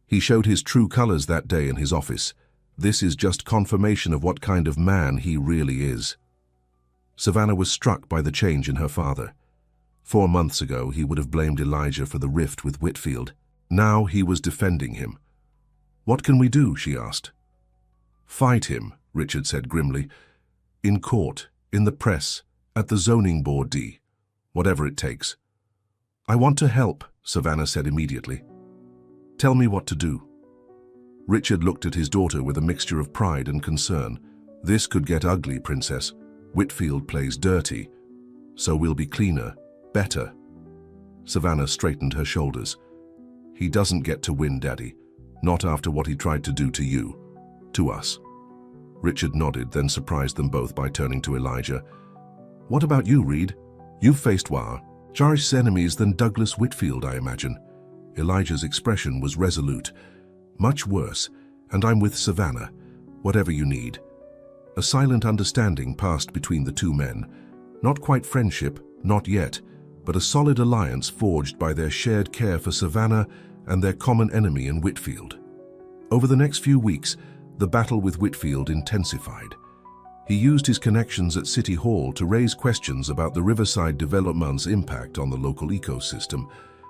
He showed his true colors that day in his office. This is just confirmation of what kind of man he really is." Savannah was struck by the change in her father. 4 months ago, he would have blamed Elijah for the rift with Whitfield. Now he was defending him. "What can we do?" she asked. "Fight him," Richard said grimly. "In court, in the press, at the zoning board D. Whatever it takes." "I want to help," Savannah said immediately. "Tell me what to do." Richard looked at his daughter with a mixture of pride and concern. "This could get ugly, Princess. Whitfield plays dirty. So we'll be cleaner, better." Savannah straightened her shoulders. "He doesn't get to win, Daddy. Not after what he tried to do to you. To us." Richard nodded, then surprised them both by turning to Elijah. "What about you, Reed? You've faced worse enemies than Douglas Whitfield, I imagine." Elijah's expression was resolute. "Much worse, and I'm with Savannah. Whatever you need." A silent understanding passed between the two men. Not quite friendship, not yet, but a solid alliance forged by their shared care for Savannah and their common enemy in Whitfield. Over the next few weeks, the battle with Whitfield intensified. He used his connections at City Hall to raise questions about the Riverside development's impact on the local ecosystem,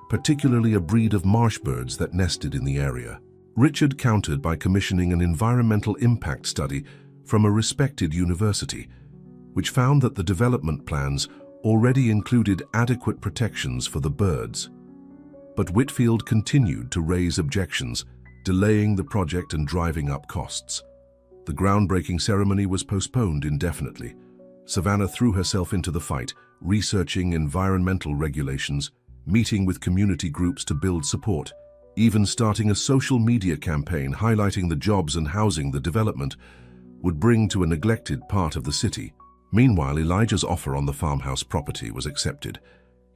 particularly a breed of marsh birds that nested in the area. Richard countered by commissioning an environmental impact study from a respected university, which found that the development plans already included adequate protections for the birds. But Whitfield continued to raise objections, delaying the project and driving up costs. The groundbreaking ceremony was postponed indefinitely. Savannah threw herself into the fight, researching environmental regulations, meeting with community groups to build support, even starting a social media campaign highlighting the jobs and housing the development would bring to a neglected part of the city. Meanwhile, Elijah's offer on the farmhouse property was accepted.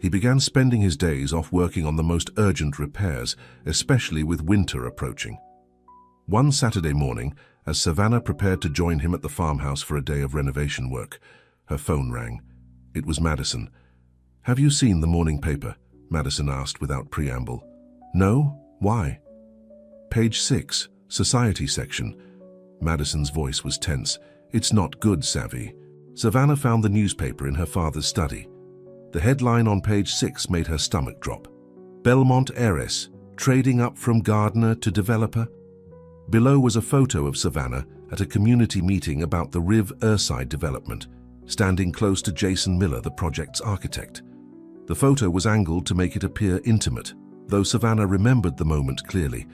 He began spending his days off working on the most urgent repairs, especially with winter approaching. One Saturday morning, as Savannah prepared to join him at the farmhouse for a day of renovation work, her phone rang. It was Madison. "Have you seen the morning paper?" Madison asked without preamble. "No? Why?" "Page 6, Society section." Madison's voice was tense. "It's not good, Savvy." Savannah found the newspaper in her father's study. The headline on page 6 made her stomach drop. "Belmont Heiress, trading up from gardener to developer." Below was a photo of Savannah at a community meeting about the Riverside development, standing close to Jason Miller, the project's architect. The photo was angled to make it appear intimate, though Savannah remembered the moment clearly.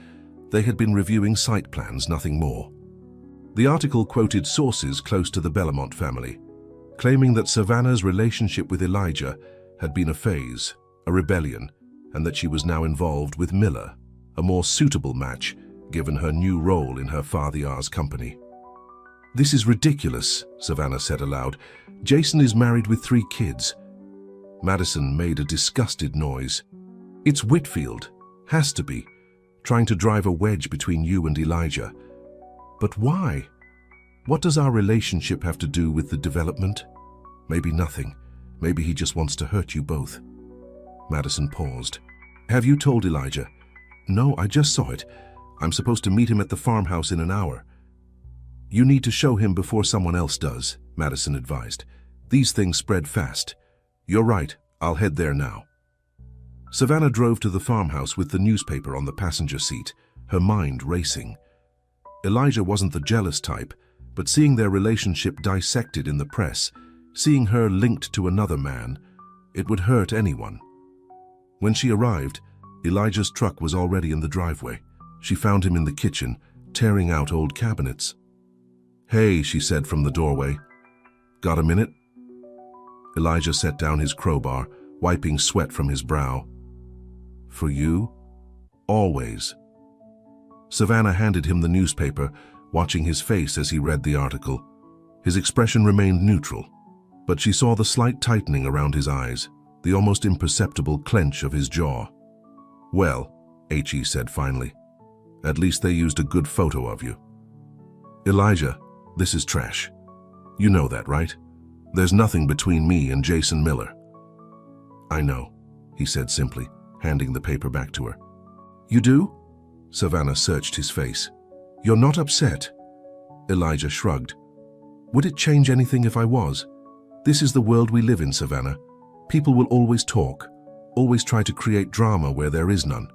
They had been reviewing site plans, nothing more. The article quoted sources close to the Belmont family, claiming that Savannah's relationship with Elijah had been a phase, a rebellion, and that she was now involved with Miller, a more suitable match given her new role in her father's company. "This is ridiculous," Savannah said aloud. "Jason is married with 3 kids. Madison made a disgusted noise. "It's Whitfield. Has to be. Trying to drive a wedge between you and Elijah. But why? What does our relationship have to do with the development? Maybe nothing. Maybe he just wants to hurt you both." Madison paused. "Have you told Elijah?" "No, I just saw it. I'm supposed to meet him at the farmhouse in an hour." "You need to show him before someone else does," Madison advised. "These things spread fast." "You're right. I'll head there now." Savannah drove to the farmhouse with the newspaper on the passenger seat, her mind racing. Elijah wasn't the jealous type, but seeing their relationship dissected in the press, seeing her linked to another man, it would hurt anyone. When she arrived, Elijah's truck was already in the driveway. She found him in the kitchen, tearing out old cabinets. "Hey," she said from the doorway. "Got a minute?" Elijah set down his crowbar, wiping sweat from his brow. "For you? Always." Savannah handed him the newspaper, watching his face as he read the article. His expression remained neutral, but she saw the slight tightening around his eyes, the almost imperceptible clench of his jaw. "Well," H.E. said finally, "at least they used a good photo of you." "Elijah, this is trash. You know that, right? There's nothing between me and Jason Miller." "I know," he said simply, handing the paper back to her. "You do?" Savannah searched his face. "You're not upset?" Elijah shrugged. "Would it change anything if I was? This is the world we live in, Savannah. People will always talk, always try to create drama where there is none.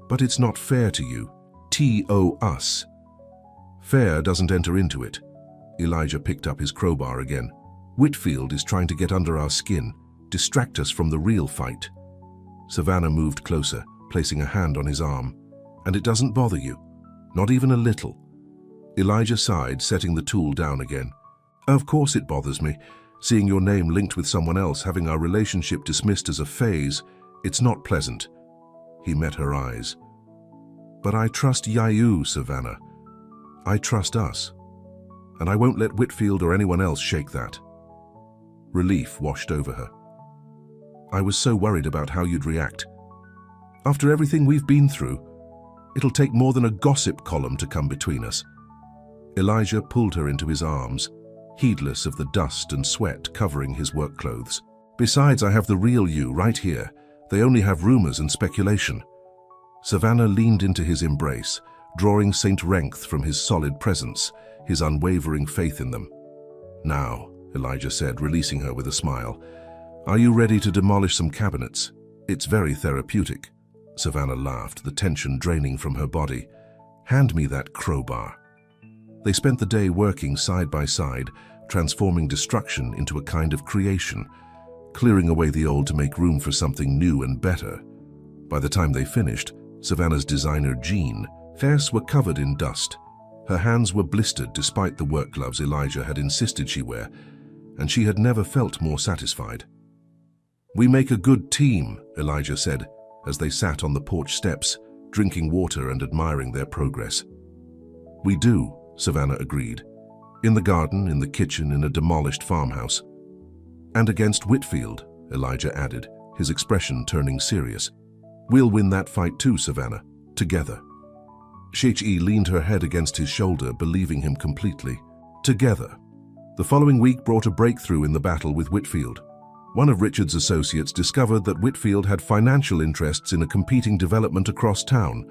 But it's not fair to you. T-O-us. Fair doesn't enter into it. Elijah picked up his crowbar again. Whitfield is trying to get under our skin, distract us from the real fight. Savannah moved closer, placing a hand on his arm. And it doesn't bother you? Not even a little? Elijah sighed, setting the tool down again. Of course it bothers me. Seeing your name linked with someone else, having our relationship dismissed as a phase, it's not pleasant. He met her eyes. But I trust Yayu, Savannah. I trust us. And I won't let Whitfield or anyone else shake that. Relief washed over her. I was so worried about how you'd react. After everything we've been through, it'll take more than a gossip column to come between us. Elijah pulled her into his arms, heedless of the dust and sweat covering his work clothes. Besides, I have the real you right here. They only have rumors and speculation. Savannah leaned into his embrace, drawing St. Renth from his solid presence, his unwavering faith in them. Now, Elijah said, releasing her with a smile, are you ready to demolish some cabinets? It's very therapeutic. Savannah laughed, the tension draining from her body. Hand me that crowbar. They spent the day working side by side, transforming destruction into a kind of creation, clearing away the old to make room for something new and better. By the time they finished, Savannah's designer jean, Heiress, were covered in dust. Her hands were blistered despite the work gloves Elijah had insisted she wear, and she had never felt more satisfied. We make a good team, Elijah said, as they sat on the porch steps, drinking water and admiring their progress. We do, Savannah agreed. In the garden, in the kitchen, in a demolished farmhouse. And against Whitfield, Elijah added, his expression turning serious. We'll win that fight too, Savannah, together. She leaned her head against his shoulder, believing him completely. Together. The following week brought a breakthrough in the battle with Whitfield. One of Richard's associates discovered that Whitfield had financial interests in a competing development across town,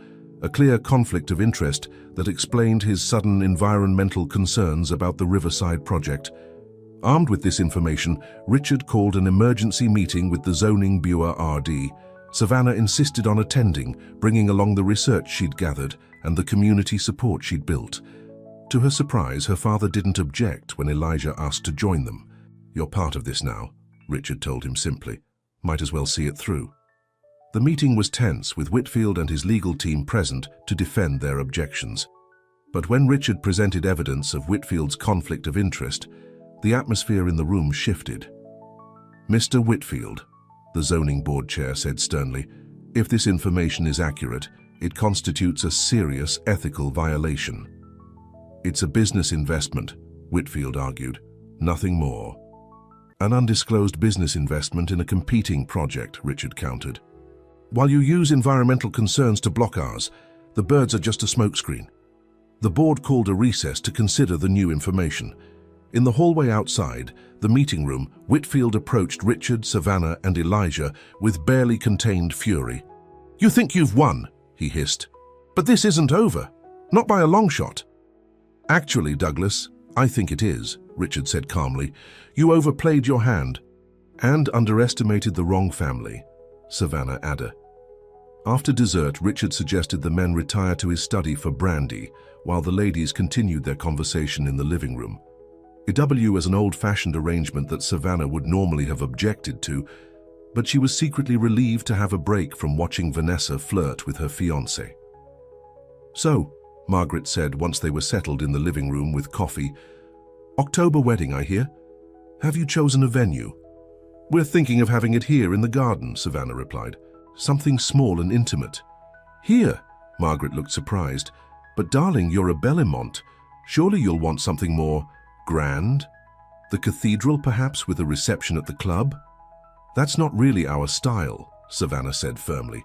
a clear conflict of interest that explained his sudden environmental concerns about the Riverside project. Armed with this information, Richard called an emergency meeting with the Zoning Bureau RD. Savannah insisted on attending, bringing along the research she'd gathered and the community support she'd built. To her surprise, her father didn't object when Elijah asked to join them. You're part of this now, Richard told him simply. Might as well see it through. The meeting was tense, with Whitfield and his legal team present to defend their objections. But when Richard presented evidence of Whitfield's conflict of interest, the atmosphere in the room shifted. Mr. Whitfield, the zoning board chair said sternly, if this information is accurate, it constitutes a serious ethical violation. It's a business investment, Whitfield argued, nothing more. An undisclosed business investment in a competing project, Richard countered. While you use environmental concerns to block ours, the birds are just a smokescreen. The board called a recess to consider the new information. In the hallway outside, the meeting room, Whitfield approached Richard, Savannah, and Elijah with barely contained fury. You think you've won, he hissed. But this isn't over. Not by a long shot. Actually, Douglas, I think it is, Richard said calmly. You overplayed your hand and underestimated the wrong family, Savannah added. After dessert, Richard suggested the men retire to his study for brandy, while the ladies continued their conversation in the living room. It was an old-fashioned arrangement that Savannah would normally have objected to, but she was secretly relieved to have a break from watching Vanessa flirt with her fiancé. So, Margaret said once they were settled in the living room with coffee, October wedding, I hear. Have you chosen a venue? We're thinking of having it here in the garden, Savannah replied. Something small and intimate. Here? Margaret looked surprised. But darling, you're a Belmont. Surely you'll want something more grand? The cathedral, perhaps, with a reception at the club? That's not really our style, Savannah said firmly.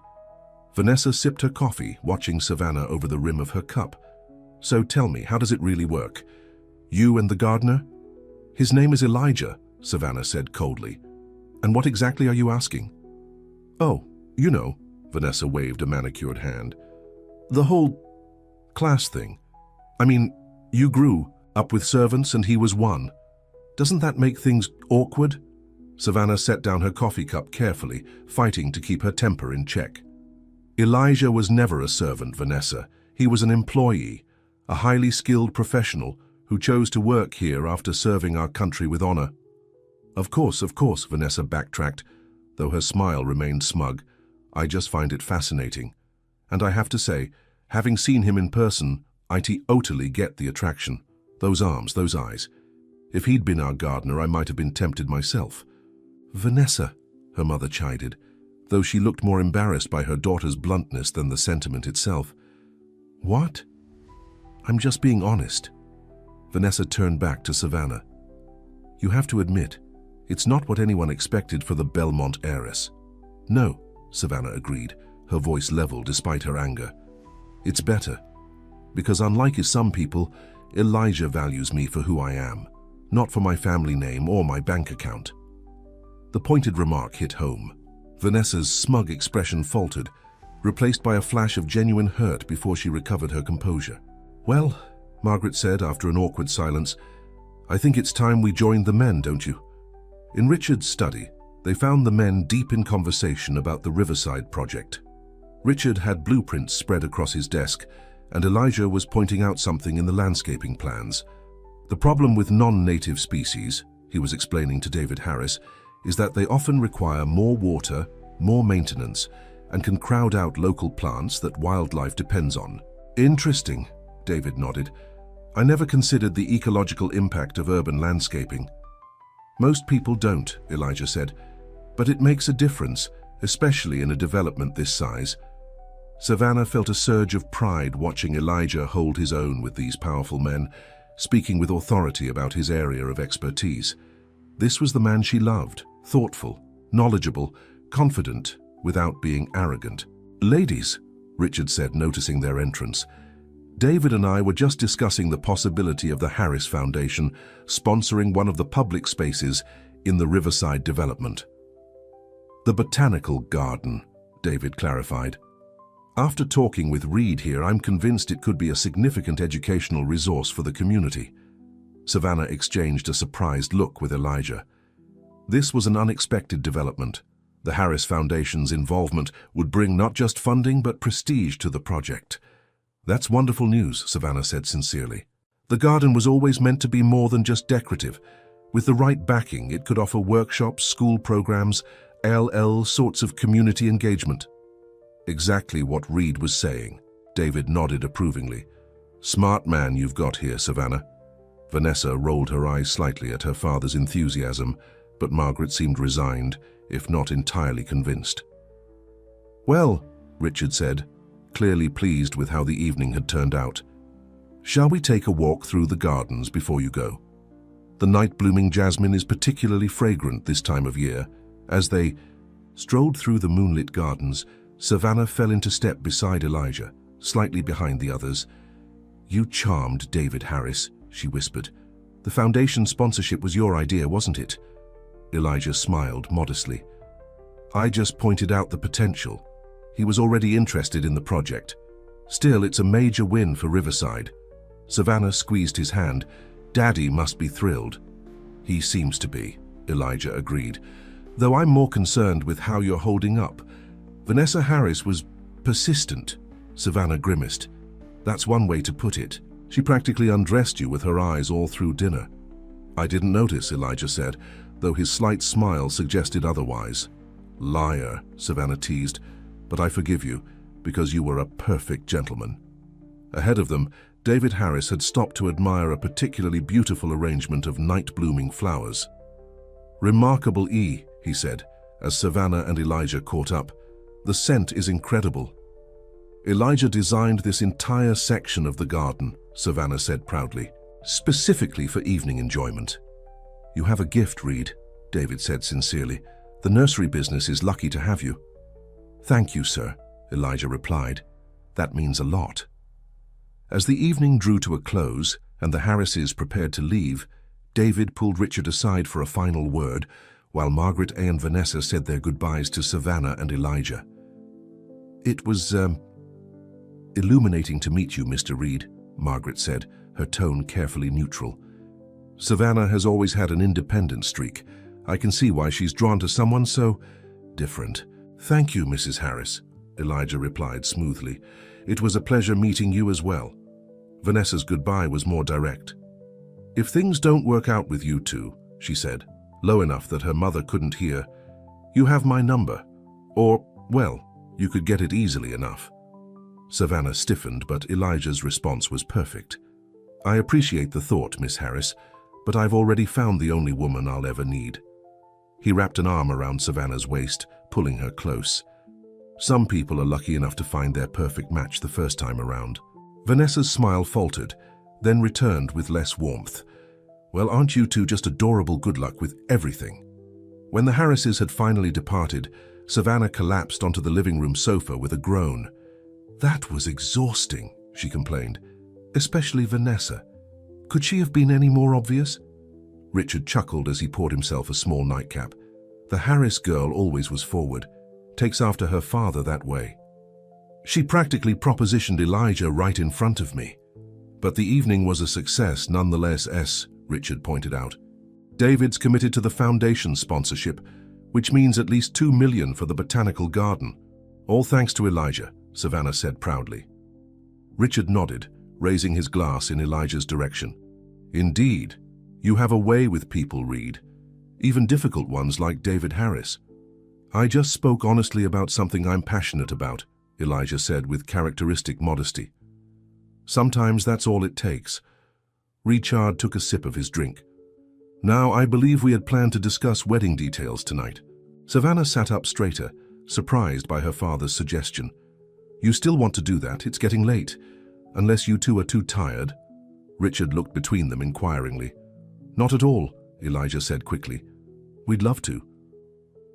Vanessa sipped her coffee, watching Savannah over the rim of her cup. So tell me, how does it really work? You and the gardener? His name is Elijah, Savannah said coldly. And what exactly are you asking? Oh, you know, Vanessa waved a manicured hand. The whole class thing. I mean, you grew up with servants and he was one. Doesn't that make things awkward? Savannah set down her coffee cup carefully, fighting to keep her temper in check. Elijah was never a servant, Vanessa. He was an employee, a highly skilled professional who chose to work here after serving our country with honor. Of course, Vanessa backtracked, though her smile remained smug. I just find it fascinating. And I have to say, having seen him in person, I totally get the attraction. Those arms, those eyes. If he'd been our gardener, I might have been tempted myself. Vanessa, her mother chided, though she looked more embarrassed by her daughter's bluntness than the sentiment itself. What? I'm just being honest. Vanessa turned back to Savannah. You have to admit, it's not what anyone expected for the Belmont heiress. No, Savannah agreed, her voice level despite her anger. It's better, because unlike some people, Elijah values me for who I am, not for my family name or my bank account. The pointed remark hit home. Vanessa's smug expression faltered, replaced by a flash of genuine hurt before she recovered her composure. Well, Margaret said after an awkward silence, I think it's time we joined the men, don't you? In Richard's study, they found the men deep in conversation about the Riverside project. Richard had blueprints spread across his desk, and Elijah was pointing out something in the landscaping plans. The problem with non-native species, he was explaining to David Heiress, is that they often require more water, more maintenance, and can crowd out local plants that wildlife depends on. Interesting, David nodded. I never considered the ecological impact of urban landscaping. Most people don't, Elijah said, but it makes a difference, especially in a development this size. Savannah felt a surge of pride watching Elijah hold his own with these powerful men, speaking with authority about his area of expertise. This was the man she loved, thoughtful, knowledgeable, confident, without being arrogant. Ladies, Richard said, noticing their entrance, David and I were just discussing the possibility of the Heiress Foundation sponsoring one of the public spaces in the Riverside development. The Botanical Garden, David clarified. After talking with Reed here, I'm convinced it could be a significant educational resource for the community. Savannah exchanged a surprised look with Elijah. This was an unexpected development. The Heiress Foundation's involvement would bring not just funding but prestige to the project. That's wonderful news, Savannah said sincerely. The garden was always meant to be more than just decorative. With the right backing, it could offer workshops, school programs, all sorts of community engagement. Exactly what Reed was saying. David nodded approvingly. Smart man you've got here, Savannah. Vanessa rolled her eyes slightly at her father's enthusiasm, but Margaret seemed resigned, if not entirely convinced. Well, Richard said, clearly pleased with how the evening had turned out. Shall we take a walk through the gardens before you go? The night-blooming jasmine is particularly fragrant this time of year. As they strolled through the moonlit gardens, Savannah fell into step beside Elijah, slightly behind the others. You charmed David Heiress, she whispered. The foundation sponsorship was your idea, wasn't it? Elijah smiled modestly. I just pointed out the potential. He was already interested in the project. Still, it's a major win for Riverside. Savannah squeezed his hand. Daddy must be thrilled. He seems to be, Elijah agreed. Though I'm more concerned with how you're holding up. Vanessa Heiress was persistent, Savannah grimaced. That's one way to put it. She practically undressed you with her eyes all through dinner. I didn't notice, Elijah said, though his slight smile suggested otherwise. Liar, Savannah teased, but I forgive you, because you were a perfect gentleman. Ahead of them, David Heiress had stopped to admire a particularly beautiful arrangement of night-blooming flowers. Remarkable, he said, as Savannah and Elijah caught up. The scent is incredible. Elijah designed this entire section of the garden, Savannah said proudly, specifically for evening enjoyment. You have a gift, Reed, David said sincerely. The nursery business is lucky to have you. Thank you, sir, Elijah replied. That means a lot. As the evening drew to a close and the Heiresses prepared to leave, David pulled Richard aside for a final word, while Margaret and Vanessa said their goodbyes to Savannah and Elijah. It was, illuminating to meet you, Mr. Reed, Margaret said, her tone carefully neutral. Savannah has always had an independent streak. I can see why she's drawn to someone so different. Thank you, Mrs. Harris, Elijah replied smoothly. It was a pleasure meeting you as well. Vanessa's goodbye was more direct. If things don't work out with you two, she said, low enough that her mother couldn't hear, you have my number. Or, well, you could get it easily enough. Savannah stiffened, but Elijah's response was perfect. I appreciate the thought, Miss Harris, but I've already found the only woman I'll ever need. He wrapped an arm around Savannah's waist, pulling her close. Some people are lucky enough to find their perfect match the first time around. Vanessa's smile faltered, then returned with less warmth. Well, aren't you two just adorable? Good luck with everything. When the Harrises had finally departed, Savannah collapsed onto the living room sofa with a groan. That was exhausting, she complained. Especially Vanessa. Could she have been any more obvious? Richard chuckled as he poured himself a small nightcap. The Harris girl always was forward. Takes after her father that way. She practically propositioned Elijah right in front of me. But the evening was a success nonetheless, Richard pointed out. David's committed to the foundation sponsorship, which means at least $2 million for the botanical garden. All thanks to Elijah, Savannah said proudly. Richard nodded, raising his glass in Elijah's direction. Indeed, you have a way with people, Reed. Even difficult ones like David Harris. I just spoke honestly about something I'm passionate about, Elijah said with characteristic modesty. Sometimes that's all it takes. Richard took a sip of his drink. Now, I believe we had planned to discuss wedding details tonight. Savannah sat up straighter, surprised by her father's suggestion. You still want to do that? It's getting late. Unless you two are too tired. Richard looked between them inquiringly. Not at all, Elijah said quickly. We'd love to.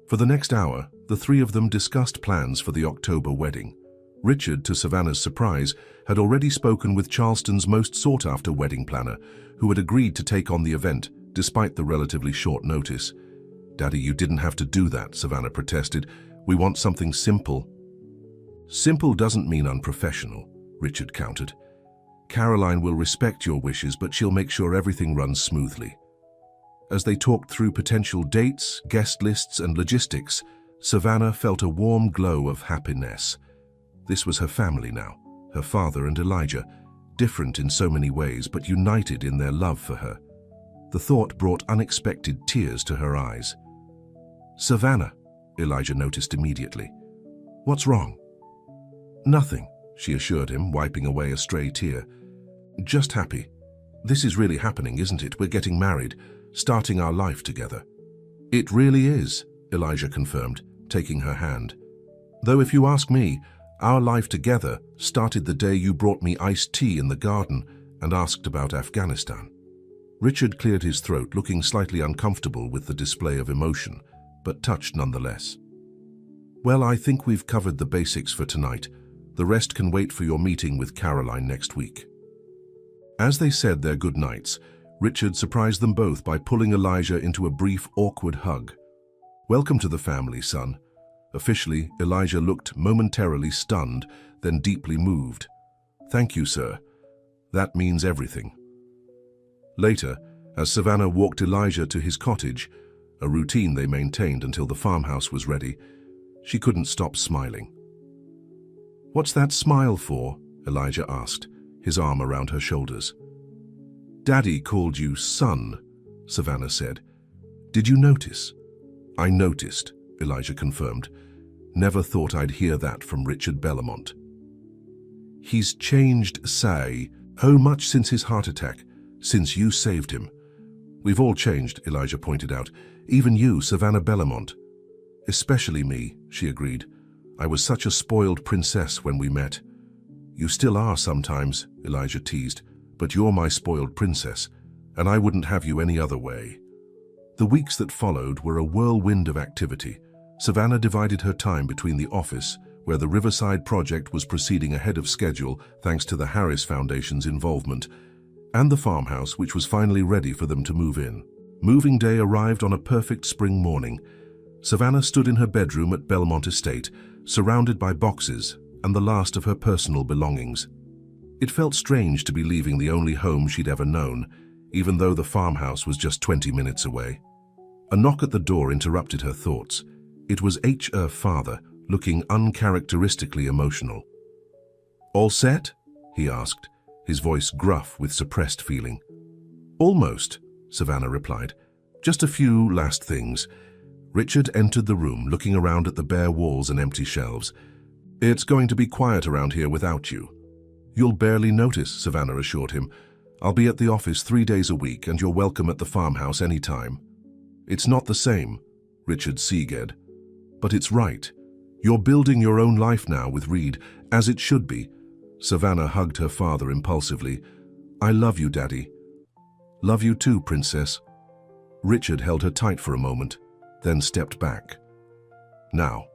For the next hour, the three of them discussed plans for the October wedding. Richard, to Savannah's surprise, had already spoken with Charleston's most sought-after wedding planner, who had agreed to take on the event, despite the relatively short notice. Daddy, you didn't have to do that, Savannah protested. We want something simple. Simple doesn't mean unprofessional, Richard countered. Caroline will respect your wishes, but she'll make sure everything runs smoothly. As they talked through potential dates, guest lists, and logistics, Savannah felt a warm glow of happiness. This was her family now, her father and Elijah, different in so many ways, but united in their love for her. The thought brought unexpected tears to her eyes. Savannah, Elijah noticed immediately. What's wrong? Nothing, she assured him, wiping away a stray tear. Just happy. This is really happening, isn't it? We're getting married, starting our life together. It really is, Elijah confirmed, taking her hand. Though if you ask me, our life together started the day you brought me iced tea in the garden and asked about Afghanistan. Richard cleared his throat, looking slightly uncomfortable with the display of emotion, but touched nonetheless. Well, I think we've covered the basics for tonight. The rest can wait for your meeting with Caroline next week. As they said their good nights, Richard surprised them both by pulling Elijah into a brief, awkward hug. Welcome to the family, son. Officially, Elijah looked momentarily stunned, then deeply moved. Thank you, sir. That means everything. Later, as Savannah walked Elijah to his cottage, a routine they maintained until the farmhouse was ready, she couldn't stop smiling. What's that smile for? Elijah asked, his arm around her shoulders. Daddy called you son, Savannah said. Did you notice? I noticed, Elijah confirmed. Never thought I'd hear that from Richard Bellamont. He's changed, say, oh much since his heart attack, since you saved him. We've all changed, Elijah pointed out. Even you, Savannah Bellamont. Especially me, she agreed. I was such a spoiled princess when we met. You still are sometimes, Elijah teased, but you're my spoiled princess, and I wouldn't have you any other way. The weeks that followed were a whirlwind of activity. Savannah divided her time between the office, where the Riverside project was proceeding ahead of schedule thanks to the Heiress Foundation's involvement, and the farmhouse, which was finally ready for them to move in. Moving day arrived on a perfect spring morning. Savannah stood in her bedroom at Belmont Estate, surrounded by boxes and the last of her personal belongings. It felt strange to be leaving the only home she'd ever known, even though the farmhouse was just 20 minutes away. A knock at the door interrupted her thoughts. It was her father, looking uncharacteristically emotional. "All set?" he asked, his voice gruff with suppressed feeling. "Almost," Savannah replied. "Just a few last things." Richard entered the room, looking around at the bare walls and empty shelves. "It's going to be quiet around here without you." "You'll barely notice," Savannah assured him. "I'll be at the office 3 days a week, and you're welcome at the farmhouse any time." "It's not the same," Richard seaged. "But it's right. You're building your own life now with Reed, as it should be." Savannah hugged her father impulsively. "I love you, Daddy." "Love you too, Princess." Richard held her tight for a moment, then stepped back. "Now,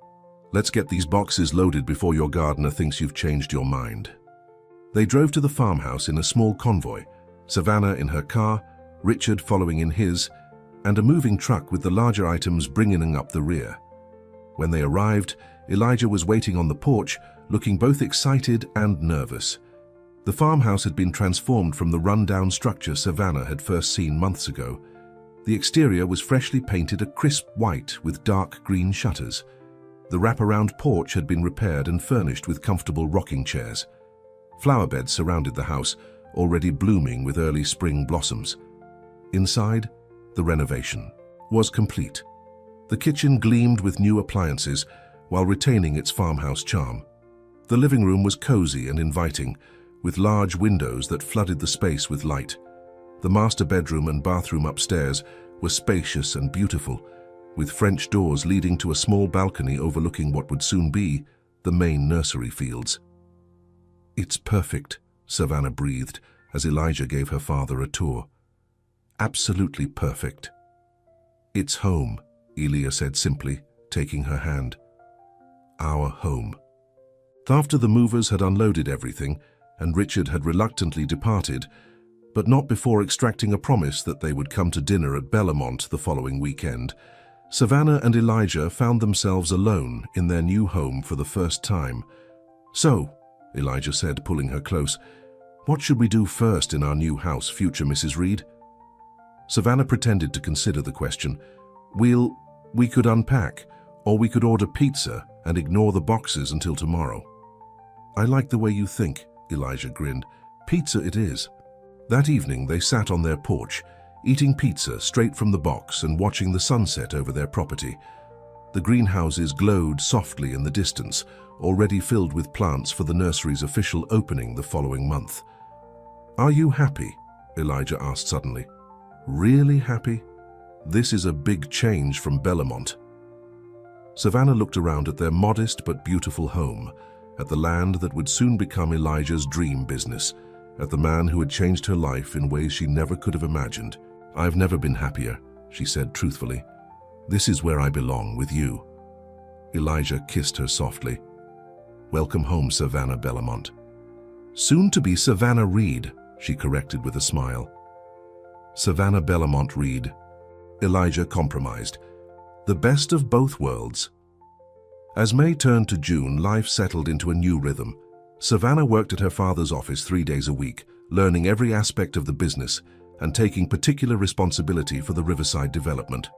let's get these boxes loaded before your gardener thinks you've changed your mind." They drove to the farmhouse in a small convoy, Savannah in her car, Richard following in his, and a moving truck with the larger items bringing up the rear. When they arrived, Elijah was waiting on the porch, looking both excited and nervous. The farmhouse had been transformed from the run-down structure Savannah had first seen months ago. The exterior was freshly painted a crisp white with dark green shutters. The wraparound porch had been repaired and furnished with comfortable rocking chairs. Flower beds surrounded the house, already blooming with early spring blossoms. Inside, the renovation was complete. The kitchen gleamed with new appliances while retaining its farmhouse charm. The living room was cozy and inviting, with large windows that flooded the space with light. The master bedroom and bathroom upstairs were spacious and beautiful, with French doors leading to a small balcony overlooking what would soon be the main nursery fields. "It's perfect," Savannah breathed as Elijah gave her father a tour. "Absolutely perfect." "It's home," Elia said simply, taking her hand. "Our home." After the movers had unloaded everything, and Richard had reluctantly departed, but not before extracting a promise that they would come to dinner at Bellamont the following weekend, Savannah and Elijah found themselves alone in their new home for the first time. "So," Elijah said, pulling her close, "what should we do first in our new house, future Mrs. Reed?" Savannah pretended to consider the question. We could unpack, or we could order pizza and ignore the boxes until tomorrow." "I like the way you think," Elijah grinned. "Pizza it is." That evening they sat on their porch, eating pizza straight from the box and watching the sunset over their property. The greenhouses glowed softly in the distance, already filled with plants for the nursery's official opening the following month. "Are you happy?" Elijah asked suddenly. "Really happy? This is a big change from Bellamont." Savannah looked around at their modest but beautiful home, at the land that would soon become Elijah's dream business, at the man who had changed her life in ways she never could have imagined. "I've never been happier," she said truthfully. "This is where I belong, with you." Elijah kissed her softly. "Welcome home, Savannah Bellamont." "Soon to be Savannah Reed," she corrected with a smile. "Savannah Bellamont Reed." Elijah compromised. "The best of both worlds." As May turned to June, life settled into a new rhythm. Savannah worked at her father's office 3 days a week, learning every aspect of the business and taking particular responsibility for the Riverside development.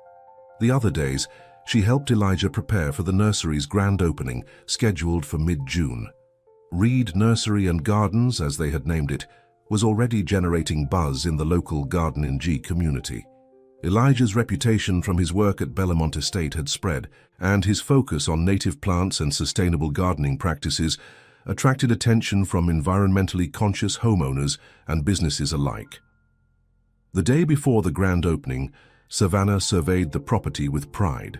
The other days, she helped Elijah prepare for the nursery's grand opening, scheduled for mid-June. Reed Nursery and Gardens, as they had named it, was already generating buzz in the local Garden-in-G community. Elijah's reputation from his work at Bellamont Estate had spread, and his focus on native plants and sustainable gardening practices attracted attention from environmentally conscious homeowners and businesses alike. The day before the grand opening, Savannah surveyed the property with pride.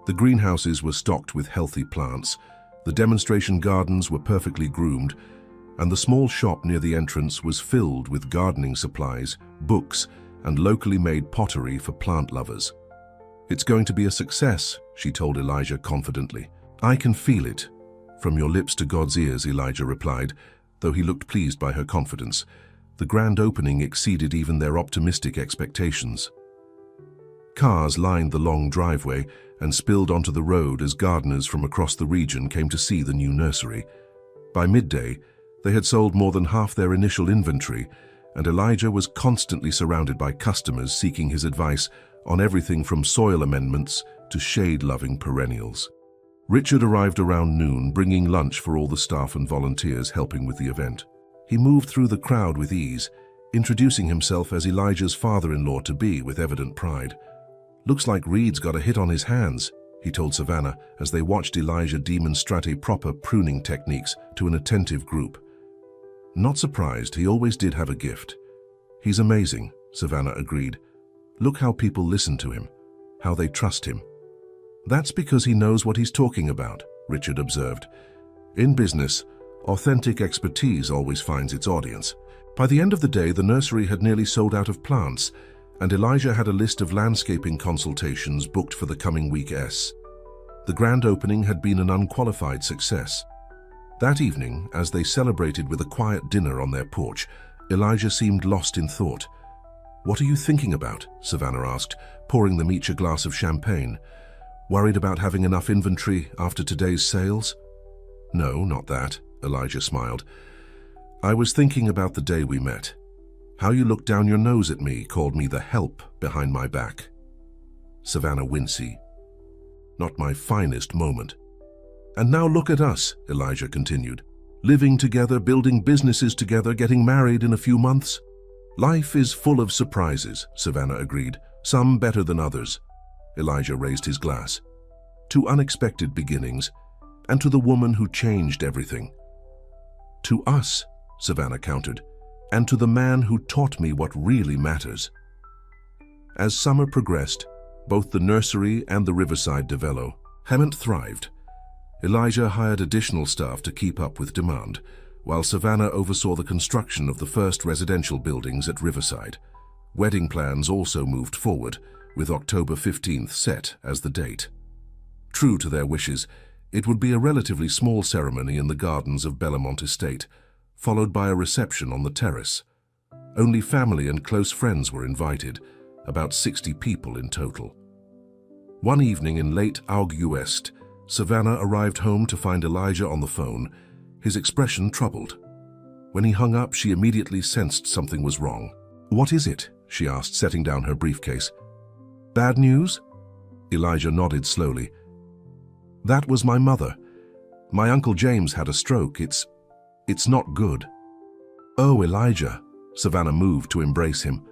The greenhouses were stocked with healthy plants, the demonstration gardens were perfectly groomed, and the small shop near the entrance was filled with gardening supplies, books, and locally made pottery for plant lovers. "It's going to be a success," she told Elijah confidently. "I can feel it." "From your lips to God's ears," Elijah replied, though he looked pleased by her confidence. The grand opening exceeded even their optimistic expectations. Cars lined the long driveway and spilled onto the road as gardeners from across the region came to see the new nursery. By midday, they had sold more than half their initial inventory, and Elijah was constantly surrounded by customers seeking his advice on everything from soil amendments to shade-loving perennials. Richard arrived around noon, bringing lunch for all the staff and volunteers helping with the event. He moved through the crowd with ease, introducing himself as Elijah's father-in-law-to-be with evident pride. "Looks like Reed's got a hit on his hands," he told Savannah as they watched Elijah demonstrate proper pruning techniques to an attentive group. "Not surprised, he always did have a gift." "He's amazing," Savannah agreed. "Look how people listen to him, how they trust him." "That's because he knows what he's talking about," Richard observed. "In business, authentic expertise always finds its audience." By the end of the day, the nursery had nearly sold out of plants, and Elijah had a list of landscaping consultations booked for the coming week. The grand opening had been an unqualified success. That evening, as they celebrated with a quiet dinner on their porch, Elijah seemed lost in thought. "What are you thinking about?" Savannah asked, pouring them each a glass of champagne. "Worried about having enough inventory after today's sales?" "No, not that," Elijah smiled. "I was thinking about the day we met. How you looked down your nose at me, called me the help behind my back." Savannah Wincy. "Not my finest moment." "And now look at us," Elijah continued. "Living together, building businesses together, getting married in a few months." "Life is full of surprises," Savannah agreed, "some better than others." Elijah raised his glass. "To unexpected beginnings, and to the woman who changed everything." "To us," Savannah countered, "and to the man who taught me what really matters." As summer progressed, both the nursery and the riverside development thrived. Elijah hired additional staff to keep up with demand, while Savannah oversaw the construction of the first residential buildings at Riverside. Wedding plans also moved forward, with October 15th set as the date. True to their wishes, it would be a relatively small ceremony in the gardens of Belmont Estate, followed by a reception on the terrace. Only family and close friends were invited, about 60 people in total. One evening in late August, Savannah arrived home to find Elijah on the phone, his expression troubled. When he hung up, she immediately sensed something was wrong. "What is it?" she asked, setting down her briefcase. "Bad news?" Elijah nodded slowly. "That was my mother. My Uncle James had a stroke. It's not good." "Oh, Elijah." Savannah moved to embrace him.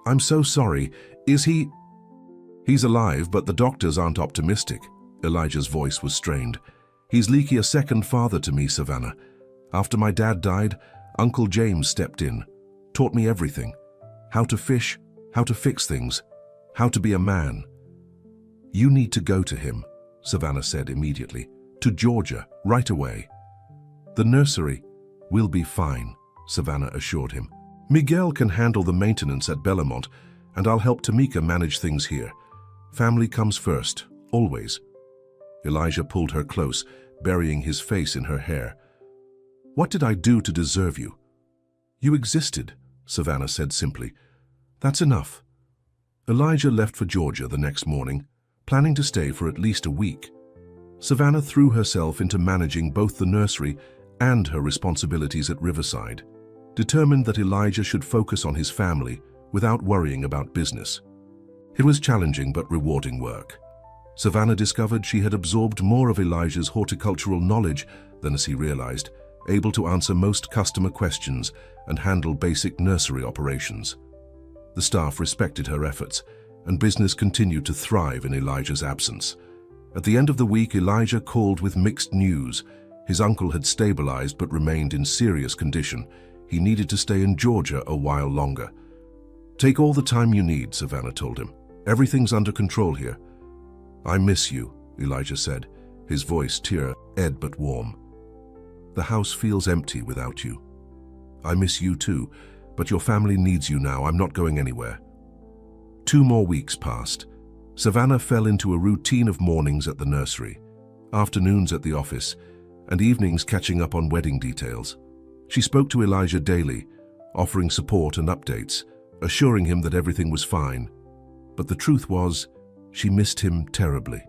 "I'm so sorry. Is he—" "He's alive, but the doctors aren't optimistic." Elijah's voice was strained. "He's like a second father to me, Savannah. After my dad died, Uncle James stepped in, taught me everything. How to fish, how to fix things, how to be a man." "You need to go to him," Savannah said immediately. "To Georgia, right away." "The nursery will be fine," Savannah assured him. "Miguel can handle the maintenance at Belmont, and I'll help Tamika manage things here. Family comes first, always." Elijah pulled her close, burying his face in her hair. "What did I do to deserve you?" "You existed," Savannah said simply. "That's enough." Elijah left for Georgia the next morning, planning to stay for at least a week. Savannah threw herself into managing both the nursery and her responsibilities at Riverside, determined that Elijah should focus on his family without worrying about business. It was challenging but rewarding work. Savannah discovered she had absorbed more of Elijah's horticultural knowledge than as he realized, able to answer most customer questions and handle basic nursery operations. The staff respected her efforts, and business continued to thrive in Elijah's absence. At the end of the week, Elijah called with mixed news. His uncle had stabilized but remained in serious condition. He needed to stay in Georgia a while longer. "Take all the time you need," Savannah told him. "Everything's under control here." "I miss you," Elijah said, his voice tear-ed but warm. "The house feels empty without you." "I miss you too, but your family needs you now. I'm not going anywhere." 2 more weeks passed. Savannah fell into a routine of mornings at the nursery, afternoons at the office, and evenings catching up on wedding details. She spoke to Elijah daily, offering support and updates, assuring him that everything was fine. But the truth was, she missed him terribly.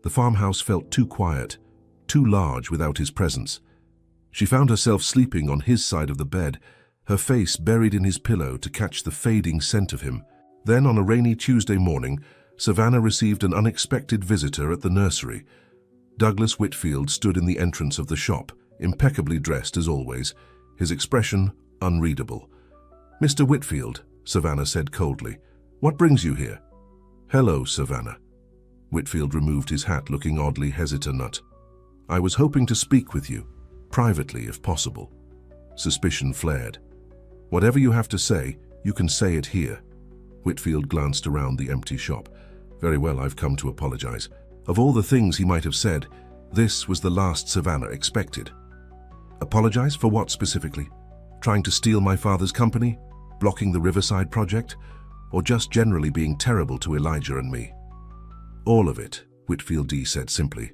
The farmhouse felt too quiet, too large without his presence. She found herself sleeping on his side of the bed, her face buried in his pillow to catch the fading scent of him. Then, on a rainy Tuesday morning, Savannah received an unexpected visitor at the nursery. Douglas Whitfield stood in the entrance of the shop, impeccably dressed as always, his expression unreadable. "Mr. Whitfield," Savannah said coldly, "what brings you here?" "Hello, Savannah." Whitfield removed his hat, looking oddly hesitant. "I was hoping to speak with you, privately if possible." Suspicion flared. "Whatever you have to say, you can say it here." Whitfield glanced around the empty shop. "Very well, I've come to apologize." Of all the things he might have said, this was the last Savannah expected. Apologize for what specifically? Trying to steal my father's company? Blocking the Riverside project? Or just generally being terrible to Elijah and me? "All of it," Whitfield D. said simply.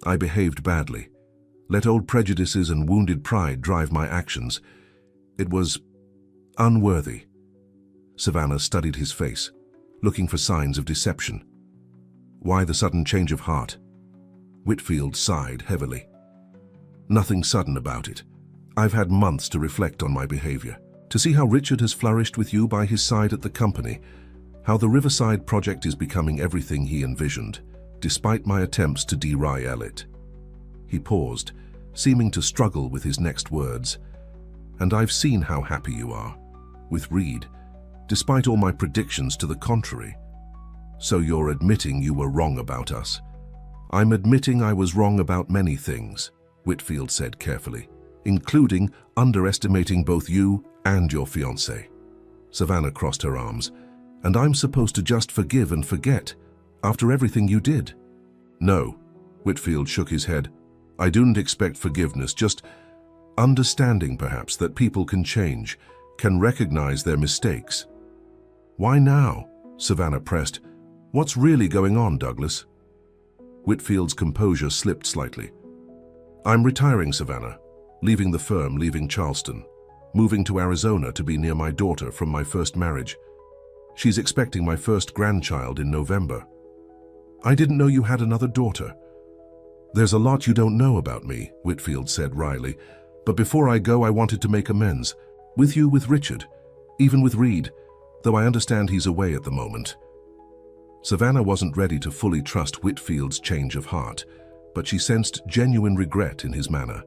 "I behaved badly. Let old prejudices and wounded pride drive my actions. It was unworthy." Savannah studied his face, looking for signs of deception. "Why the sudden change of heart?" Whitfield sighed heavily. "Nothing sudden about it. I've had months to reflect on my behavior, to see how Richard has flourished with you by his side at the company, how the Riverside project is becoming everything he envisioned, despite my attempts to derail it." He paused, seeming to struggle with his next words. "And I've seen how happy you are, with Reed, despite all my predictions to the contrary. So you're admitting you were wrong about us." "I'm admitting I was wrong about many things," Whitfield said carefully, "including underestimating both you and your fiancé." Savannah crossed her arms. "And I'm supposed to just forgive and forget, after everything you did?" "No," Whitfield shook his head. "I don't expect forgiveness, just understanding perhaps that people can change, can recognize their mistakes." "Why now?" Savannah pressed. "What's really going on, Douglas?" Whitfield's composure slipped slightly. "I'm retiring, Savannah, leaving the firm, leaving Charleston, moving to Arizona to be near my daughter from my first marriage. She's expecting my first grandchild in November." "I didn't know you had another daughter." "There's a lot you don't know about me," Whitfield said wryly. "But before I go, I wanted to make amends. With you, with Richard, even with Reed, though I understand he's away at the moment." Savannah wasn't ready to fully trust Whitfield's change of heart, but she sensed genuine regret in his manner.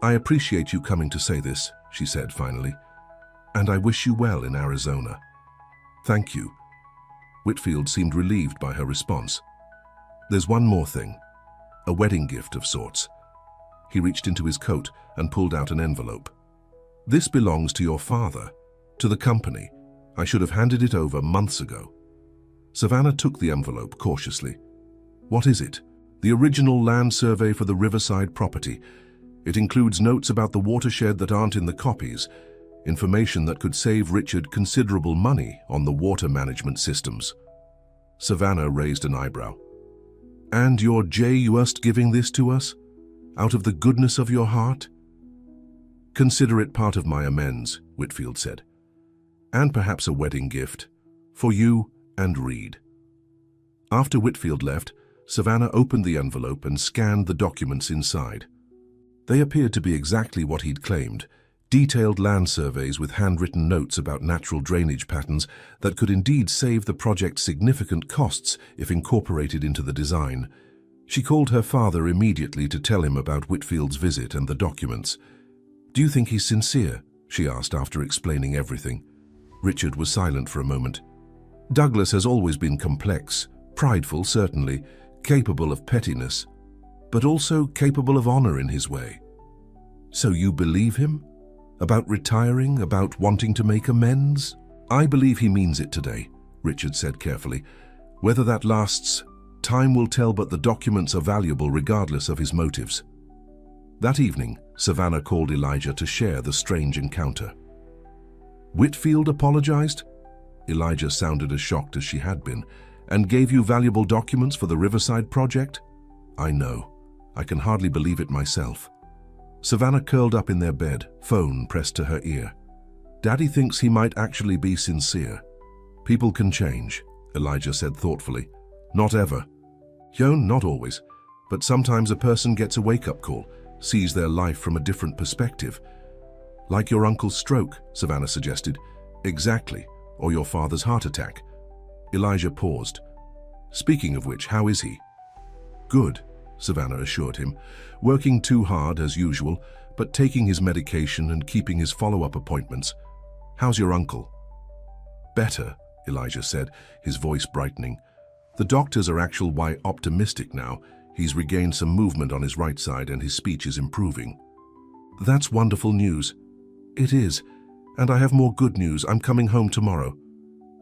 "I appreciate you coming to say this," she said finally, "and I wish you well in Arizona." "Thank you." Whitfield seemed relieved by her response. "There's one more thing. A wedding gift of sorts." He reached into his coat and pulled out an envelope. "This belongs to your father, to the company. I should have handed it over months ago." Savannah took the envelope cautiously. "What is it?" "The original land survey for the Riverside property. It includes notes about the watershed that aren't in the copies, information that could save Richard considerable money on the water management systems." Savannah raised an eyebrow. "And you're just giving this to us? Out of the goodness of your heart?" "Consider it part of my amends," Whitfield said. "And perhaps a wedding gift, for you and Reed." After Whitfield left, Savannah opened the envelope and scanned the documents inside. They appeared to be exactly what he'd claimed, detailed land surveys with handwritten notes about natural drainage patterns that could indeed save the project significant costs if incorporated into the design. She called her father immediately to tell him about Whitfield's visit and the documents. "Do you think he's sincere?" she asked after explaining everything. Richard was silent for a moment. "Douglas has always been complex, prideful certainly, capable of pettiness, but also capable of honor in his way." "So you believe him? About retiring, about wanting to make amends?" "I believe he means it today," Richard said carefully. "Whether that lasts, time will tell, but the documents are valuable regardless of his motives." That evening, Savannah called Elijah to share the strange encounter. "Whitfield apologized?" Elijah sounded as shocked as she had been. "And gave you valuable documents for the Riverside project?" "I know. I can hardly believe it myself." Savannah curled up in their bed, phone pressed to her ear. "Daddy thinks he might actually be sincere." "People can change," Elijah said thoughtfully. "Not ever. Not always. But sometimes a person gets a wake-up call, sees their life from a different perspective." "Like your uncle's stroke," Savannah suggested. "Exactly. or your father's heart attack." Elijah paused. "Speaking of which, how is he?" "Good," Savannah assured him, "working too hard as usual, but taking his medication and keeping his follow-up appointments. How's your uncle?" "Better," Elijah said, his voice brightening. "The doctors are actually optimistic now. He's regained some movement on his right side and his speech is improving." "That's wonderful news." "It is, and I have more good news. I'm coming home tomorrow."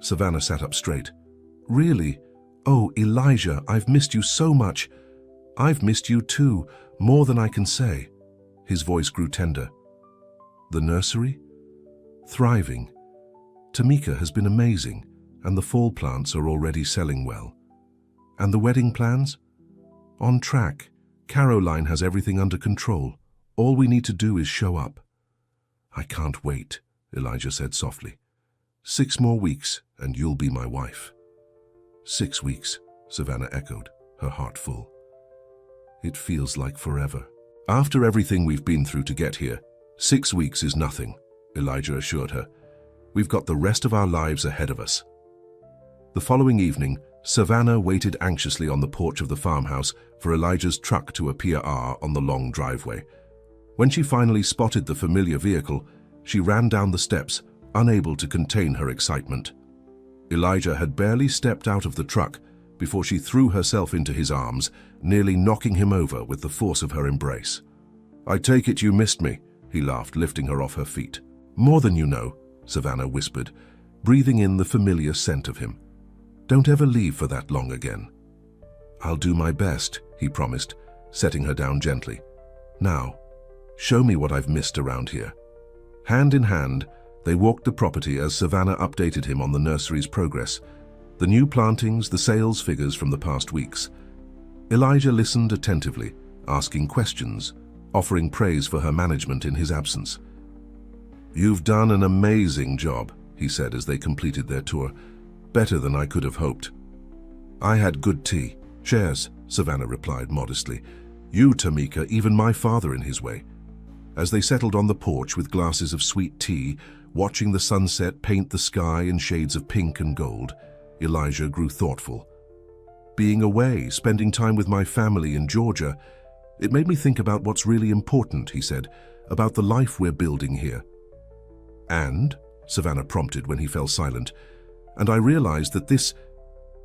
Savannah sat up straight. "Really? Oh, Elijah, I've missed you so much." "I've missed you too, more than I can say." His voice grew tender. "The nursery?" "Thriving. Tamika has been amazing, and the fall plants are already selling well." "And the wedding plans?" "On track. Caroline has everything under control. All we need to do is show up." "I can't wait," Elijah said softly. 6 more weeks, and you'll be my wife." 6 weeks, Savannah echoed, her heart full. "It feels like forever." "After everything we've been through to get here, 6 weeks is nothing," Elijah assured her. "We've got the rest of our lives ahead of us." The following evening, Savannah waited anxiously on the porch of the farmhouse for Elijah's truck to appear on the long driveway. When she finally spotted the familiar vehicle, she ran down the steps, unable to contain her excitement. Elijah had barely stepped out of the truck before she threw herself into his arms, nearly knocking him over with the force of her embrace. "I take it you missed me," he laughed, lifting her off her feet. "More than you know," Savannah whispered, breathing in the familiar scent of him. "Don't ever leave for that long again." "I'll do my best," he promised, setting her down gently. "Now, show me what I've missed around here." Hand in hand, they walked the property as Savannah updated him on the nursery's progress, the new plantings, the sales figures from the past weeks. Elijah listened attentively, asking questions, offering praise for her management in his absence. "You've done an amazing job," he said as they completed their tour. "Better than I could have hoped." "I had good tea." "Shares," Savannah replied modestly. "You, Tamika, even my father in his way." As they settled on the porch with glasses of sweet tea, watching the sunset paint the sky in shades of pink and gold, Elijah grew thoughtful. "Being away, spending time with my family in Georgia, it made me think about what's really important," he said, "about the life we're building here." "And?" Savannah prompted when he fell silent. "And I realized that this,"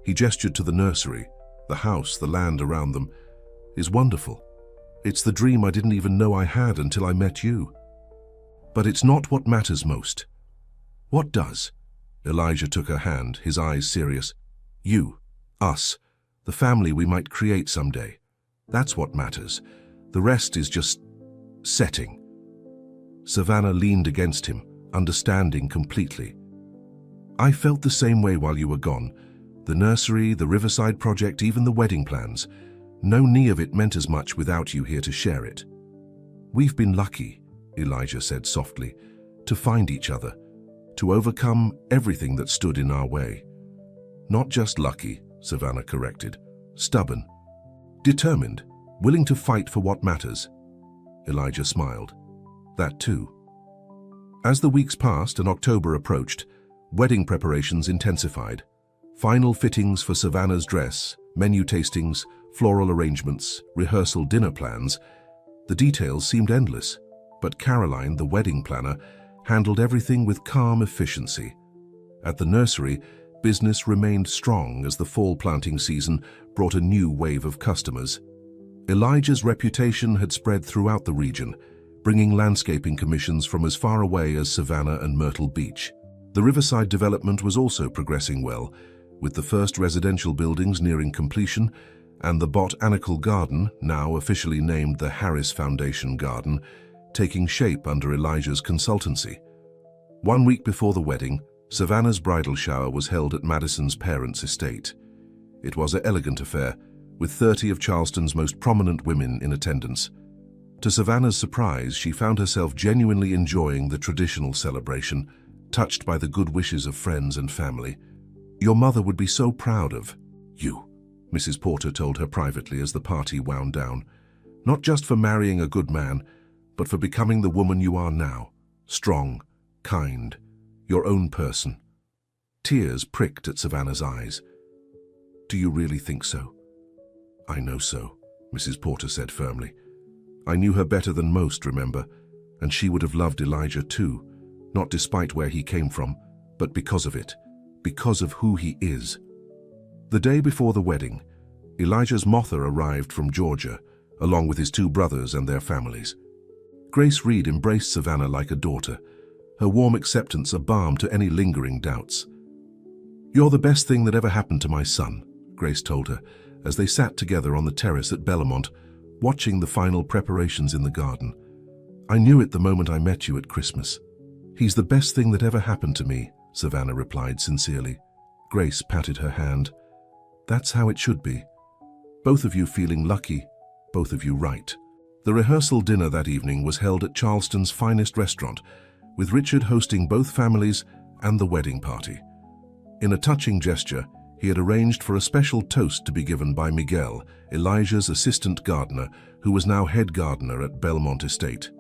he gestured to the nursery, the house, the land around them, "is wonderful. It's the dream I didn't even know I had until I met you. But it's not what matters most." "What does?" Elijah took her hand, his eyes serious. "You, us, the family we might create someday. That's what matters. The rest is just setting." Savannah leaned against him, understanding completely. "I felt the same way while you were gone. The nursery, the Riverside project, even the wedding plans. None of it meant as much without you here to share it." "We've been lucky," Elijah said softly, "to find each other, to overcome everything that stood in our way." "Not just lucky," Savannah corrected. "Stubborn. Determined, willing to fight for what matters." Elijah smiled. "That too." As the weeks passed and October approached, wedding preparations intensified. Final fittings for Savannah's dress, menu tastings, floral arrangements, rehearsal dinner plans. The details seemed endless, but Caroline, the wedding planner, handled everything with calm efficiency. At the nursery, business remained strong as the fall planting season brought a new wave of customers. Elijah's reputation had spread throughout the region, bringing landscaping commissions from as far away as Savannah and Myrtle Beach. The Riverside development was also progressing well, with the first residential buildings nearing completion and the botanical garden, now officially named the Heiress Foundation Garden, taking shape under Elijah's consultancy. 1 week before the wedding, Savannah's bridal shower was held at Madison's parents' estate. It was an elegant affair, with 30 of Charleston's most prominent women in attendance. To Savannah's surprise, she found herself genuinely enjoying the traditional celebration, touched by the good wishes of friends and family. "Your mother would be so proud of you," Mrs. Porter told her privately as the party wound down. "Not just for marrying a good man, but for becoming the woman you are now, strong, kind, your own person." Tears pricked at Savannah's eyes. "Do you really think so?" "I know so," Mrs. Porter said firmly. "I knew her better than most, remember, and she would have loved Elijah too, not despite where he came from, but because of it, because of who he is." The day before the wedding, Elijah's mother arrived from Georgia, along with his 2 brothers and their families. Grace Reed embraced Savannah like a daughter, her warm acceptance a balm to any lingering doubts. "You're the best thing that ever happened to my son," Grace told her, as they sat together on the terrace at Bellamont, watching the final preparations in the garden. "I knew it the moment I met you at Christmas." "He's the best thing that ever happened to me," Savannah replied sincerely. Grace patted her hand. "That's how it should be. Both of you feeling lucky, both of you right." The rehearsal dinner that evening was held at Charleston's finest restaurant, with Richard hosting both families and the wedding party. In a touching gesture, he had arranged for a special toast to be given by Miguel, Elijah's assistant gardener, who was now head gardener at Belmont Estate.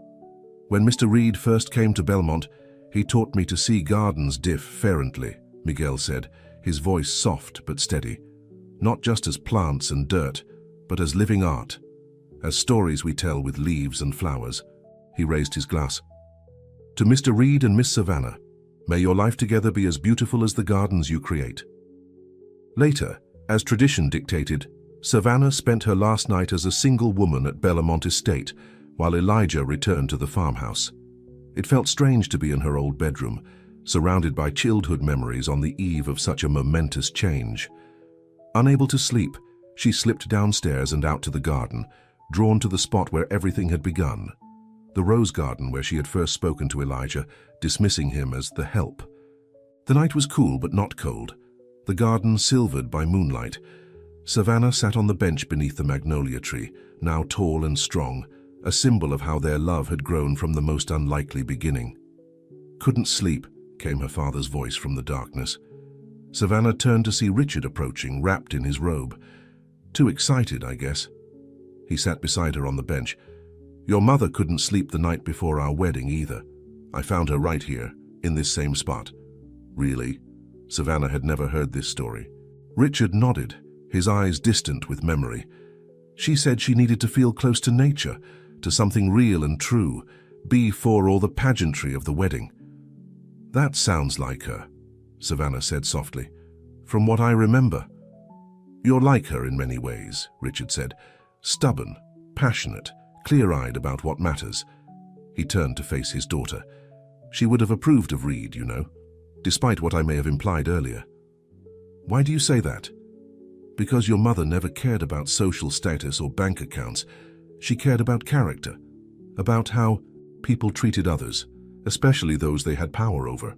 "When Mr. Reed first came to Belmont, he taught me to see gardens differently," Miguel said, his voice soft but steady. "Not just as plants and dirt, but as living art, as stories we tell with leaves and flowers." He raised his glass. "To Mr. Reed and Miss Savannah, may your life together be as beautiful as the gardens you create." Later, as tradition dictated, Savannah spent her last night as a single woman at Bellamont Estate, while Elijah returned to the farmhouse. It felt strange to be in her old bedroom, surrounded by childhood memories on the eve of such a momentous change. Unable to sleep, she slipped downstairs and out to the garden, drawn to the spot where everything had begun. The rose garden where she had first spoken to Elijah, dismissing him as the help. The night was cool but not cold, the garden silvered by moonlight. Savannah sat on the bench beneath the magnolia tree, now tall and strong, a symbol of how their love had grown from the most unlikely beginning. "Couldn't sleep," came her father's voice from the darkness. Savannah turned to see Richard approaching, wrapped in his robe. "Too excited, I guess." He sat beside her on the bench. "Your mother couldn't sleep the night before our wedding either. I found her right here, in this same spot." "Really?" Savannah had never heard this story. Richard nodded, his eyes distant with memory. "She said she needed to feel close to nature, to something real and true, before all the pageantry of the wedding." "That sounds like her," Savannah said softly. "From what I remember." "You're like her in many ways," Richard said. "Stubborn, passionate, clear-eyed about what matters." He turned to face his daughter. "She would have approved of Reed, you know, despite what I may have implied earlier." "Why do you say that?" "Because your mother never cared about social status or bank accounts. She cared about character, about how people treated others, especially those they had power over."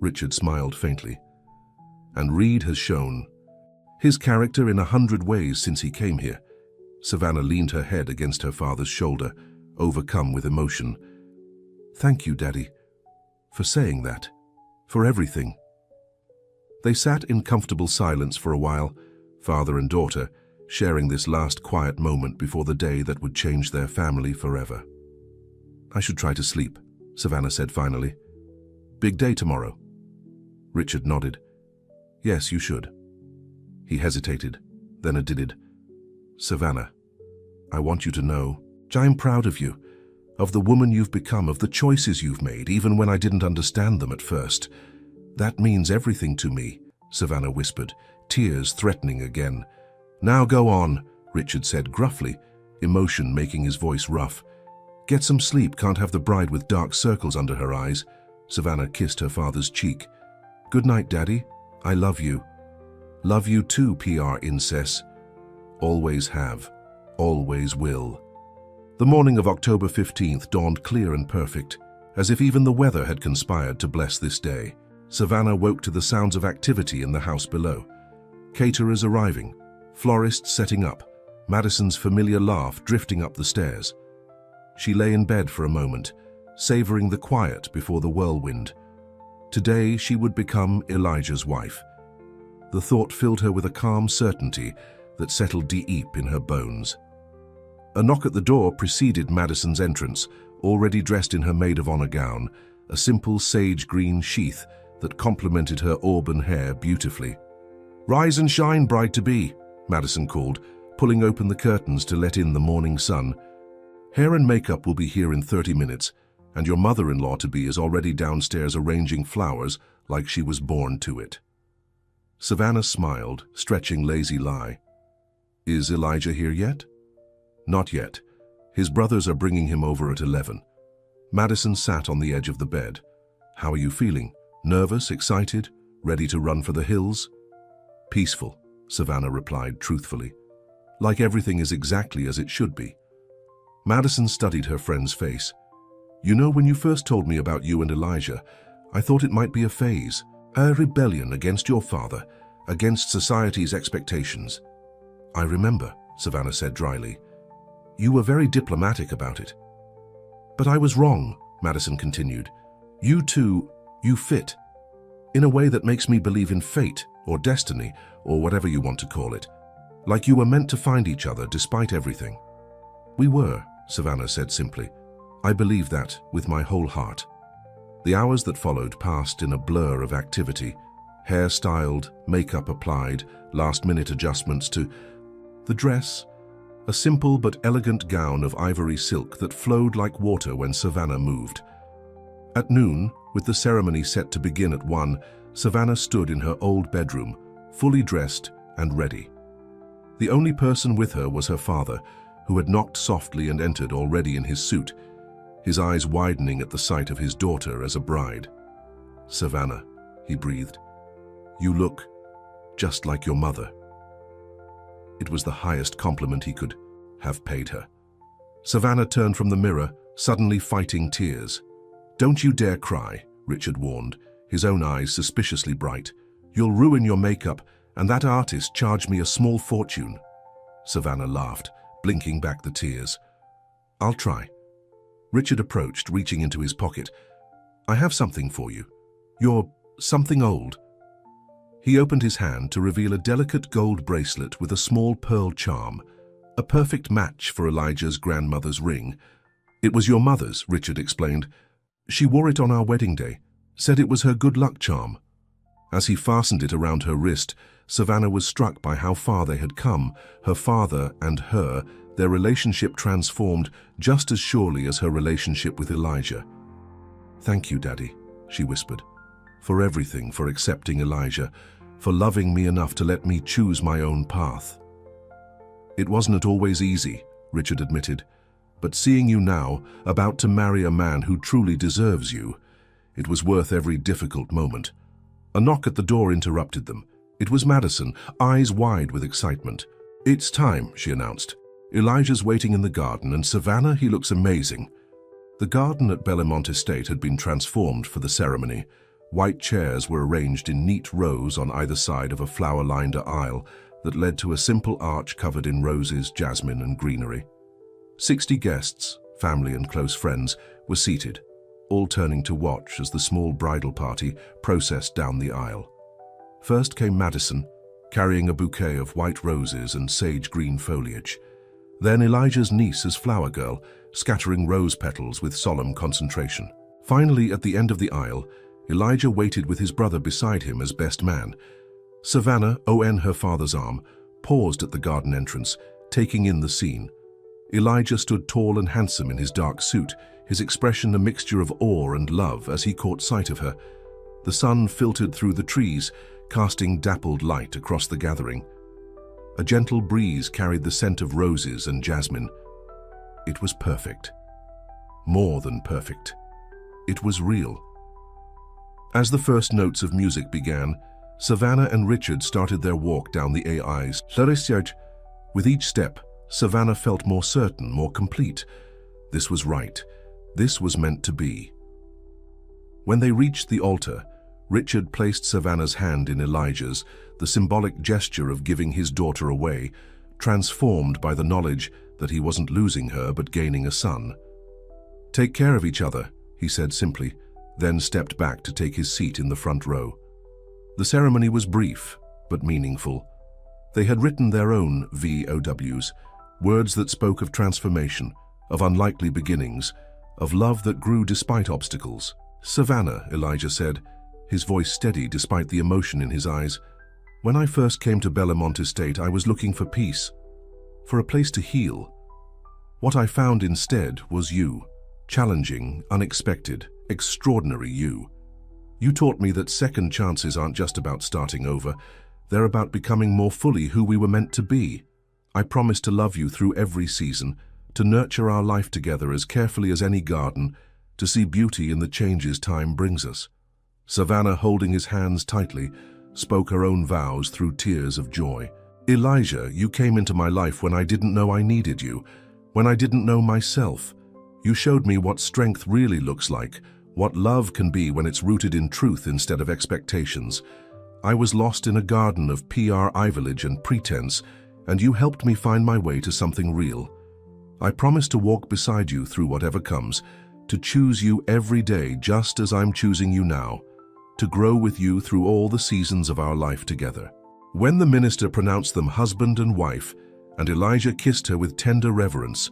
Richard smiled faintly. "And Reed has shown his character in 100 ways since he came here." Savannah leaned her head against her father's shoulder, overcome with emotion. "Thank you, Daddy, for saying that, for everything." They sat in comfortable silence for a while, father and daughter, sharing this last quiet moment before the day that would change their family forever. "I should try to sleep," Savannah said finally. "Big day tomorrow." Richard nodded. "Yes, you should." He hesitated, then added, "Savannah, I want you to know, I'm proud of you, of the woman you've become, of the choices you've made, even when I didn't understand them at first. That means everything to me," Savannah whispered, tears threatening again. "Now go on," Richard said gruffly, emotion making his voice rough. "Get some sleep, can't have the bride with dark circles under her eyes." Savannah kissed her father's cheek. "Good night, Daddy. I love you." "Love you too, PR Incess. Always have, always will." The morning of October 15th dawned clear and perfect, as if even the weather had conspired to bless this day. Savannah woke to the sounds of activity in the house below. Caterers arriving, florists setting up, Madison's familiar laugh drifting up the stairs. She lay in bed for a moment, savoring the quiet before the whirlwind. Today she would become Elijah's wife. The thought filled her with a calm certainty that settled deep in her bones. A knock at the door preceded Madison's entrance, already dressed in her maid-of-honor gown, a simple sage green sheath that complemented her auburn hair beautifully. "Rise and shine, bride-to-be," Madison called, pulling open the curtains to let in the morning sun. "Hair and makeup will be here in 30 minutes, and your mother-in-law-to-be is already downstairs arranging flowers like she was born to it." Savannah smiled, stretching lazy lie. "Is Elijah here yet?" "Not yet. His brothers are bringing him over at 11. Madison sat on the edge of the bed. "How are you feeling? Nervous, excited, ready to run for the hills?" "Peaceful," Savannah replied truthfully. "Like everything is exactly as it should be." Madison studied her friend's face. "You know, when you first told me about you and Elijah, I thought it might be a phase, a rebellion against your father, against society's expectations." "I remember," Savannah said dryly. "You were very diplomatic about it." "But I was wrong," Madison continued. "You two, you fit. In a way that makes me believe in fate, or destiny, or whatever you want to call it. Like you were meant to find each other despite everything." "We were," Savannah said simply. "I believe that with my whole heart." The hours that followed passed in a blur of activity. Hair styled, makeup applied, last-minute adjustments to the dress, a simple but elegant gown of ivory silk that flowed like water when Savannah moved. At noon, with the ceremony set to begin at 1, Savannah stood in her old bedroom, fully dressed and ready. The only person with her was her father, who had knocked softly and entered already in his suit, his eyes widening at the sight of his daughter as a bride. "Savannah," he breathed, "you look just like your mother." It was the highest compliment he could have paid her. Savannah turned from the mirror, suddenly fighting tears. "Don't you dare cry," Richard warned, his own eyes suspiciously bright. "You'll ruin your makeup, and that artist charged me a small fortune." Savannah laughed, blinking back the tears. "I'll try." Richard approached, reaching into his pocket. "I have something for you. You're something old." He opened his hand to reveal a delicate gold bracelet with a small pearl charm, a perfect match for Elijah's grandmother's ring. "It was your mother's," Richard explained. "She wore it on our wedding day, said it was her good luck charm." As he fastened it around her wrist, Savannah was struck by how far they had come, her father and her, their relationship transformed just as surely as her relationship with Elijah. "Thank you, Daddy," she whispered, "for everything, for accepting Elijah, for loving me enough to let me choose my own path." "It wasn't always easy," Richard admitted, "but seeing you now, about to marry a man who truly deserves you, it was worth every difficult moment." A knock at the door interrupted them. It was Madison, eyes wide with excitement. "It's time," she announced. "Elijah's waiting in the garden, and Savannah, he looks amazing." The garden at Belmont Estate had been transformed for the ceremony. White chairs were arranged in neat rows on either side of a flower-lined aisle that led to a simple arch covered in roses, jasmine, and greenery. 60 guests, family and close friends, were seated, all turning to watch as the small bridal party processed down the aisle. First came Madison, carrying a bouquet of white roses and sage-green foliage. Then Elijah's niece as flower girl, scattering rose petals with solemn concentration. Finally, at the end of the aisle, Elijah waited with his brother beside him as best man. Savannah, on her father's arm, paused at the garden entrance, taking in the scene. Elijah stood tall and handsome in his dark suit, his expression a mixture of awe and love as he caught sight of her. The sun filtered through the trees, casting dappled light across the gathering. A gentle breeze carried the scent of roses and jasmine. It was perfect. More than perfect. It was real. As the first notes of music began, Savannah and Richard started their walk down the AI's. With each step, Savannah felt more certain, more complete. This was right. This was meant to be. When they reached the altar, Richard placed Savannah's hand in Elijah's, the symbolic gesture of giving his daughter away, transformed by the knowledge that he wasn't losing her but gaining a son. "Take care of each other," he said simply, then stepped back to take his seat in the front row. The ceremony was brief, but meaningful. They had written their own VOWs, words that spoke of transformation, of unlikely beginnings, of love that grew despite obstacles. "Savannah," Elijah said, his voice steady despite the emotion in his eyes. "When I first came to Bellamont Estate, I was looking for peace, for a place to heal. What I found instead was you. Challenging, unexpected, extraordinary you. You taught me that second chances aren't just about starting over. They're about becoming more fully who we were meant to be. I promise to love you through every season, to nurture our life together as carefully as any garden, to see beauty in the changes time brings us." Savannah, holding his hands tightly, spoke her own vows through tears of joy. "Elijah, you came into my life when I didn't know I needed you, when I didn't know myself. You showed me what strength really looks like, what love can be when it's rooted in truth instead of expectations. I was lost in a garden of PR privilege and pretense, and you helped me find my way to something real. I promise to walk beside you through whatever comes, to choose you every day just as I'm choosing you now, to grow with you through all the seasons of our life together." When the minister pronounced them husband and wife, and Elijah kissed her with tender reverence,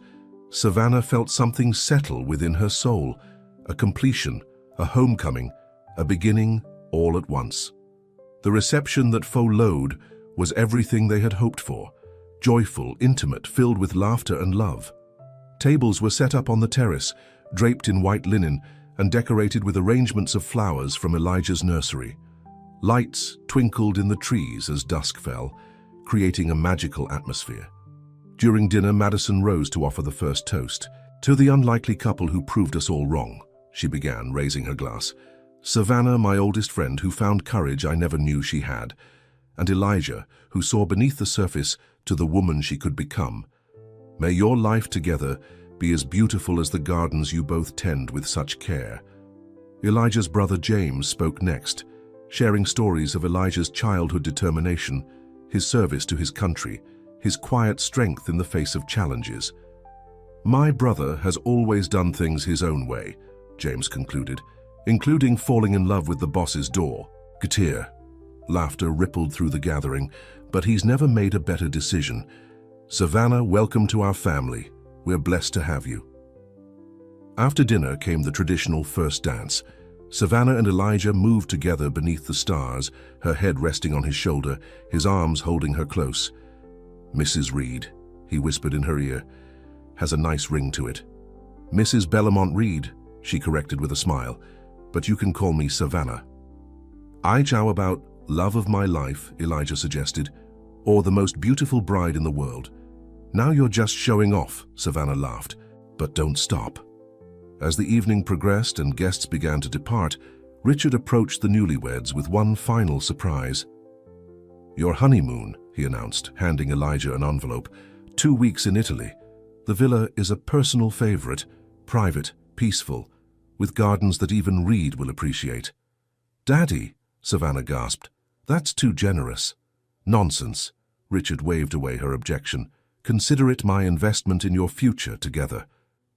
Savannah felt something settle within her soul, a completion, a homecoming, a beginning all at once. The reception that followed was everything they had hoped for, joyful, intimate, filled with laughter and love. Tables were set up on the terrace, draped in white linen and decorated with arrangements of flowers from Elijah's nursery. Lights twinkled in the trees as dusk fell, creating a magical atmosphere. During dinner, Madison rose to offer the first toast. "To the unlikely couple who proved us all wrong," she began, raising her glass. "Savannah, my oldest friend, who found courage I never knew she had, and Elijah, who saw beneath the surface to the woman she could become. May your life together be as beautiful as the gardens you both tend with such care." Elijah's brother James spoke next, sharing stories of Elijah's childhood determination, his service to his country, his quiet strength in the face of challenges. "My brother has always done things his own way," James concluded, "including falling in love with the boss's door." "Katir." Laughter rippled through the gathering, "but he's never made a better decision. Savannah, welcome to our family. We're blessed to have you." After dinner came the traditional first dance. Savannah and Elijah moved together beneath the stars, her head resting on his shoulder, his arms holding her close. "Mrs. Reed," he whispered in her ear, "has a nice ring to it." "Mrs. Bellamont Reed," she corrected with a smile, "but you can call me Savannah." "How about love of my life," Elijah suggested, "or the most beautiful bride in the world." "Now you're just showing off," Savannah laughed, "but don't stop." As the evening progressed and guests began to depart, Richard approached the newlyweds with one final surprise. "Your honeymoon," he announced, handing Elijah an envelope. 2 weeks in Italy. The villa is a personal favorite, private, peaceful, with gardens that even Reed will appreciate." "Daddy," Savannah gasped, "that's too generous." "Nonsense," Richard waved away her objection. "Consider it my investment in your future together.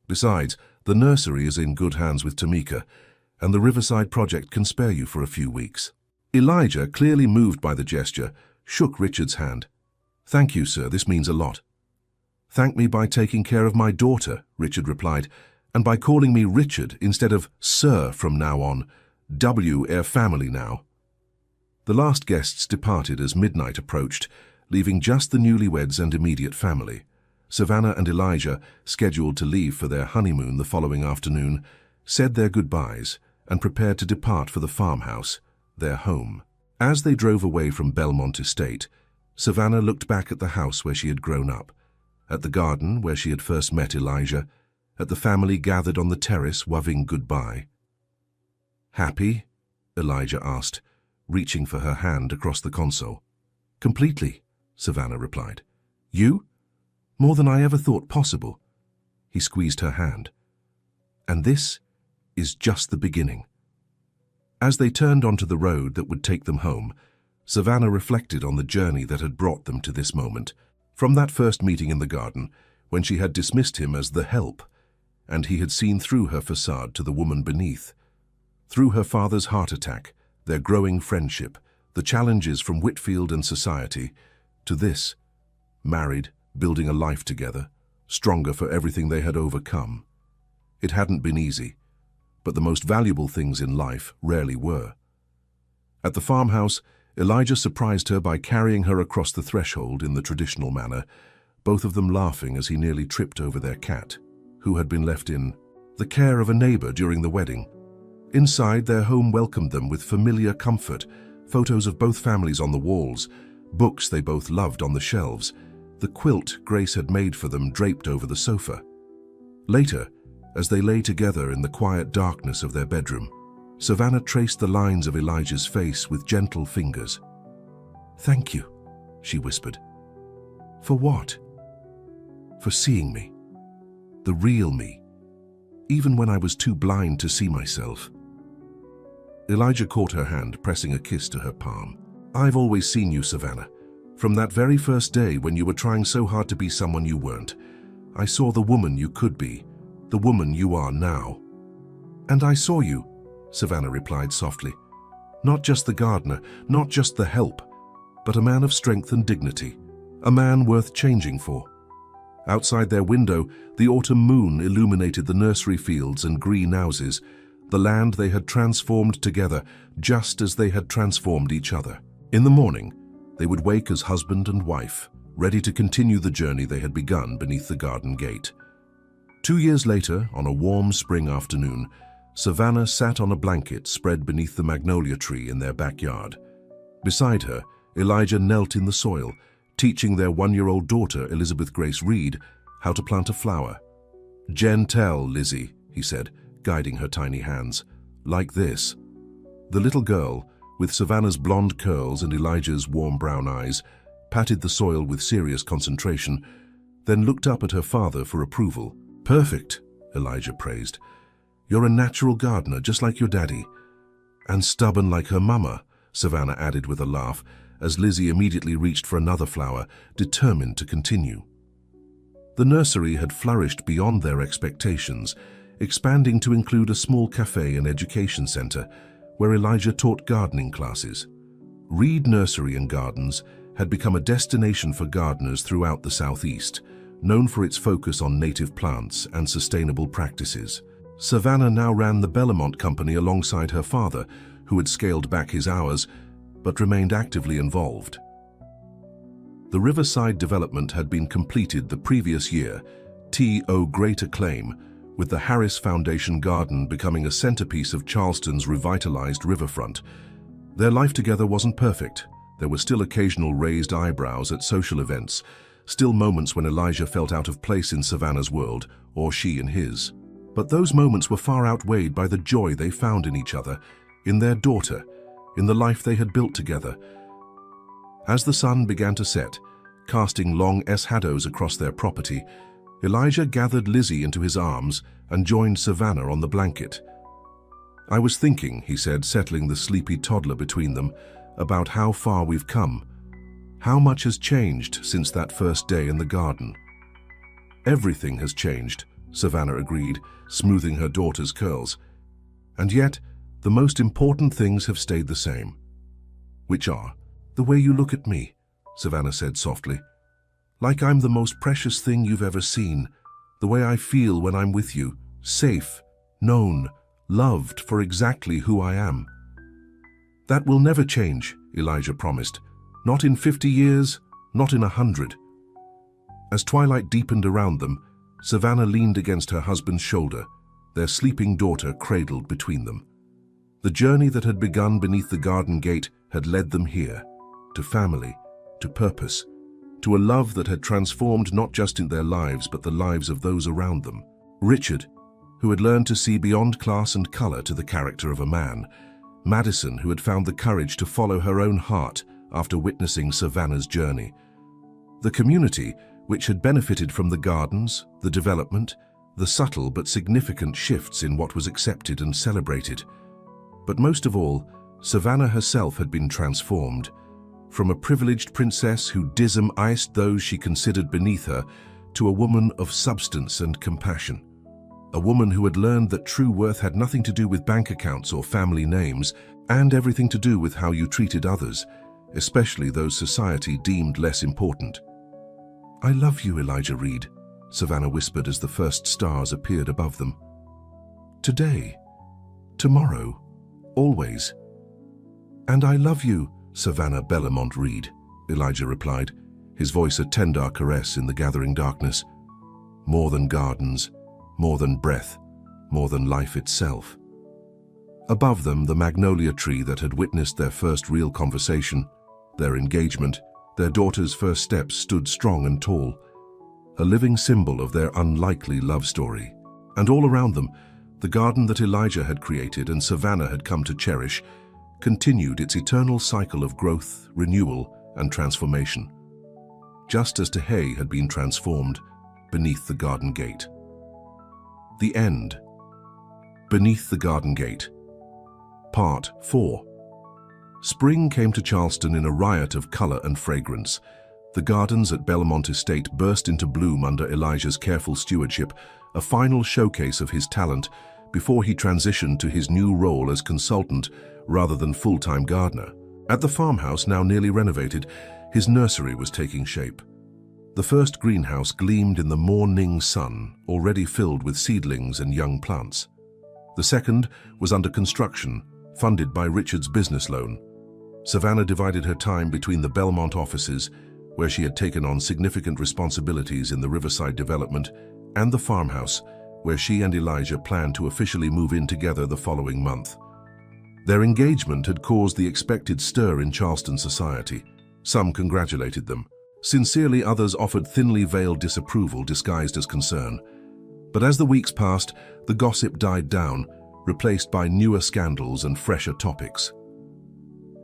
Besides, the nursery is in good hands with Tamika, and the Riverside project can spare you for a few weeks." Elijah, clearly moved by the gesture, shook Richard's hand. "Thank you, sir, this means a lot." "Thank me by taking care of my daughter," Richard replied, "and by calling me Richard instead of Sir from now on. We're family now." The last guests departed as midnight approached, leaving just the newlyweds and immediate family. Savannah and Elijah, scheduled to leave for their honeymoon the following afternoon, said their goodbyes and prepared to depart for the farmhouse, their home. As they drove away from Belmont Estate, Savannah looked back at the house where she had grown up, at the garden where she had first met Elijah, at the family gathered on the terrace waving goodbye. "Happy?" Elijah asked, reaching for her hand across the console. "Completely," Savannah replied. "You?" "More than I ever thought possible." He squeezed her hand. "And this is just the beginning." As they turned onto the road that would take them home, Savannah reflected on the journey that had brought them to this moment. From that first meeting in the garden, when she had dismissed him as the help, and he had seen through her facade to the woman beneath. Through her father's heart attack, their growing friendship, the challenges from Whitfield and society, to this, married, building a life together, stronger for everything they had overcome. It hadn't been easy, but the most valuable things in life rarely were. At the farmhouse, Elijah surprised her by carrying her across the threshold in the traditional manner, both of them laughing as he nearly tripped over their cat, who had been left in the care of a neighbor during the wedding. Inside, their home welcomed them with familiar comfort, photos of both families on the walls, books they both loved on the shelves, the quilt Grace had made for them draped over the sofa. Later, as they lay together in the quiet darkness of their bedroom, Savannah traced the lines of Elijah's face with gentle fingers. "Thank you," she whispered. "For what?" "For seeing me. The real me. Even when I was too blind to see myself." Elijah caught her hand, pressing a kiss to her palm. "I've always seen you, Savannah. From that very first day when you were trying so hard to be someone you weren't. I saw the woman you could be, the woman you are now." "And I saw you," Savannah replied softly. "Not just the gardener, not just the help, but a man of strength and dignity, a man worth changing for." Outside their window, the autumn moon illuminated the nursery fields and green houses, the land they had transformed together, just as they had transformed each other. In the morning, they would wake as husband and wife, ready to continue the journey they had begun beneath the garden gate. 2 years later, on a warm spring afternoon, Savannah sat on a blanket spread beneath the magnolia tree in their backyard. Beside her, Elijah knelt in the soil, teaching their 1-year-old daughter, Elizabeth Grace Reed, how to plant a flower. "Gentle, Lizzie," he said, guiding her tiny hands. "Like this." The little girl, with Savannah's blonde curls and Elijah's warm brown eyes, patted the soil with serious concentration, then looked up at her father for approval. "Perfect," Elijah praised. "You're a natural gardener, just like your daddy." "And stubborn like her mama," Savannah added with a laugh, as Lizzie immediately reached for another flower, determined to continue. The nursery had flourished beyond their expectations, expanding to include a small cafe and education center, where Elijah taught gardening classes. Reed Nursery and Gardens had become a destination for gardeners throughout the Southeast, known for its focus on native plants and sustainable practices. Savannah now ran the Bellamont Company alongside her father, who had scaled back his hours, but remained actively involved. The Riverside development had been completed the previous year, to great acclaim, with the Heiress Foundation Garden becoming a centerpiece of Charleston's revitalized riverfront. Their life together wasn't perfect. There were still occasional raised eyebrows at social events, still moments when Elijah felt out of place in Savannah's world, or she in his. But those moments were far outweighed by the joy they found in each other, in their daughter, in the life they had built together. As the sun began to set, casting long shadows across their property, Elijah gathered Lizzie into his arms and joined Savannah on the blanket. "I was thinking," he said, settling the sleepy toddler between them, "about how far we've come. How much has changed since that first day in the garden." "Everything has changed," Savannah agreed, smoothing her daughter's curls. "And yet, the most important things have stayed the same." "Which are?" "The way you look at me," Savannah said softly. "Like I'm the most precious thing you've ever seen. The way I feel when I'm with you, safe, known, loved for exactly who I am." "That will never change," Elijah promised. "Not in 50 years, not in 100. As twilight deepened around them, Savannah leaned against her husband's shoulder, their sleeping daughter cradled between them. The journey that had begun beneath the garden gate had led them here, to family, to purpose, to a love that had transformed not just in their lives but the lives of those around them. Richard, who had learned to see beyond class and color to the character of a man. Madison, who had found the courage to follow her own heart after witnessing Savannah's journey. The community, which had benefited from the gardens, the development, the subtle but significant shifts in what was accepted and celebrated. But most of all, Savannah herself had been transformed. From a privileged princess who dism-iced those she considered beneath her, to a woman of substance and compassion. A woman who had learned that true worth had nothing to do with bank accounts or family names, and everything to do with how you treated others, especially those society deemed less important. "I love you, Elijah Reed," Savannah whispered as the first stars appeared above them. "Today, tomorrow, always." "And I love you, Savannah Bellamont Reed," Elijah replied, his voice a tender caress in the gathering darkness. "More than gardens, more than breath, more than life itself." Above them, the magnolia tree that had witnessed their first real conversation, their engagement, their daughter's first steps stood strong and tall, a living symbol of their unlikely love story. And all around them, the garden that Elijah had created and Savannah had come to cherish continued its eternal cycle of growth, renewal, and transformation, just as Tehei had been transformed beneath the garden gate. The end. Beneath the Garden Gate. Part 4. Spring came to Charleston in a riot of color and fragrance. The gardens at Belmont Estate burst into bloom under Elijah's careful stewardship, a final showcase of his talent before he transitioned to his new role as consultant rather than full-time gardener. At the farmhouse, now nearly renovated, his nursery was taking shape. The first greenhouse gleamed in the morning sun, already filled with seedlings and young plants. The second was under construction, funded by Richard's business loan. Savannah divided her time between the Belmont offices, where she had taken on significant responsibilities in the Riverside development, and the farmhouse, where she and Elijah planned to officially move in together the following month. Their engagement had caused the expected stir in Charleston society. Some congratulated them. Sincerely, others offered thinly veiled disapproval disguised as concern. But as the weeks passed, the gossip died down, replaced by newer scandals and fresher topics.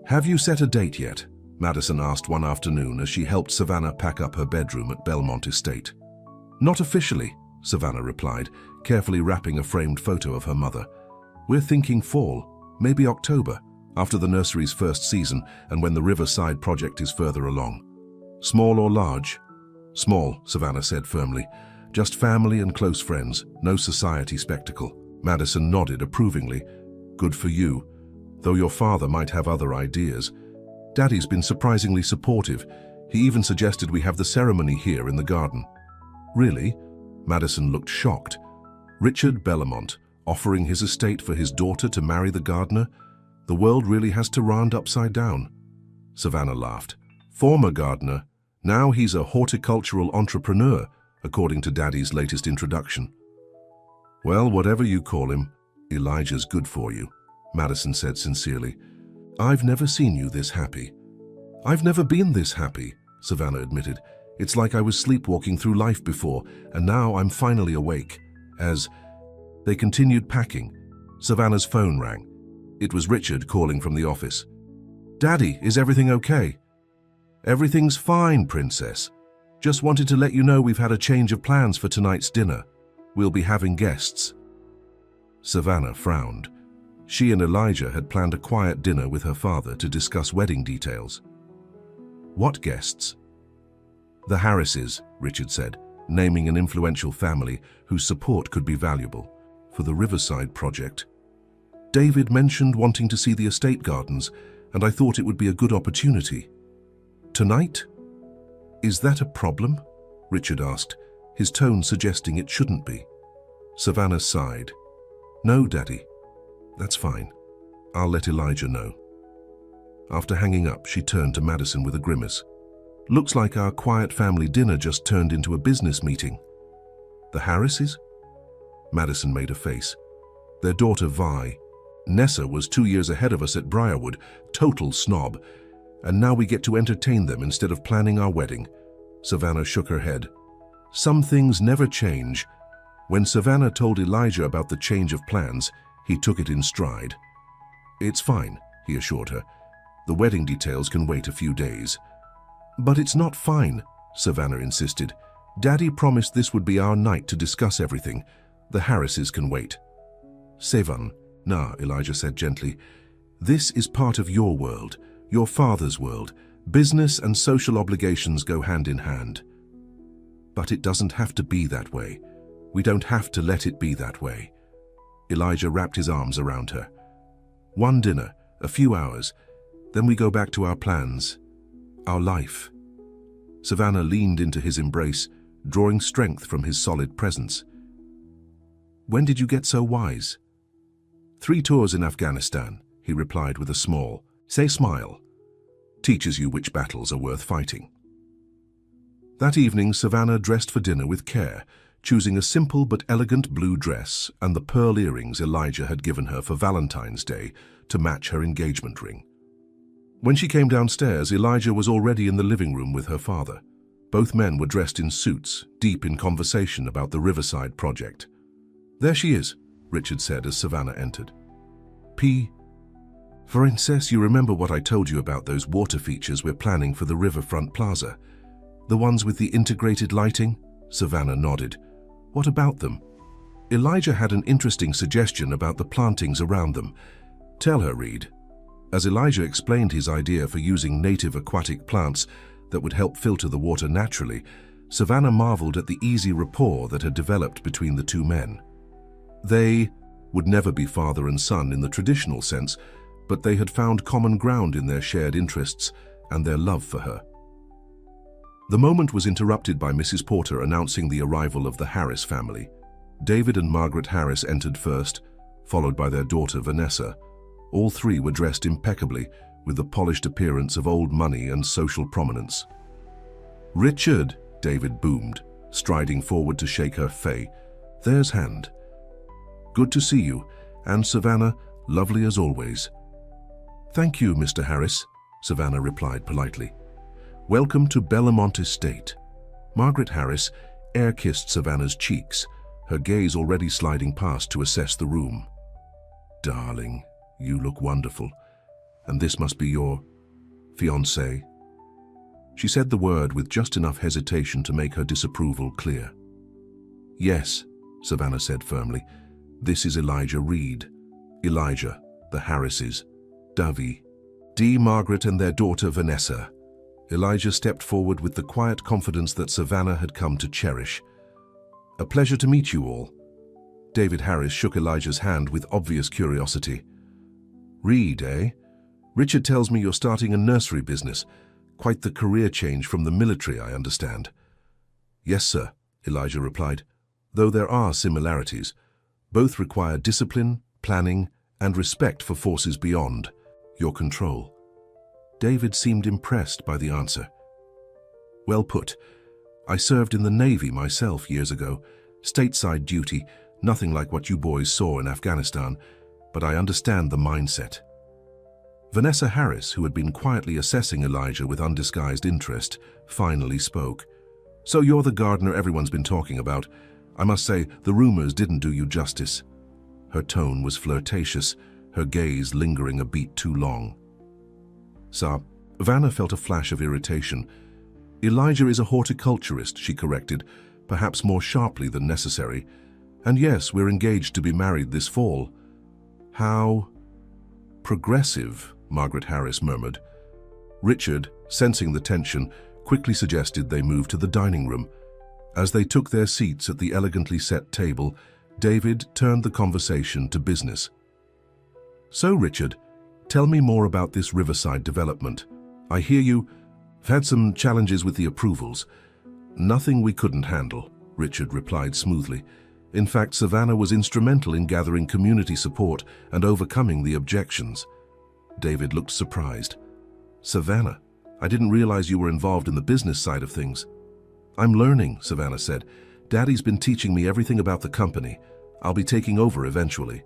"Have you set a date yet?" Madison asked one afternoon as she helped Savannah pack up her bedroom at Belmont Estate. "Not officially," Savannah replied, carefully wrapping a framed photo of her mother. "We're thinking fall, maybe October, after the nursery's first season and when the Riverside project is further along." "Small or large?" "Small," Savannah said firmly. "Just family and close friends, no society spectacle." Madison nodded approvingly. "Good for you, though your father might have other ideas. Daddy's been surprisingly supportive. He even suggested we have the ceremony here in the garden." "Really?" Madison looked shocked. Richard Bellamont, offering his estate for his daughter to marry the gardener? The world really has to round upside down. Savannah laughed. "Former gardener, now he's a horticultural entrepreneur, according to Daddy's latest introduction." "Well, whatever you call him, Elijah's good for you," Madison said sincerely. "I've never seen you this happy." "I've never been this happy," Savannah admitted. "It's like I was sleepwalking through life before, and now I'm finally awake." As they continued packing, Savannah's phone rang. It was Richard calling from the office. "Daddy, is everything okay?" "Everything's fine, Princess. Just wanted to let you know we've had a change of plans for tonight's dinner. We'll be having guests." Savannah frowned. She and Elijah had planned a quiet dinner with her father to discuss wedding details. "What guests?" "The Harrises," Richard said, naming an influential family whose support could be valuable for the Riverside project. "David mentioned wanting to see the estate gardens, and I thought it would be a good opportunity." "Tonight? Is that a problem?" Richard asked, his tone suggesting it shouldn't be. Savannah sighed. "No, Daddy. That's fine. I'll let Elijah know." After hanging up, she turned to Madison with a grimace. "Looks like our quiet family dinner just turned into a business meeting." "The Harrises?" Madison made a face. "Their daughter, Vi. Nessa was 2 years ahead of us at Briarwood, total snob. And now we get to entertain them instead of planning our wedding." Savannah shook her head. Some things never change. When Savannah told Elijah about the change of plans, he took it in stride. "It's fine," he assured her. "The wedding details can wait a few days." "But it's not fine," Savannah insisted. "Daddy promised this would be our night to discuss everything. The Harrises can wait." "Sevan, nah," Elijah said gently. "This is part of your world, your father's world. Business and social obligations go hand in hand." "But it doesn't have to be that way. We don't have to let it be that way." Elijah wrapped his arms around her. "One dinner, a few hours, then we go back to our plans, our life." Savannah leaned into his embrace, drawing strength from his solid presence. "When did you get so wise?" 3 tours in Afghanistan," he replied with a small, Say smile. Teaches you which battles are worth fighting. That evening, Savannah dressed for dinner with care, choosing a simple but elegant blue dress and the pearl earrings Elijah had given her for Valentine's Day to match her engagement ring. When she came downstairs, Elijah was already in the living room with her father. Both men were dressed in suits, deep in conversation about the Riverside project. "There she is," Richard said as Savannah entered. "Princess, you remember what I told you about those water features we're planning for the riverfront plaza? The ones with the integrated lighting?" Savannah nodded. "What about them?" Elijah had an interesting suggestion about the plantings around them. "Tell her, Reed." As Elijah explained his idea for using native aquatic plants that would help filter the water naturally, Savannah marveled at the easy rapport that had developed between the two men. They would never be father and son in the traditional sense, but they had found common ground in their shared interests and their love for her. The moment was interrupted by Mrs. Porter announcing the arrival of the Heiress family. David and Margaret Heiress entered first, followed by their daughter Vanessa. All three were dressed impeccably, with the polished appearance of old money and social prominence. "Richard," David boomed, striding forward to shake her fay. "There's hand." "Good to see you, and Savannah, lovely as always." "Thank you, Mr. Heiress," Savannah replied politely. "Welcome to Belmont Estate." Margaret Heiress air-kissed Savannah's cheeks, her gaze already sliding past to assess the room. "Darling, you look wonderful. And this must be your fiancé?" She said the word with just enough hesitation to make her disapproval clear. "Yes," Savannah said firmly. "This is Elijah Reed. Elijah, the Harrises. Davy, Dee, Margaret and their daughter Vanessa." Elijah stepped forward with the quiet confidence that Savannah had come to cherish. "A pleasure to meet you all." David Heiress shook Elijah's hand with obvious curiosity. "Reed, eh? Richard tells me you're starting a nursery business. Quite the career change from the military, I understand." "Yes, sir," Elijah replied, "though there are similarities. Both require discipline, planning, and respect for forces beyond your control." David seemed impressed by the answer. "Well put. I served in the Navy myself years ago. Stateside duty, nothing like what you boys saw in Afghanistan, but I understand the mindset." Vanessa Heiress, who had been quietly assessing Elijah with undisguised interest, finally spoke. "So you're the gardener everyone's been talking about. I must say, the rumors didn't do you justice." Her tone was flirtatious, her gaze lingering a beat too long. Vanna felt a flash of irritation. "Elijah is a horticulturist," she corrected, perhaps more sharply than necessary. "And yes, we're engaged to be married this fall." "How progressive," Margaret Heiress murmured. Richard, sensing the tension, quickly suggested they move to the dining room. As they took their seats at the elegantly set table, David turned the conversation to business. "So, Richard, tell me more about this Riverside development. I hear you've had some challenges with the approvals." "Nothing we couldn't handle," Richard replied smoothly. "In fact, Savannah was instrumental in gathering community support and overcoming the objections." David looked surprised. "Savannah, I didn't realize you were involved in the business side of things." "I'm learning," Savannah said. "Daddy's been teaching me everything about the company. I'll be taking over eventually."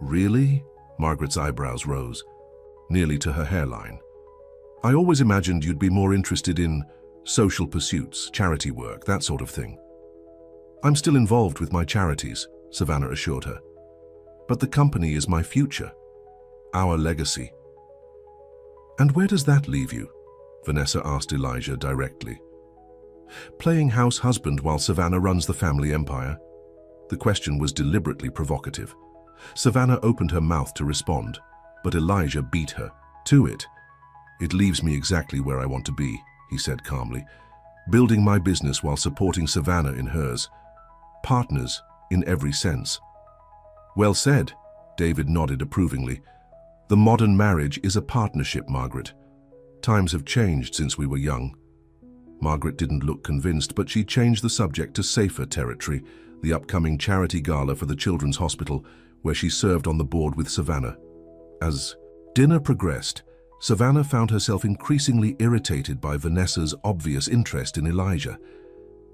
"Really?" Margaret's eyebrows rose, nearly to her hairline. "I always imagined you'd be more interested in social pursuits, charity work, that sort of thing." "I'm still involved with my charities," Savannah assured her. "But the company is my future, our legacy." "And where does that leave you?" Vanessa asked Elijah directly. "Playing house husband while Savannah runs the family empire?" The question was deliberately provocative. Savannah opened her mouth to respond, but Elijah beat her to it. "It leaves me exactly where I want to be," he said calmly. "Building my business while supporting Savannah in hers. Partners in every sense." "Well said," David nodded approvingly. "The modern marriage is a partnership, Margaret. Times have changed since we were young." Margaret didn't look convinced, but she changed the subject to safer territory, the upcoming charity gala for the Children's Hospital, where she served on the board with Savannah. As dinner progressed, Savannah found herself increasingly irritated by Vanessa's obvious interest in Elijah.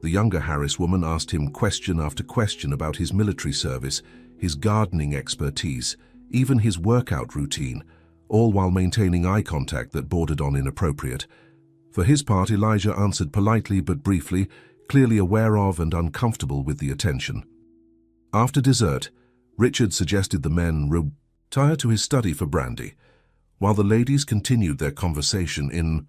The younger Heiress woman asked him question after question about his military service, his gardening expertise, even his workout routine, all while maintaining eye contact that bordered on inappropriate. For his part, Elijah answered politely but briefly, clearly aware of and uncomfortable with the attention. After dessert, Richard suggested the men retire to his study for brandy, while the ladies continued their conversation in